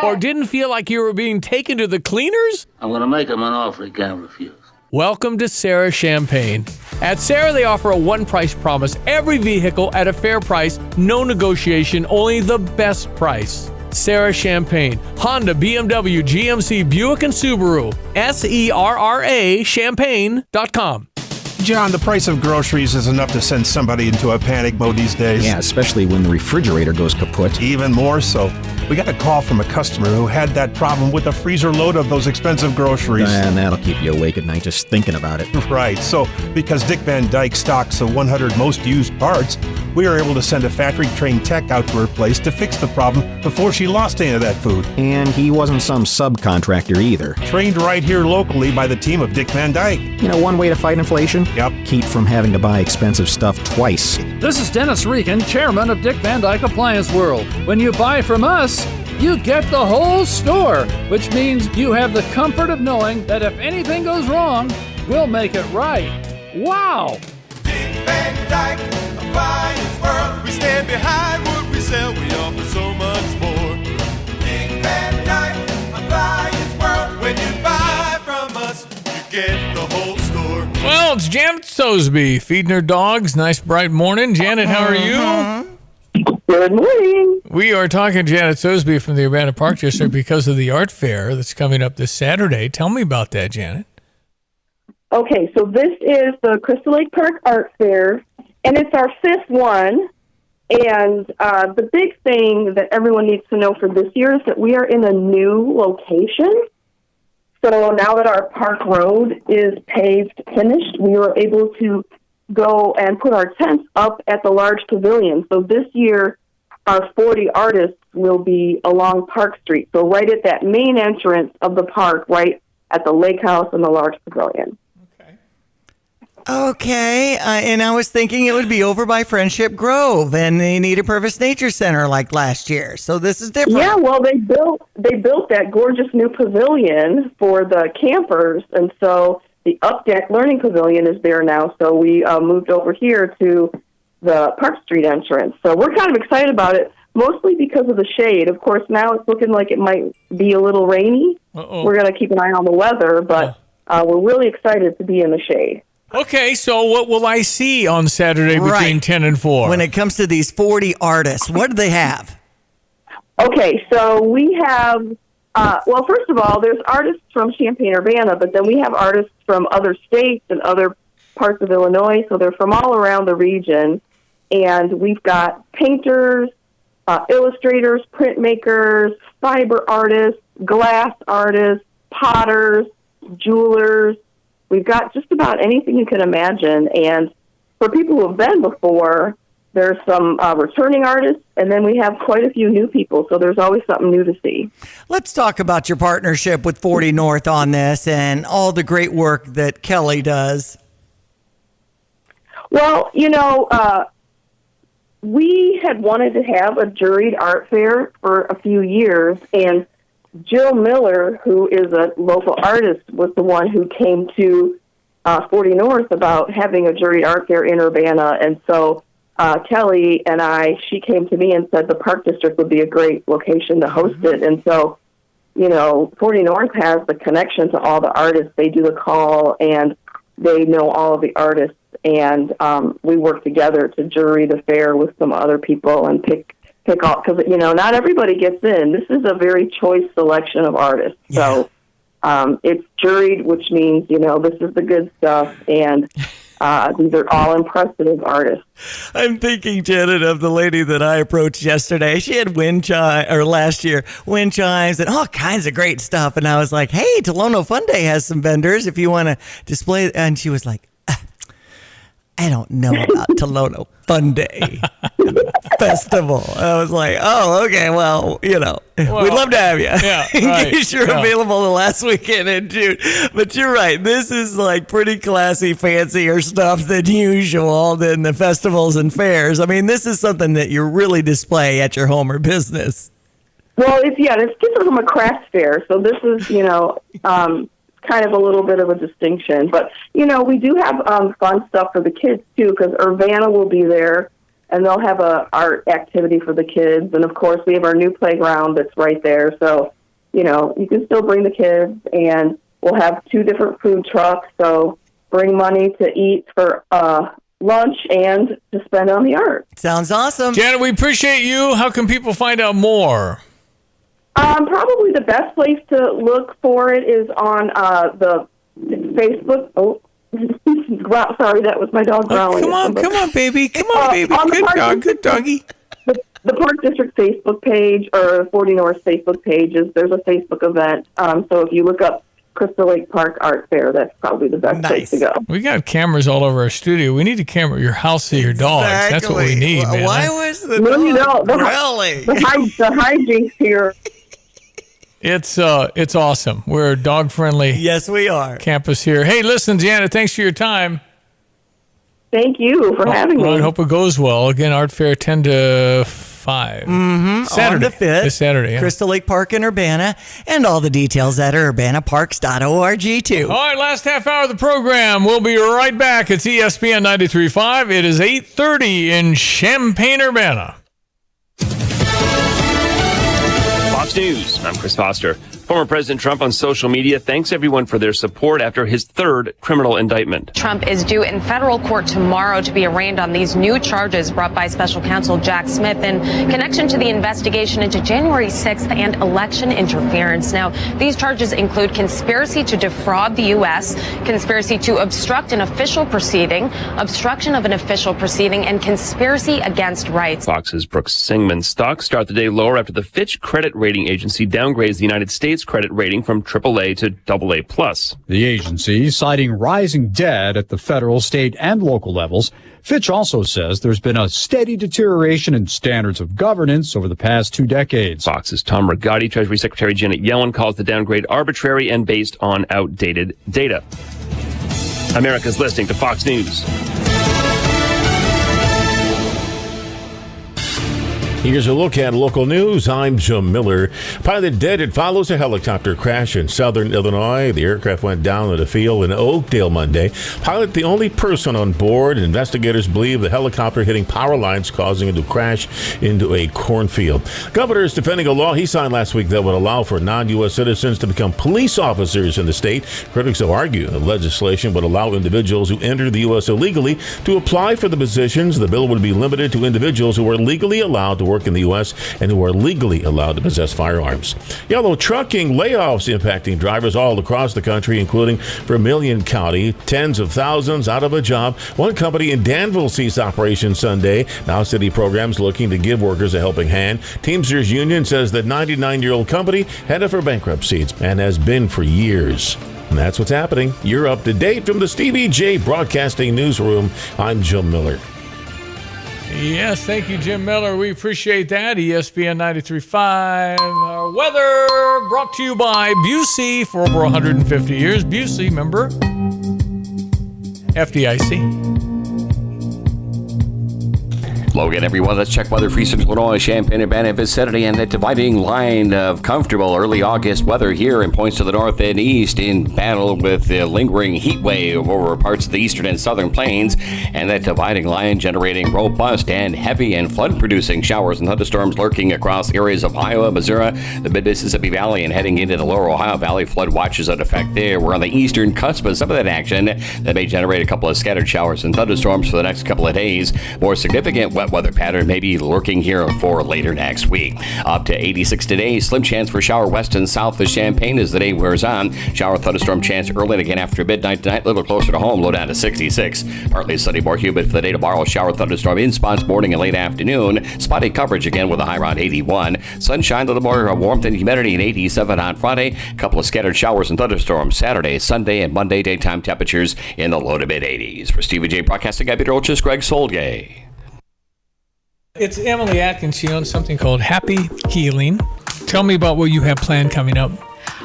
Or didn't feel like you were being taken to the cleaners? I'm going to make him an offer he can't refuse. Welcome to Sarah Champagne. At Sarah, they offer a one-price promise. Every vehicle at a fair price, no negotiation, only the best price. Sarah Champagne, Honda, BMW, GMC, Buick, and Subaru. SERRA Champagne.com. John, the price of groceries is enough to send somebody into a panic mode these days. Yeah, especially when the refrigerator goes kaput. Even more so. We got a call from a customer who had that problem with a freezer load of those expensive groceries. And that'll keep you awake at night just thinking about it. Right. So, because Dick Van Dyke stocks the 100 most used parts, we were able to send a factory-trained tech out to her place to fix the problem before she lost any of that food. And he wasn't some subcontractor either. Trained right here locally by the team of Dick Van Dyke. You know, one way to fight inflation? Yep. Keep from having to buy expensive stuff twice. This is Dennis Regan, chairman of Dick Van Dyke Appliance World. When you buy from us, you get the whole store, which means you have the comfort of knowing that if anything goes wrong, we'll make it right. Wow! Dick Van Dyke Appliance World. We stand behind what we sell. We offer so much more. Dick Van Dyke Appliance World. When you buy from us, you get the whole store. Well, it's Janet Sosby feeding her dogs. Nice bright morning. Janet, how are you? Good morning. We are talking to Janet Sosby from the Urbana Park District because of the art fair that's coming up this Saturday. Tell me about that, Janet. Okay, so this is the Crystal Lake Park Art Fair, and it's our 5th one. And the big thing that everyone needs to know for this year is that we are in a new location. So now that our park road is paved, finished, we were able to go and put our tents up at the large pavilion. So this year, our 40 artists will be along Park Street. So right at that main entrance of the park, right at the lake house and the large pavilion. Okay, and I was thinking it would be over by Friendship Grove and the Anita Purvis Nature Center like last year. So this is different. Yeah, well, they built that gorgeous new pavilion for the campers, and so the Up Deck Learning Pavilion is there now. So we moved over here to the Park Street entrance. So we're kind of excited about it, mostly because of the shade. Of course, now it's looking like it might be a little rainy. Uh-oh. We're going to keep an eye on the weather, but we're really excited to be in the shade. Okay, so what will I see on Saturday between 10 and 4? When it comes to these 40 artists, what do they have? Okay, so we have, well, first of all, there's artists from Champaign-Urbana, but then we have artists from other states and other parts of Illinois, so they're from all around the region. And we've got painters, illustrators, printmakers, fiber artists, glass artists, potters, jewelers. We've got just about anything you can imagine. And for people who have been before, there's some returning artists, and then we have quite a few new people, so there's always something new to see. Let's talk about your partnership with 40 North on this and all the great work that Kelly does. Well, you know, we had wanted to have a juried art fair for a few years, and Jill Miller, who is a local artist, was the one who came to 40 North about having a juried art fair in Urbana. And so Kelly and she came to me and said the Park District would be a great location to host it. And so, 40 North has the connection to all the artists. They do the call, and they know all of the artists. And we work together to jury the fair with some other people and pick off, because, not everybody gets in. This is a very choice selection of artists. Yeah. So it's juried, which means, this is the good stuff. And these are all impressive artists. I'm thinking, Janet, of the lady that I approached yesterday. She had last year, wind chimes and all kinds of great stuff. And I was like, hey, Tolono Fun Day has some vendors if you want to display. And she was like, I don't know about Tolono Fun Day Festival. I was like, oh, okay, well, we'd love to have you. Yeah, in case you're available the last weekend in June. But you're right. This is like pretty classy, fancier stuff than usual than the festivals and fairs. I mean, this is something that you really display at your home or business. Well, it's different from a craft fair. So this is, kind of a little bit of a distinction. But, we do have fun stuff for the kids, too, because Urbana will be there, and they'll have a art activity for the kids. And, of course, we have our new playground that's right there. So, you can still bring the kids, and we'll have 2 different food trucks. So bring money to eat for lunch and to spend on the art. Sounds awesome. Janet, we appreciate you. How can people find out more? Probably the best place to look for it is on the Facebook. Oh, sorry, that was my dog growling. Come on, baby. Come on, baby. Good doggy. The Park District Facebook page or 40 North Facebook pages, there's a Facebook event. So if you look up Crystal Lake Park Art Fair, that's probably the best place to go. We got cameras all over our studio. We need to camera your house and your dogs. Exactly. That's what we need, man. Why was the dog growling? The hijinks here. It's awesome. We're dog friendly. Yes, we are. Campus here. Hey, listen, Janet, thanks for your time. Thank you for having me. I hope it goes well. Again, Art Fair 10 to 5. Mm-hmm. Saturday. On the 5th. This Saturday. Yeah. Crystal Lake Park in Urbana, and all the details at urbanaparks.org too. All right, last half hour of the program. We'll be right back. It's ESPN 93.5. It is 8:30 in Champaign, Urbana. Fox News, I'm Chris Foster. Former President Trump on social media thanks everyone for their support after his 3rd criminal indictment. Trump is due in federal court tomorrow to be arraigned on these new charges brought by special counsel Jack Smith in connection to the investigation into January 6th and election interference. Now, these charges include conspiracy to defraud the U.S., conspiracy to obstruct an official proceeding, obstruction of an official proceeding, and conspiracy against rights. Fox's Brooks Singman stocks start the day lower after the Fitch credit rating agency downgrades the United States credit rating from AAA to AA+. The agency citing rising debt at the federal, state, and local levels. Fitch also says there's been a steady deterioration in standards of governance over the past 2 decades. Fox's Tom Rigotti, Treasury Secretary Janet Yellen calls the downgrade arbitrary and based on outdated data. America's listening to Fox News. Here's a look at local news. I'm Jim Miller. Pilot dead. It follows a helicopter crash in southern Illinois. The aircraft went down at a field in Oakdale Monday. Pilot the only person on board. Investigators believe the helicopter hitting power lines, causing it to crash into a cornfield. Governor is defending a law he signed last week that would allow for non-U.S. citizens to become police officers in the state. Critics have argued the legislation would allow individuals who enter the U.S. illegally to apply for the positions. The bill would be limited to individuals who are legally allowed to work in the U.S. and who are legally allowed to possess firearms. Yellow trucking layoffs impacting drivers all across the country, including Vermilion County. Tens of thousands out of a job. One company in Danville ceased operation Sunday. Now city programs looking to give workers a helping hand. Teamsters Union says that 99-year-old company headed for bankruptcy and has been for years. And that's what's happening. You're up to date from the Stevie Jay Broadcasting Newsroom. I'm Jim Miller. Yes, thank you, Jim Miller. We appreciate that. ESPN 93.5. Our weather brought to you by Busey for over 150 years. Busey, member FDIC. Logan, everyone, let's check weather for Eastern Illinois, Champaign-Urbana vicinity, and that dividing line of comfortable early August weather here in points to the north and east in battle with the lingering heat wave over parts of the eastern and southern plains, and that dividing line generating robust and heavy and flood-producing showers and thunderstorms lurking across areas of Iowa, Missouri, the mid-Mississippi Valley, and heading into the lower Ohio Valley. Flood watches in effect there. We're on the eastern cusp of some of that action that may generate a couple of scattered showers and thunderstorms for the next couple of days. More significant wet weather pattern may be lurking here for later next week. Up to 86 today. Slim chance for shower west and south of Champaign as the day wears on. Shower thunderstorm chance early and again after midnight tonight. A little closer to home. Low down to 66. Partly sunny, more humid for the day tomorrow. Shower thunderstorm in spots morning and late afternoon. Spotty coverage again with a high around 81. Sunshine, a little more warmth and humidity at 87 on Friday. A couple of scattered showers and thunderstorms Saturday, Sunday, and Monday. Daytime temperatures in the low to mid 80s. For Stevie Jay Broadcasting, I'm Peter Olchis, Greg Solgay. It's Emily Atkins. She owns something called Happy Healing. Tell me about what you have planned coming up.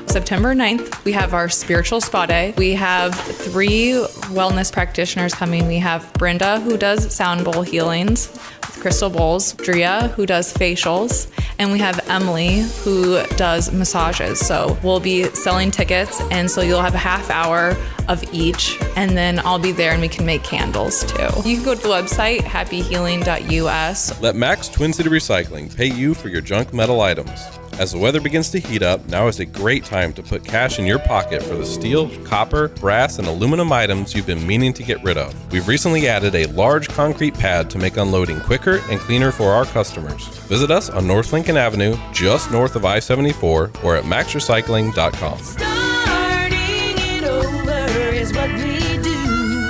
September 9th, we have our spiritual spa day. We have 3 wellness practitioners coming. We have Brenda, who does sound bowl healings with crystal bowls, Drea, who does facials, and we have Emily, who does massages. So we'll be selling tickets, and so you'll have a half hour of each, and then I'll be there and we can make candles too. You can go to the website, happyhealing.us. Let Max Twin City Recycling pay you for your junk metal items. As the weather begins to heat up, now is a great time to put cash in your pocket for the steel, copper, brass, and aluminum items you've been meaning to get rid of. We've recently added a large concrete pad to make unloading quicker and cleaner for our customers. Visit us on North Lincoln Avenue, just north of I-74, or at maxrecycling.com. Starting it over is what we do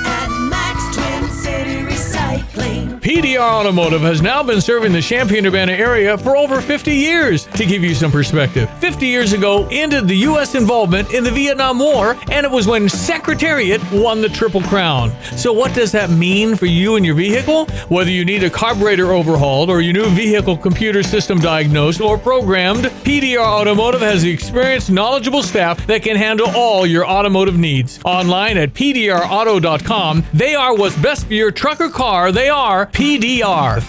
at Max Twin City Recycling. PDR Automotive has now been serving the Champaign-Urbana area for over 50 years. To give you some perspective, 50 years ago ended the U.S. involvement in the Vietnam War, and it was when Secretariat won the Triple Crown. So what does that mean for you and your vehicle? Whether you need a carburetor overhauled or your new vehicle computer system diagnosed or programmed, PDR Automotive has the experienced, knowledgeable staff that can handle all your automotive needs. Online at pdrauto.com, they are what's best for your truck or car. They are PDR.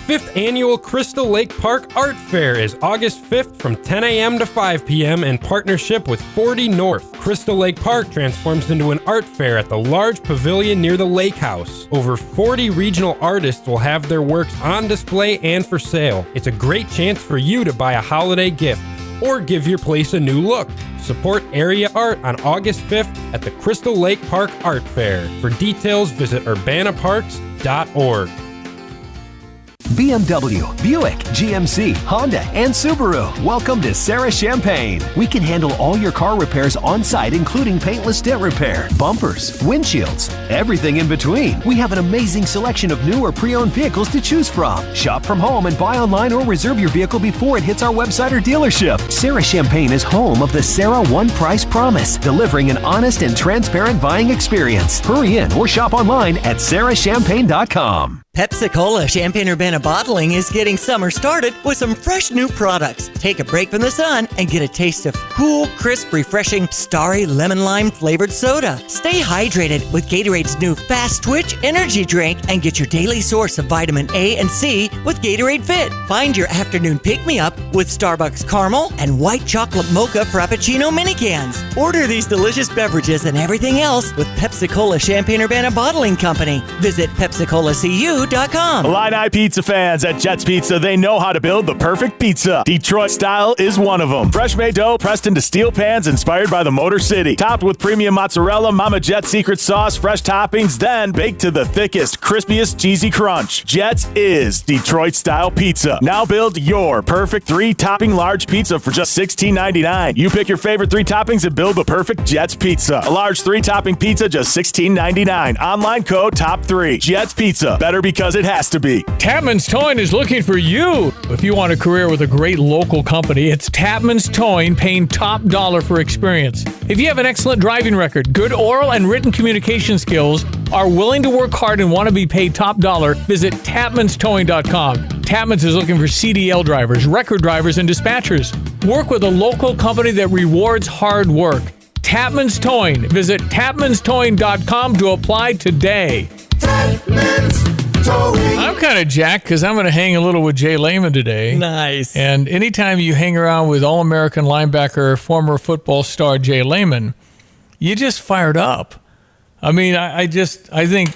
The 5th annual Crystal Lake Park Art Fair is August 5th from 10 a.m. to 5 p.m. in partnership with 40 North. Crystal Lake Park transforms into an art fair at the large pavilion near the lake house. Over 40 regional artists will have their works on display and for sale. It's a great chance for you to buy a holiday gift or give your place a new look. Support area art on August 5th at the Crystal Lake Park Art Fair. For details, visit urbanaparks.org. BMW, Buick, GMC, Honda, and Subaru. Welcome to Sarah Champagne. We can handle all your car repairs on site, including paintless dent repair, bumpers, windshields, everything in between. We have an amazing selection of new or pre-owned vehicles to choose from. Shop from home and buy online or reserve your vehicle before it hits our website or dealership. Sarah Champagne is home of the Sarah One Price Promise, delivering an honest and transparent buying experience. Hurry in or shop online at sarahchampagne.com. Pepsi-Cola Champaign-Urbana Bottling is getting summer started with some fresh new products. Take a break from the sun and get a taste of cool, crisp, refreshing, starry lemon lime flavored soda. Stay hydrated with Gatorade's new Fast Twitch energy drink and get your daily source of vitamin A and C with Gatorade Fit. Find your afternoon pick-me-up with Starbucks Caramel and White Chocolate Mocha Frappuccino mini cans. Order these delicious beverages and everything else with Pepsi-Cola Champaign-Urbana Bottling Company. Visit PepsiColaCU.com. Illini pizza fans at Jets Pizza, they know how to build the perfect pizza. Detroit style is one of them. Fresh made dough pressed into steel pans inspired by the Motor City. Topped with premium mozzarella, Mama Jet's secret sauce, fresh toppings, then baked to the thickest, crispiest, cheesy crunch. Jets is Detroit style pizza. Now build your perfect 3-topping large pizza for just $16.99. You pick your favorite 3 toppings and build the perfect Jets Pizza. A large 3-topping pizza, just $16.99. Online code TOP3. Jets Pizza. Better because it has to be. Tapman's Towing is looking for you. If you want a career with a great local company, it's Tapman's Towing, paying top dollar for experience. If you have an excellent driving record, good oral and written communication skills, are willing to work hard and want to be paid top dollar, visit tapmanstowing.com. Tapman's is looking for CDL drivers, record drivers, and dispatchers. Work with a local company that rewards hard work. Tapman's Towing. Visit tapmanstowing.com to apply today. Tapman's Towing. I'm kind of jacked because I'm going to hang a little with Jay Lehman today. Nice. And anytime you hang around with All-American linebacker, former football star Jay Lehman, you just fired up. I mean, I think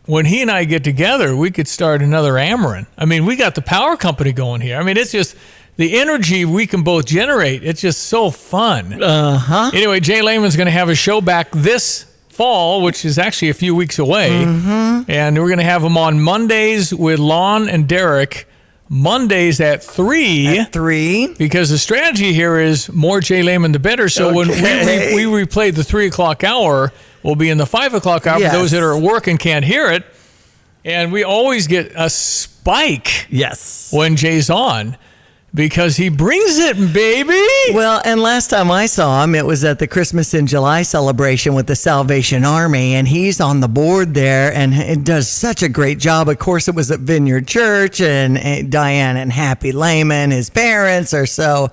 when he and I get together, we could start another Amarin. I mean, we got the power company going here. I mean, it's just the energy we can both generate. It's just so fun. Uh-huh. Anyway, Jay Lehman's going to have a show back this fall, which is actually a few weeks away. Mm-hmm. And we're going to have him on Mondays with Lon and Derek. Mondays at 3. At 3. Because the strategy here is more Jay Lehman, the better. So when we replay the 3 o'clock hour, we'll be in the 5 o'clock hour for those that are at work and can't hear it. And we always get a spike when Jay's on. Because he brings it, baby. Well, and last time I saw him, it was at the Christmas in July celebration with the Salvation Army, and he's on the board there and it does such a great job. Of course, it was at Vineyard Church, and Diane and Happy Lehman, his parents, are so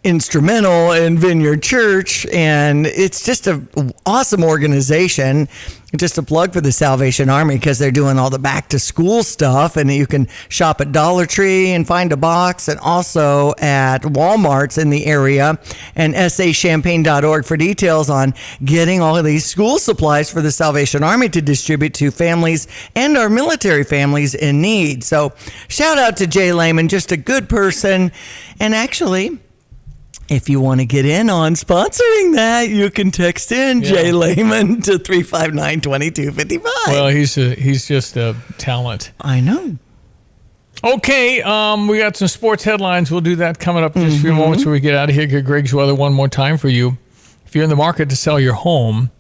instrumental in Vineyard Church, and it's just an awesome organization. Just a plug for the Salvation Army because they're doing all the back to school stuff, and you can shop at Dollar Tree and find a box, and also at Walmart's in the area, and sachampaign.org for details on getting all of these school supplies for the Salvation Army to distribute to families and our military families in need. So shout out to Jay Lehman, just a good person. And actually, if you want to get in on sponsoring that, you can text in Jay Lehman to 359-2255. Well, he's just a talent. I know. Okay, we got some sports headlines. We'll do that coming up in just a few moments when we get out of here. Get Greg's weather one more time for you. If you're in the market to sell your home,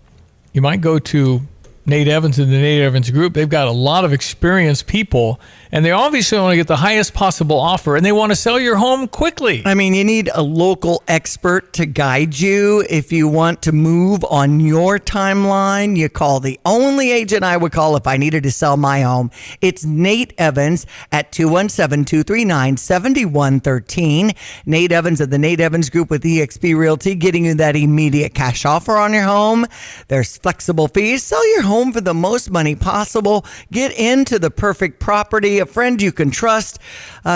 you might go to Nate Evans and the Nate Evans Group. They've got a lot of experienced people, and they obviously want to get the highest possible offer, and they want to sell your home quickly. I mean, you need a local expert to guide you. If you want to move on your timeline, you call the only agent I would call if I needed to sell my home. It's Nate Evans at 217-239-7113. Nate Evans of the Nate Evans Group with eXp Realty, getting you that immediate cash offer on your home. There's flexible fees. Sell your home for the most money possible. Get into the perfect property, a friend you can trust.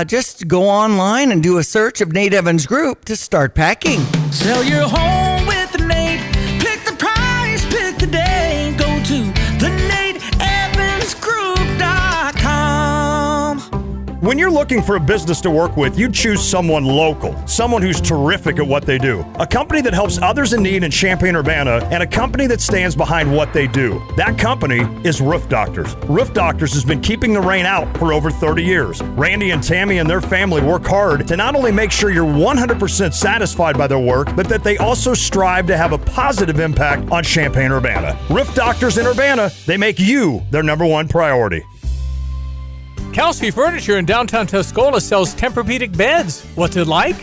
Just go online and do a search of Nate Evans Group to start packing. Sell your home with Nate. Pick the price, pick the day. Go to theNateEvansGroup.com. When you're looking for a business to work with, you choose someone local, someone who's terrific at what they do. A company that helps others in need in Champaign-Urbana, and a company that stands behind what they do. That company is Roof Doctors. Roof Doctors has been keeping the rain out for over 30 years. Randy and Tammy and their family work hard to not only make sure you're 100% satisfied by their work, but that they also strive to have a positive impact on Champaign-Urbana. Roof Doctors in Urbana, they make you their number one priority. Kelsey Furniture in downtown Tuscola sells Tempur-Pedic beds. What's it like?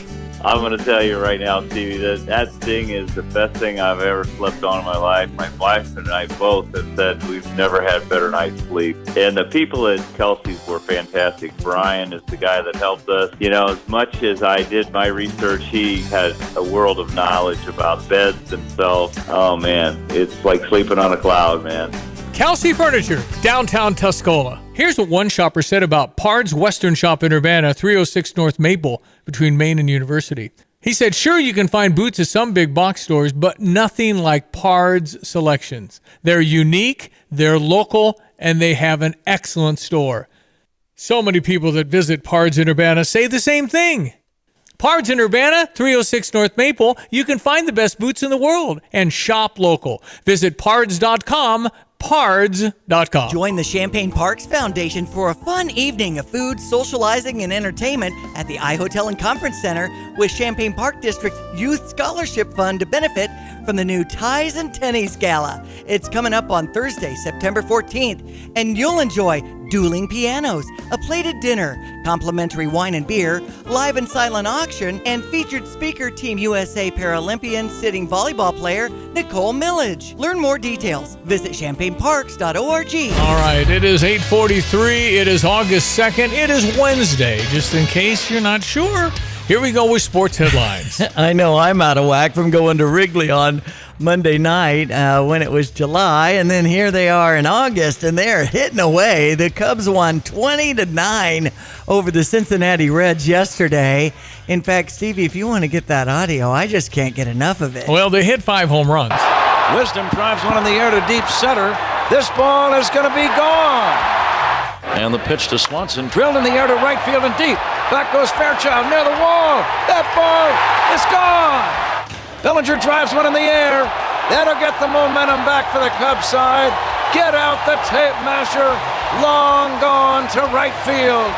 I'm going to tell you right now, Stevie, that thing is the best thing I've ever slept on in my life. My wife and I both have said we've never had better night's sleep. And the people at Kelsey's were fantastic. Brian is the guy that helped us. You know, as much as I did my research, he had a world of knowledge about beds themselves. Oh, man, it's like sleeping on a cloud, man. Kelsey Furniture, downtown Tuscola. Here's what one shopper said about Pard's Western Shop in Urbana, 306 North Maple, between Maine and University. He said, sure, you can find boots at some big box stores, but nothing like Pard's selections. They're unique, they're local, and they have an excellent store. So many people that visit Pard's in Urbana say the same thing. Pard's in Urbana, 306 North Maple. You can find the best boots in the world and shop local. Visit pards.com, pards.com. Join the Champaign Parks Foundation for a fun evening of food, socializing, and entertainment at the iHotel and Conference Center with Champaign Park District's Youth Scholarship Fund to benefit from the new Ties and Tennies Gala. It's coming up on Thursday, September 14th, and you'll enjoy dueling pianos, a plated dinner, complimentary wine and beer, live and silent auction, and featured speaker Team USA Paralympian sitting volleyball player Nicole Millage. Learn more details. Visit champaignparks.org. All right, it is 8:43. It is August 2nd. It is Wednesday, just in case you're not sure. Here we go with sports headlines. I know I'm out of whack from going to Wrigley on Monday night when it was July, and then here they are in August, and they're hitting away. The Cubs won 20-9 over the Cincinnati Reds yesterday. In fact, Stevie, if you want to get that audio, I just can't get enough of it. Well, they hit 5 home runs. Wisdom drives one in the air to deep center. This ball is going to be gone. And the pitch to Swanson, drilled in the air to right field and deep. Back goes Fairchild near the wall. That ball is gone. Bellinger drives one in the air. That'll get the momentum back for the Cubs side. Get out the tape measure. Long gone to right field.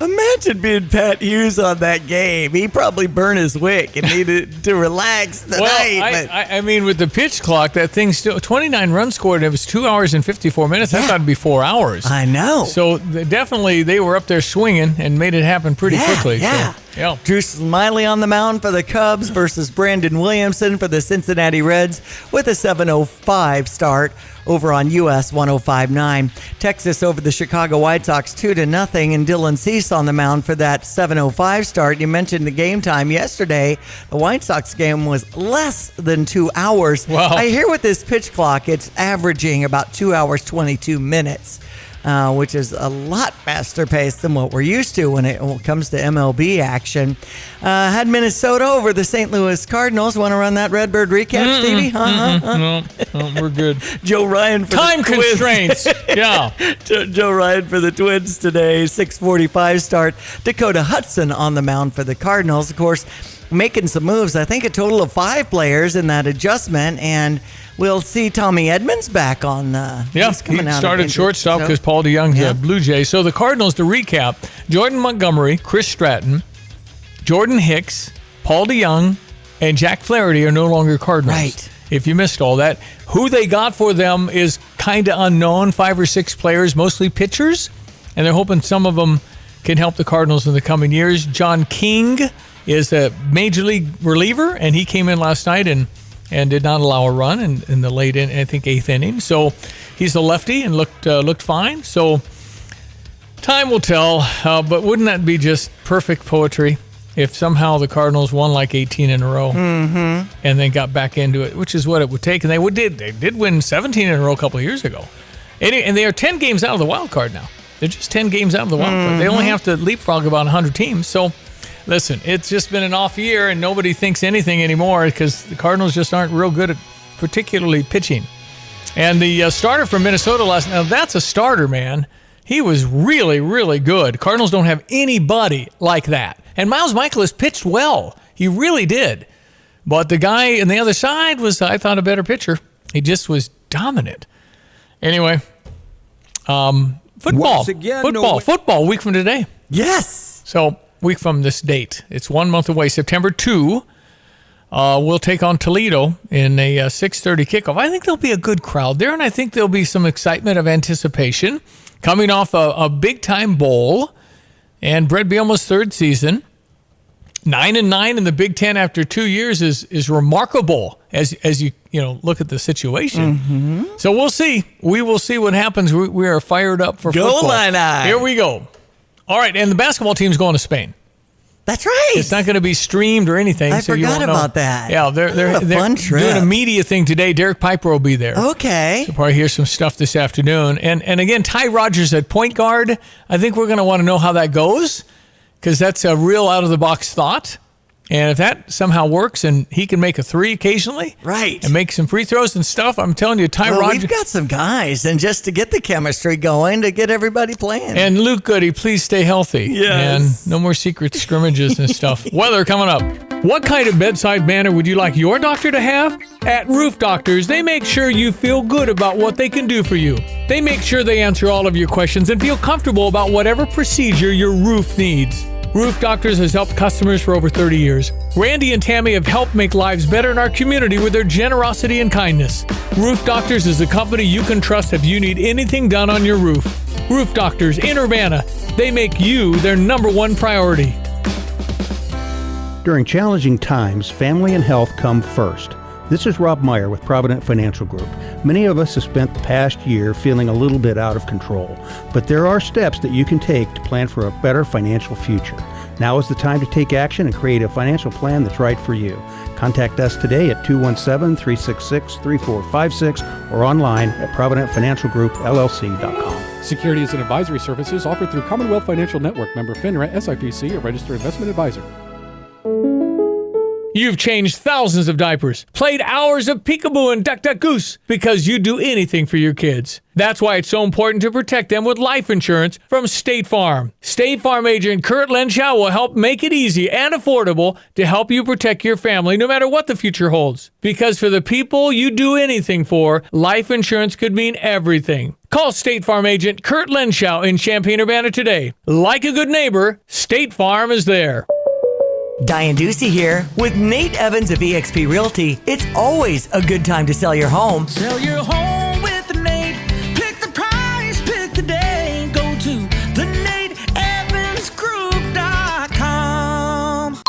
Imagine being Pat Hughes on that game. He probably burned his wick and needed to relax tonight. Well, I mean, with the pitch clock, that thing still 29 runs scored. And it was 2 hours and 54 minutes. I thought it'd be 4 hours. I know. So definitely, they were up there swinging and made it happen pretty quickly. Yeah. So, yeah. Drew Smiley on the mound for the Cubs versus Brandon Williamson for the Cincinnati Reds with a 7:05 start over on US 105.9. Texas over the Chicago White Sox 2-0, and Dylan Cease on the mound for that 7:05 start. You mentioned the game time yesterday. The White Sox game was less than 2 hours. Wow. I hear with this pitch clock, it's averaging about 2 hours, 22 minutes. Which is a lot faster paced than what we're used to when it comes to MLB action. Had Minnesota over the St. Louis Cardinals. Want to run that Redbird recap, Stevie? No, we're good. Joe Ryan for time the Twins. constraints. Yeah. Joe Ryan for the Twins today, 6:45 start. Dakota Hudson on the mound for the Cardinals. Of course, making some moves. I think a total of 5 players in that adjustment, and we'll see Tommy Edmonds back on. He's coming he out started of shortstop because Paul DeYoung's a Blue Jay. So the Cardinals, to recap, Jordan Montgomery, Chris Stratton, Jordan Hicks, Paul DeYoung, and Jack Flaherty are no longer Cardinals. Right. If you missed all that. Who they got for them is kind of unknown. 5 or 6 players, mostly pitchers, and they're hoping some of them can help the Cardinals in the coming years. John King is a major league reliever, and he came in last night and did not allow a run in the late, I think, 8th inning. So he's a lefty and looked fine. So time will tell, but wouldn't that be just perfect poetry if somehow the Cardinals won like 18 in a row and then got back into it, which is what it would take. And they did win 17 in a row a couple of years ago. And they are 10 games out of the wild card now. They're just 10 games out of the wild card. They only have to leapfrog about 100 teams. So listen, it's just been an off year, and nobody thinks anything anymore because the Cardinals just aren't real good at particularly pitching. And the starter from Minnesota now that's a starter, man. He was really, really good. Cardinals don't have anybody like that. And Miles Michaelis pitched well. He really did. But the guy on the other side was, I thought, a better pitcher. He just was dominant. Anyway, football. Football week from today. Yes. So week from this date. It's 1 month away. September 2, we'll take on Toledo in a 6:30 kickoff. I think there'll be a good crowd there, and I think there'll be some excitement of anticipation coming off a big-time bowl and Brett Bielema's 3rd season. 9-9 in the Big Ten after 2 years is remarkable as you look at the situation. So we'll see. We will see what happens. We are fired up for football. Goal line eye. Here we go. All right, and the basketball team's going to Spain. That's right. It's not going to be streamed or anything. I so you forgot won't know. about that. Yeah, they're fun trip. doing a media thing today. Derek Piper will be there. Okay. So probably hear some stuff this afternoon. And again, Ty Rodgers at point guard. I think we're going to want to know how that goes because that's a real out-of-the-box thought. And if that somehow works and he can make a 3 occasionally, right, and make some free throws and stuff, I'm telling you, Ty Rodgers. We've got some guys, and just to get the chemistry going, to get everybody playing. And Luke Goody, please stay healthy. Yes. And no more secret scrimmages and stuff. Weather coming up. What kind of bedside manner would you like your doctor to have? At Roof Doctors, they make sure you feel good about what they can do for you. They make sure they answer all of your questions and feel comfortable about whatever procedure your roof needs. Roof Doctors has helped customers for over 30 years. Randy and Tammy have helped make lives better in our community with their generosity and kindness. Roof Doctors is a company you can trust if you need anything done on your roof. Roof Doctors in Urbana, they make you their #1 priority. During challenging times, family and health come first. This is Rob Meyer with Provident Financial Group. Many of us have spent the past year feeling a little bit out of control, but there are steps that you can take to plan for a better financial future. Now is the time to take action and create a financial plan that's right for you. Contact us today at 217-366-3456 or online at ProvidentFinancialGroupLLC.com. Securities and advisory services offered through Commonwealth Financial Network, member FINRA, SIPC, a registered investment advisor. You've changed thousands of diapers, played hours of peekaboo and duck duck goose because you do anything for your kids. That's why it's so important to protect them with life insurance from State Farm. State Farm agent Kurt Lenschow will help make it easy and affordable to help you protect your family no matter what the future holds. Because for the people you do anything for, life insurance could mean everything. Call State Farm agent Kurt Lenschow in Champaign-Urbana today. Like a good neighbor, State Farm is there. Diane Ducey here with Nate Evans of eXp Realty. It's always a good time to sell your home. Sell your home with Nate. Pick the price, pick the day. Go to thenateevansgroup.com.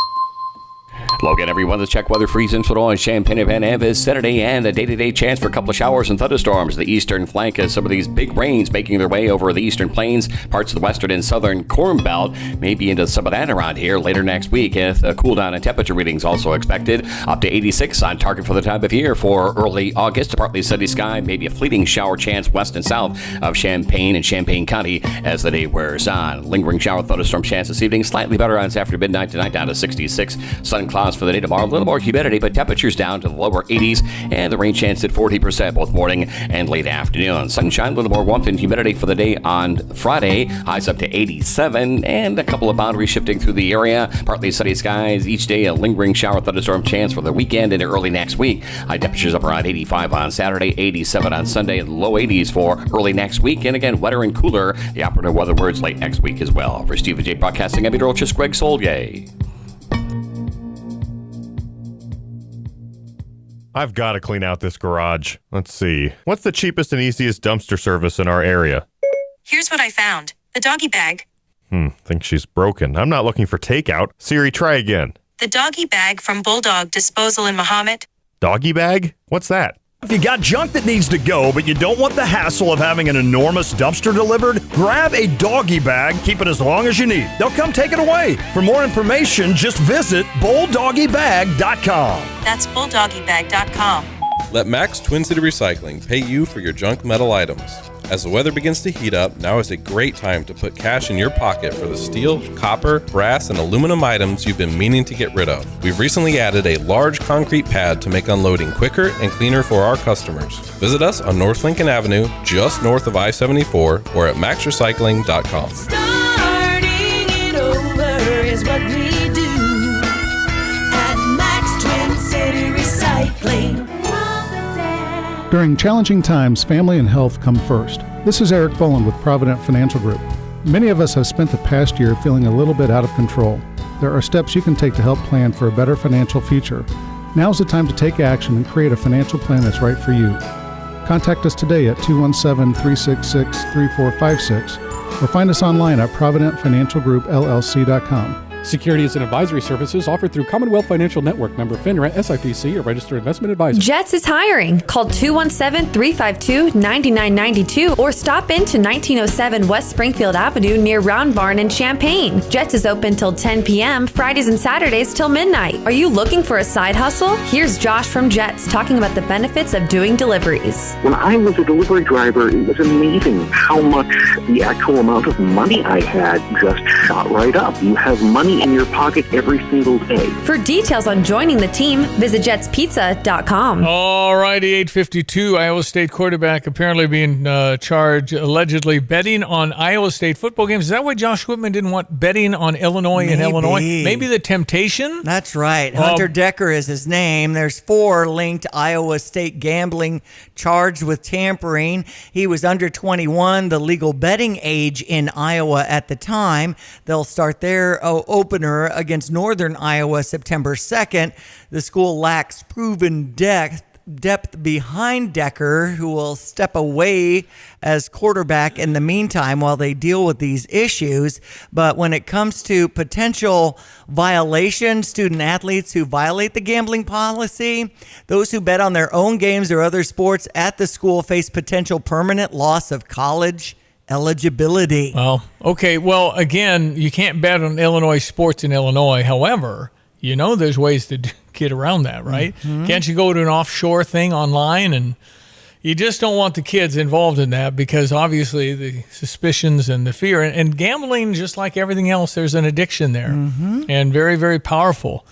Logan, everyone, the check weather freeze in Sonora and Champaign-Urbana this Saturday, and a day-to-day chance for a couple of showers and thunderstorms. The eastern flank has some of these big rains making their way over the eastern plains, parts of the western and southern Corn Belt, maybe into some of that around here later next week. A cool down in temperature readings also expected, up to 86 on target for the time of year for early August. A partly sunny sky, maybe a fleeting shower chance west and south of Champaign and Champaign County as the day wears on. Lingering shower thunderstorm chance this evening, slightly better on after midnight tonight, down to 66. Sun clouds for the day tomorrow, a little more humidity, but temperatures down to the lower 80s, and the rain chance at 40% both morning and late afternoon. Sunshine, a little more warmth and humidity for the day on Friday, highs up to 87, and a couple of boundaries shifting through the area. Partly sunny skies each day, a lingering shower thunderstorm chance for the weekend into early next week. High temperatures up around 85 on Saturday, 87 on Sunday, and low 80s for early next week, and again wetter and cooler, the operative weather words late next week as well. For Stevie Jay Broadcasting, I'm meteorologist Greg Solye. I've got to clean out this garage. Let's see. What's the cheapest and easiest dumpster service in our area? Here's what I found. The doggy bag. Think she's broken. I'm not looking for takeout. Siri, try again. The doggy bag from Bulldog Disposal in Mahomet. Doggy bag? What's that? If you got junk that needs to go, but you don't want the hassle of having an enormous dumpster delivered, grab a doggy bag, keep it as long as you need. They'll come take it away. For more information, just visit bulldoggybag.com. That's bulldoggybag.com. Let Max Twin City Recycling pay you for your junk metal items. As the weather begins to heat up, now is a great time to put cash in your pocket for the steel, copper, brass, and aluminum items you've been meaning to get rid of. We've recently added a large concrete pad to make unloading quicker and cleaner for our customers. Visit us on North Lincoln Avenue, just north of I-74, or at maxrecycling.com. Starting it over is what we do at Max Twin City Recycling. During challenging times, family and health come first. This is Eric Boland with Provident Financial Group. Many of us have spent the past year feeling a little bit out of control. There are steps you can take to help plan for a better financial future. Now's the time to take action and create a financial plan that's right for you. Contact us today at 217-366-3456 or find us online at ProvidentFinancialGroupLLC.com. Securities and advisory services offered through Commonwealth Financial Network, member FINRA, SIPC, a registered investment advisor. Jets is hiring. Call 217-352-9992 or stop into 1907 West Springfield Avenue near Round Barn in Champaign. Jets is open till 10 p.m., Fridays and Saturdays till midnight. Are you looking for a side hustle? Here's Josh from Jets talking about the benefits of doing deliveries. When I was a delivery driver, it was amazing how much the actual amount of money I had just shot right up. You have money in your pocket every single day. For details on joining the team, visit jetspizza.com. All righty, 8:52. Iowa State quarterback apparently being charged allegedly betting on Iowa State football games. Is that why Josh Whitman didn't want betting on Illinois and Illinois? Maybe the temptation? That's right. Hunter Decker is his name. There's 4 linked Iowa State gambling charged with tampering. He was under 21, the legal betting age in Iowa at the time. They'll start their opener against Northern Iowa September 2nd. The school lacks proven depth behind Decker, who will step away as quarterback in the meantime while they deal with these issues. But when it comes to potential violations, student athletes who violate the gambling policy, those who bet on their own games or other sports at the school face potential permanent loss of college eligibility. Well, okay. Well, again, you can't bet on Illinois sports in Illinois. However, there's ways to get around that, right? Mm-hmm. Can't you go to an offshore thing online? And you just don't want the kids involved in that because obviously the suspicions and the fear and gambling, just like everything else, there's an addiction there and very, very powerful.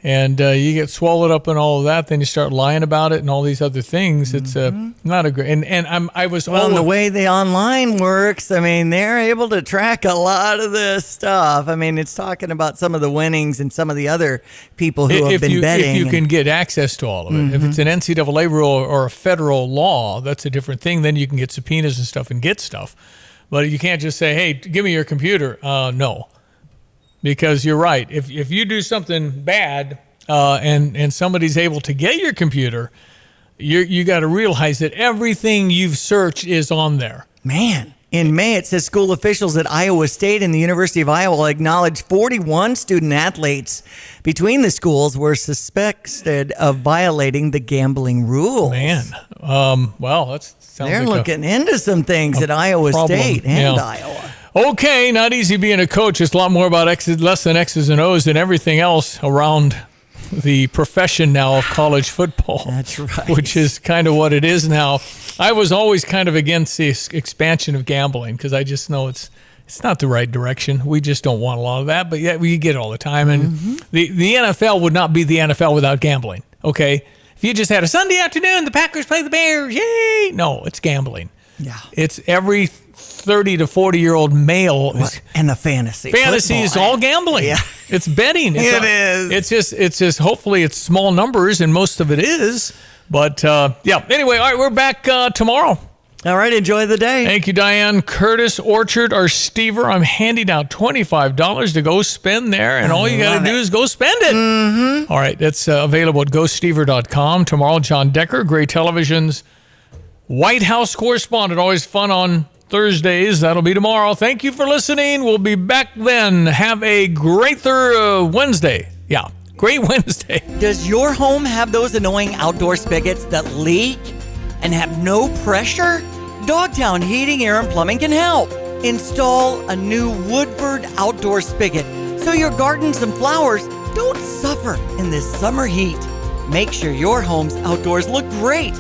And you get swallowed up in all of that, then you start lying about it and all these other things. It's not a great. And I was the way the online works, I mean, they're able to track a lot of this stuff. I mean, it's talking about some of the winnings and some of the other people who have been betting. If you can get access to all of it, if it's an NCAA rule or a federal law, that's a different thing. Then you can get subpoenas and stuff and get stuff. But you can't just say, "Hey, give me your computer." No. Because you're right. If you do something bad and somebody's able to get your computer, you got to realize that everything you've searched is on there. Man, in May it says school officials at Iowa State and the University of Iowa acknowledged 41 student athletes between the schools were suspected of violating the gambling rules. Man, well, that sounds they're like looking into some things at Iowa State and Iowa. Okay, not easy being a coach. It's a lot more about less than X's and O's and everything else around the profession now of college football. That's right. Which is kind of what it is now. I was always kind of against the expansion of gambling because I just know it's not the right direction. We just don't want a lot of that, but yet we get it all the time. And the NFL would not be the NFL without gambling, okay? If you just had a Sunday afternoon, the Packers play the Bears, yay! No, it's gambling. Yeah. It's every 30 to 40-year-old male. And the fantasy. Fantasy is all gambling. Yeah. It's betting. It is. It's just hopefully it's small numbers, and most of it is. But, Anyway, all right, we're back tomorrow. All right, enjoy the day. Thank you, Diane. Curtis Orchard or Stever, I'm handing out $25 to go spend there, and all you got to do is go spend it. All right, that's available at gostever.com. Tomorrow, John Decker, Gray Television's White House correspondent. Always fun on Thursdays. That'll be tomorrow. Thank you for listening. We'll be back then. Have a great Wednesday. Yeah, great Wednesday. Does your home have those annoying outdoor spigots that leak and have no pressure? Dogtown Heating, Air, and Plumbing can help. Install a new Woodford outdoor spigot so your gardens and flowers don't suffer in this summer heat. Make sure your home's outdoors look great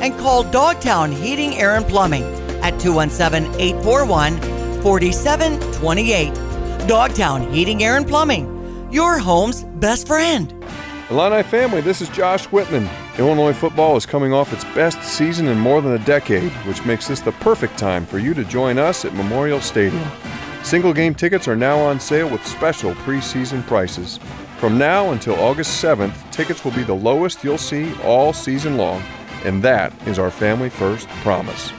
and call Dogtown Heating, Air, and Plumbing at 217-841-4728. Dogtown Heating, Air, and Plumbing, your home's best friend. Illini family, this is Josh Whitman. Illinois football is coming off its best season in more than a decade, which makes this the perfect time for you to join us at Memorial Stadium. Single game tickets are now on sale with special preseason prices. From now until August 7th, tickets will be the lowest you'll see all season long, and that is our family first promise.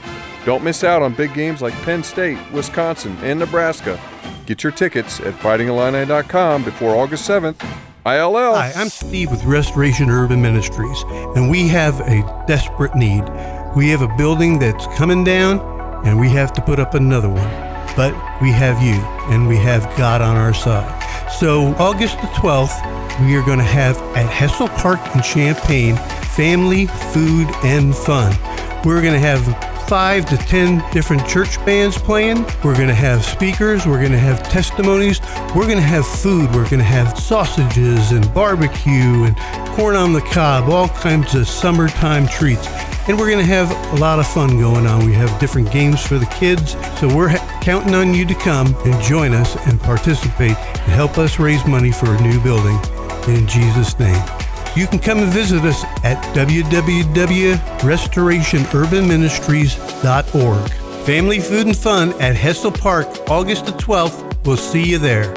Don't miss out on big games like Penn State, Wisconsin, and Nebraska. Get your tickets at fightingillini.com before August 7th. ILL. Hi, I'm Steve with Restoration Urban Ministries, and we have a desperate need. We have a building that's coming down, and we have to put up another one. But we have you, and we have God on our side. So August the 12th, we are going to have at Hessel Park in Champaign, family, food, and fun. We're going to have 5 to 10 different church bands playing. We're going to have speakers. We're going to have testimonies. We're going to have food. We're going to have sausages and barbecue and corn on the cob, all kinds of summertime treats. And we're going to have a lot of fun going on. We have different games for the kids. So we're counting on you to come and join us and participate and help us raise money for a new building. In Jesus' name. You can come and visit us at www.restorationurbanministries.org. Family, food, and fun at Hessel Park, August the 12th. We'll see you there.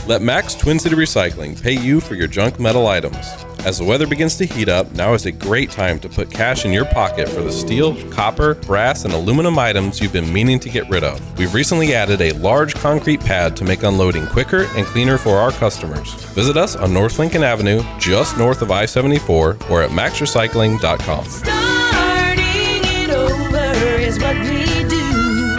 Let Max Twin City Recycling pay you for your junk metal items. As the weather begins to heat up, now is a great time to put cash in your pocket for the steel, copper, brass, and aluminum items you've been meaning to get rid of. We've recently added a large concrete pad to make unloading quicker and cleaner for our customers. Visit us on North Lincoln Avenue, just north of I-74, or at maxrecycling.com. Starting it over is what we do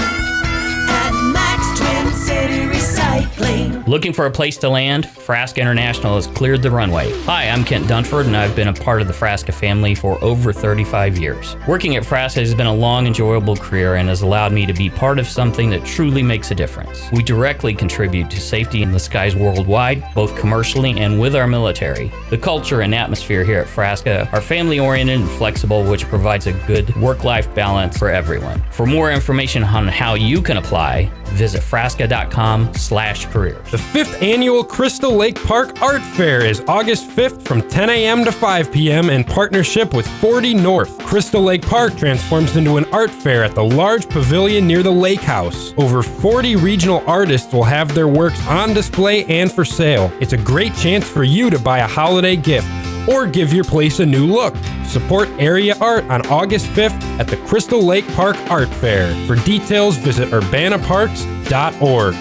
at Max Twin City Recycling. Looking for a place to land? Frasca International has cleared the runway. Hi, I'm Kent Dunford, and I've been a part of the Frasca family for over 35 years. Working at Frasca has been a long, enjoyable career and has allowed me to be part of something that truly makes a difference. We directly contribute to safety in the skies worldwide, both commercially and with our military. The culture and atmosphere here at Frasca are family-oriented and flexible, which provides a good work-life balance for everyone. For more information on how you can apply, visit frasca.com/careers. The 5th Annual Crystal Lake Park Art Fair is August 5th from 10 a.m. to 5 p.m. in partnership with 40 North. Crystal Lake Park transforms into an art fair at the large pavilion near the lake house. Over 40 regional artists will have their works on display and for sale. It's a great chance for you to buy a holiday gift or give your place a new look. Support area art on August 5th at the Crystal Lake Park Art Fair. For details, visit urbanaparks.org.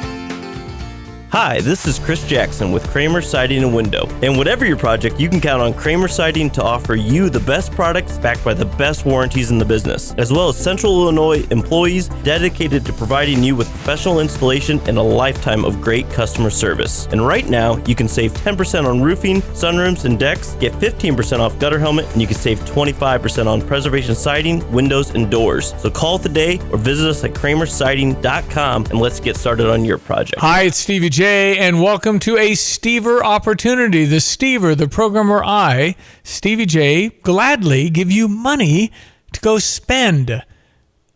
Hi, this is Chris Jackson with Kramer Siding and Window. And whatever your project, you can count on Kramer Siding to offer you the best products backed by the best warranties in the business, as well as Central Illinois employees dedicated to providing you with professional installation and a lifetime of great customer service. And right now, you can save 10% on roofing, sunrooms, and decks, get 15% off gutter helmet, and you can save 25% on preservation siding, windows, and doors. So call today or visit us at kramersiding.com and let's get started on your project. Hi, it's Stevie Jay, and welcome to a Stever opportunity. The Stever, the program where I, Stevie Jay, gladly give you money to go spend.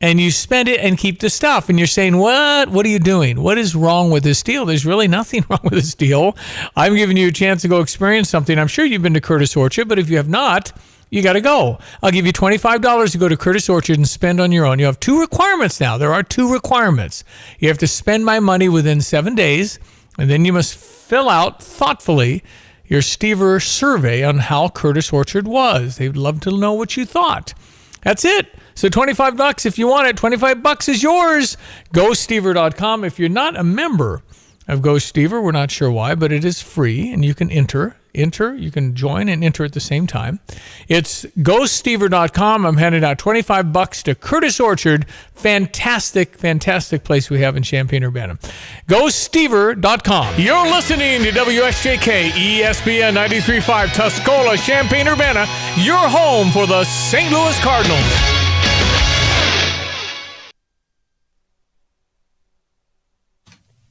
And you spend it and keep the stuff. And you're saying, what? What are you doing? What is wrong with this deal? There's really nothing wrong with this deal. I'm giving you a chance to go experience something. I'm sure you've been to Curtis Orchard, but if you have not, you got to go. I'll give you $25 to go to Curtis Orchard and spend on your own. You have 2 requirements now. There are 2 requirements. You have to spend my money within 7 days, and then you must fill out thoughtfully your Stever survey on how Curtis Orchard was. They'd love to know what you thought. That's it. So $25 if you want it. $25 is yours. GoStever.com. If you're not a member of GoStever, we're not sure why, but it is free, and you can enter. You can join and enter at the same time. It's GoStever.com. I'm handing out $25 to Curtis Orchard. Fantastic, fantastic place we have in Champaign-Urbana. GoStever.com. You're listening to WSJK ESPN 93.5 Tuscola, Champaign-Urbana, your home for the St. Louis Cardinals.